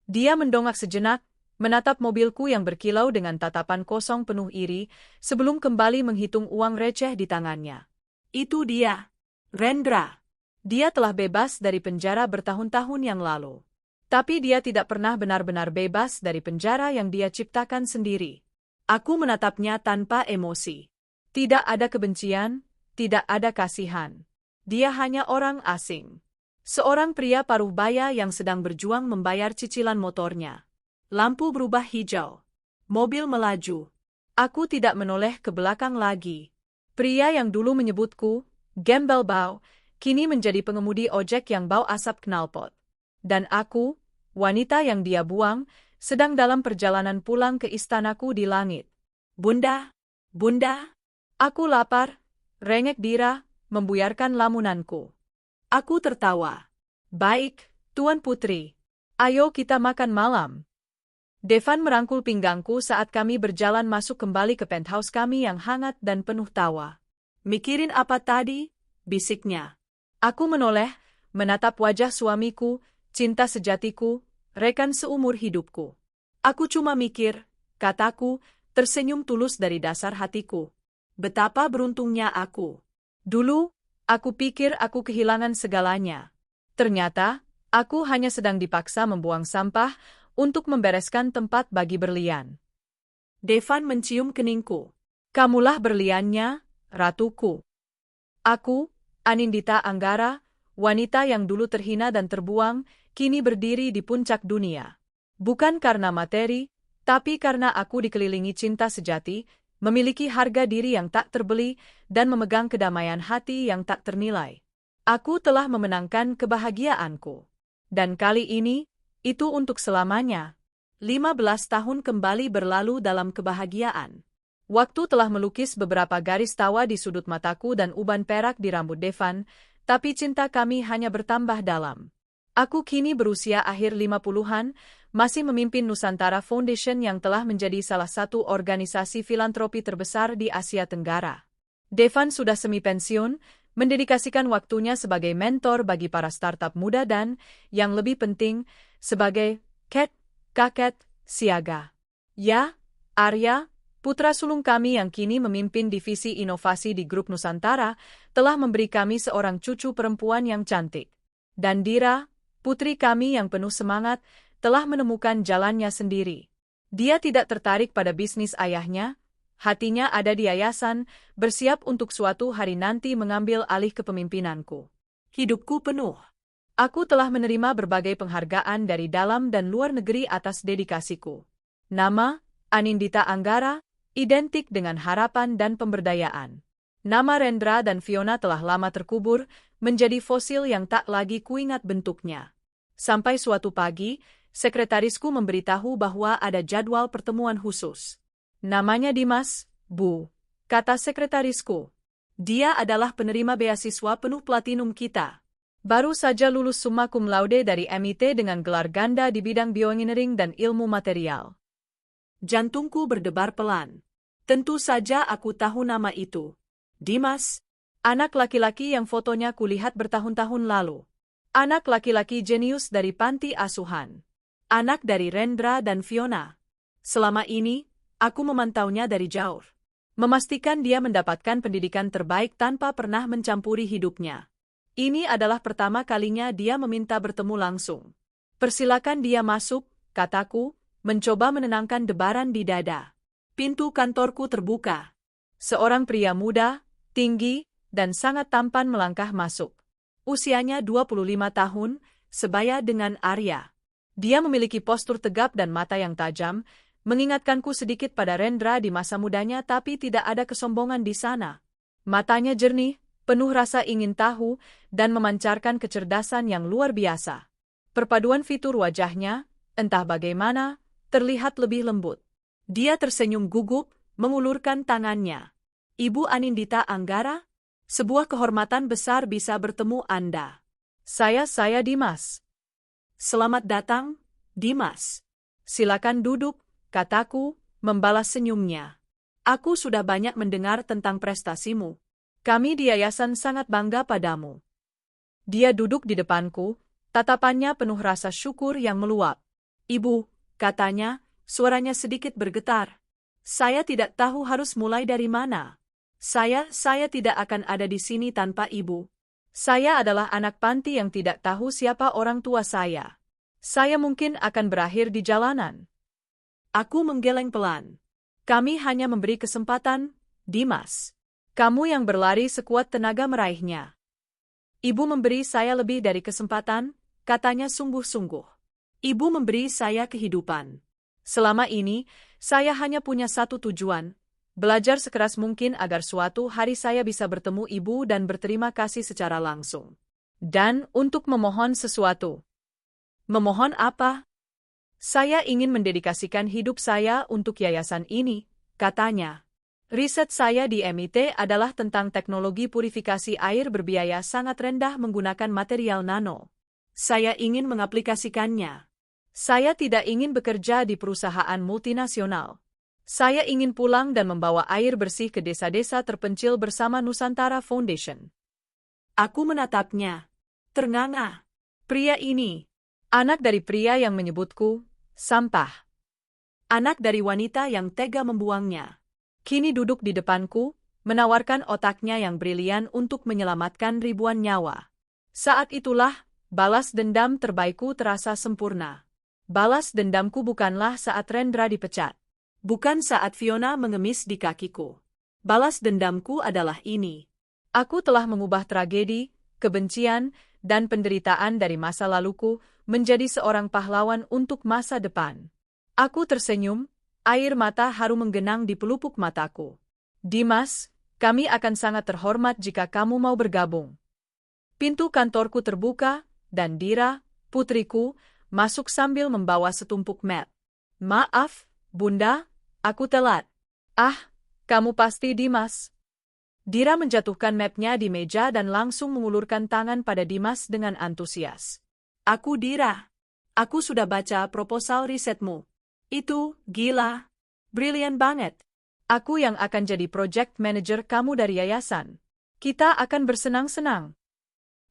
A: Dia mendongak sejenak, menatap mobilku yang berkilau dengan tatapan kosong penuh iri, sebelum kembali menghitung uang receh di tangannya. Itu dia, Rendra. Dia telah bebas dari penjara bertahun-tahun yang lalu. Tapi dia tidak pernah benar-benar bebas dari penjara yang dia ciptakan sendiri. Aku menatapnya tanpa emosi. Tidak ada kebencian, tidak ada kasihan. Dia hanya orang asing. Seorang pria paruh baya yang sedang berjuang membayar cicilan motornya. Lampu berubah hijau. Mobil melaju. Aku tidak menoleh ke belakang lagi. Pria yang dulu menyebutku, gembel bau, kini menjadi pengemudi ojek yang bau asap knalpot. Dan aku, wanita yang dia buang, sedang dalam perjalanan pulang ke istanaku di langit. Bunda, Bunda, aku lapar, rengek Dira, membuyarkan lamunanku. Aku tertawa. Baik, Tuan Putri. Ayo kita makan malam. Devan merangkul pinggangku saat kami berjalan masuk kembali ke penthouse kami yang hangat dan penuh tawa. Mikirin apa tadi? Bisiknya. Aku menoleh, menatap wajah suamiku, cinta sejatiku, rekan seumur hidupku. Aku cuma mikir, kataku, tersenyum tulus dari dasar hatiku. Betapa beruntungnya aku. Dulu, aku pikir aku kehilangan segalanya. Ternyata, aku hanya sedang dipaksa membuang sampah untuk membereskan tempat bagi berlian. Devan mencium keningku. Kamulah berliannya, ratuku. Aku, Anindita Anggara, wanita yang dulu terhina dan terbuang, kini berdiri di puncak dunia. Bukan karena materi, tapi karena aku dikelilingi cinta sejati, memiliki harga diri yang tak terbeli, dan memegang kedamaian hati yang tak ternilai. Aku telah memenangkan kebahagiaanku. Dan kali ini, itu untuk selamanya. 15 tahun kembali berlalu dalam kebahagiaan. Waktu telah melukis beberapa garis tawa di sudut mataku dan uban perak di rambut Devan, tapi cinta kami hanya bertambah dalam. Aku kini berusia akhir 50-an, masih memimpin Nusantara Foundation yang telah menjadi salah satu organisasi filantropi terbesar di Asia Tenggara. Devan sudah semi-pensiun, mendedikasikan waktunya sebagai mentor bagi para startup muda dan, yang lebih penting, sebagai kakek siaga. Ya, Arya, putra sulung kami yang kini memimpin divisi inovasi di Grup Nusantara, telah memberi kami seorang cucu perempuan yang cantik. Dan Dira, putri kami yang penuh semangat, telah menemukan jalannya sendiri. Dia tidak tertarik pada bisnis ayahnya, hatinya ada di yayasan, bersiap untuk suatu hari nanti mengambil alih kepemimpinanku. Hidupku penuh. Aku telah menerima berbagai penghargaan dari dalam dan luar negeri atas dedikasiku. Nama, Anindita Anggara, identik dengan harapan dan pemberdayaan. Nama Rendra dan Fiona telah lama terkubur, menjadi fosil yang tak lagi kuingat bentuknya. Sampai suatu pagi, sekretarisku memberitahu bahwa ada jadwal pertemuan khusus. Namanya Dimas, Bu, kata sekretarisku. Dia adalah penerima beasiswa penuh platinum kita. Baru saja lulus summa cum laude dari MIT dengan gelar ganda di bidang bioengineering dan ilmu material. Jantungku berdebar pelan. Tentu saja aku tahu nama itu. Dimas, anak laki-laki yang fotonya kulihat bertahun-tahun lalu. Anak laki-laki jenius dari panti asuhan. Anak dari Rendra dan Fiona. Selama ini, aku memantaunya dari jauh. Memastikan dia mendapatkan pendidikan terbaik tanpa pernah mencampuri hidupnya. Ini adalah pertama kalinya dia meminta bertemu langsung. Persilakan dia masuk, kataku, mencoba menenangkan debaran di dada. Pintu kantorku terbuka. Seorang pria muda, tinggi, dan sangat tampan melangkah masuk. Usianya 25 tahun, sebaya dengan Arya. Dia memiliki postur tegap dan mata yang tajam, mengingatkanku sedikit pada Rendra di masa mudanya tapi tidak ada kesombongan di sana. Matanya jernih, penuh rasa ingin tahu, dan memancarkan kecerdasan yang luar biasa. Perpaduan fitur wajahnya, entah bagaimana, terlihat lebih lembut. Dia tersenyum gugup, mengulurkan tangannya. Ibu Anindita Anggara? Sebuah kehormatan besar bisa bertemu Anda. Saya Dimas. Selamat datang, Dimas. Silakan duduk, kataku, membalas senyumnya. Aku sudah banyak mendengar tentang prestasimu. Kami di yayasan sangat bangga padamu. Dia duduk di depanku, tatapannya penuh rasa syukur yang meluap. Ibu, katanya, suaranya sedikit bergetar. Saya tidak tahu harus mulai dari mana. Saya tidak akan ada di sini tanpa ibu. Saya adalah anak panti yang tidak tahu siapa orang tua saya. Saya mungkin akan berakhir di jalanan. Aku menggeleng pelan. Kami hanya memberi kesempatan, Dimas. Kamu yang berlari sekuat tenaga meraihnya. Ibu memberi saya lebih dari kesempatan, katanya sungguh-sungguh. Ibu memberi saya kehidupan. Selama ini, saya hanya punya satu tujuan, belajar sekeras mungkin agar suatu hari saya bisa bertemu ibu dan berterima kasih secara langsung. Dan untuk memohon sesuatu. Memohon apa? Saya ingin mendedikasikan hidup saya untuk yayasan ini, katanya. Riset saya di MIT adalah tentang teknologi purifikasi air berbiaya sangat rendah menggunakan material nano. Saya ingin mengaplikasikannya. Saya tidak ingin bekerja di perusahaan multinasional. Saya ingin pulang dan membawa air bersih ke desa-desa terpencil bersama Nusantara Foundation. Aku menatapnya. Ternganga. Pria ini. Anak dari pria yang menyebutku sampah. Anak dari wanita yang tega membuangnya. Kini duduk di depanku, menawarkan otaknya yang brilian untuk menyelamatkan ribuan nyawa. Saat itulah, balas dendam terbaikku terasa sempurna. Balas dendamku bukanlah saat Rendra dipecat. Bukan saat Fiona mengemis di kakiku. Balas dendamku adalah ini. Aku telah mengubah tragedi, kebencian, dan penderitaan dari masa laluku menjadi seorang pahlawan untuk masa depan. Aku tersenyum. Air mata haru menggenang di pelupuk mataku. Dimas, kami akan sangat terhormat jika kamu mau bergabung. Pintu kantorku terbuka, dan Dira, putriku, masuk sambil membawa setumpuk map. Maaf, Bunda, aku telat. Ah, kamu pasti Dimas. Dira menjatuhkan mapnya di meja dan langsung mengulurkan tangan pada Dimas dengan antusias. Aku Dira. Aku sudah baca proposal risetmu. Itu, gila. Brilian banget. Aku yang akan jadi project manager kamu dari yayasan. Kita akan bersenang-senang.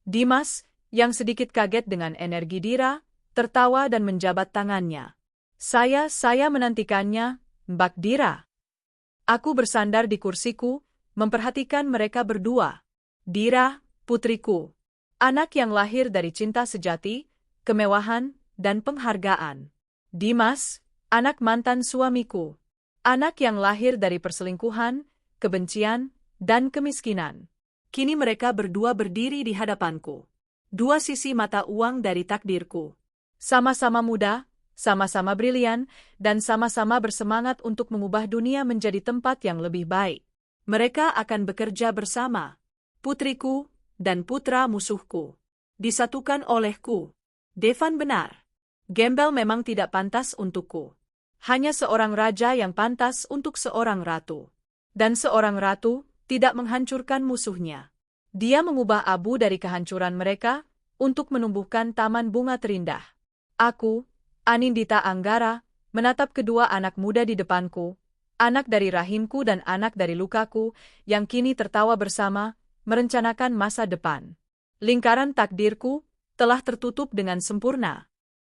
A: Dimas, yang sedikit kaget dengan energi Dira, tertawa dan menjabat tangannya. Saya menantikannya, Mbak Dira. Aku bersandar di kursiku, memperhatikan mereka berdua. Dira, putriku. Anak yang lahir dari cinta sejati, kemewahan, dan penghargaan. Dimas, anak mantan suamiku. Anak yang lahir dari perselingkuhan, kebencian, dan kemiskinan. Kini mereka berdua berdiri di hadapanku. Dua sisi mata uang dari takdirku. Sama-sama muda, sama-sama brilian, dan sama-sama bersemangat untuk mengubah dunia menjadi tempat yang lebih baik. Mereka akan bekerja bersama. Putriku dan putra musuhku. Disatukan olehku. Devan benar. Gembel memang tidak pantas untukku. Hanya seorang raja yang pantas untuk seorang ratu. Dan seorang ratu tidak menghancurkan musuhnya. Dia mengubah abu dari kehancuran mereka untuk menumbuhkan taman bunga terindah. Aku, Anindita Anggara, menatap kedua anak muda di depanku, anak dari rahimku dan anak dari lukaku, yang kini tertawa bersama, merencanakan masa depan. Lingkaran takdirku telah tertutup dengan sempurna.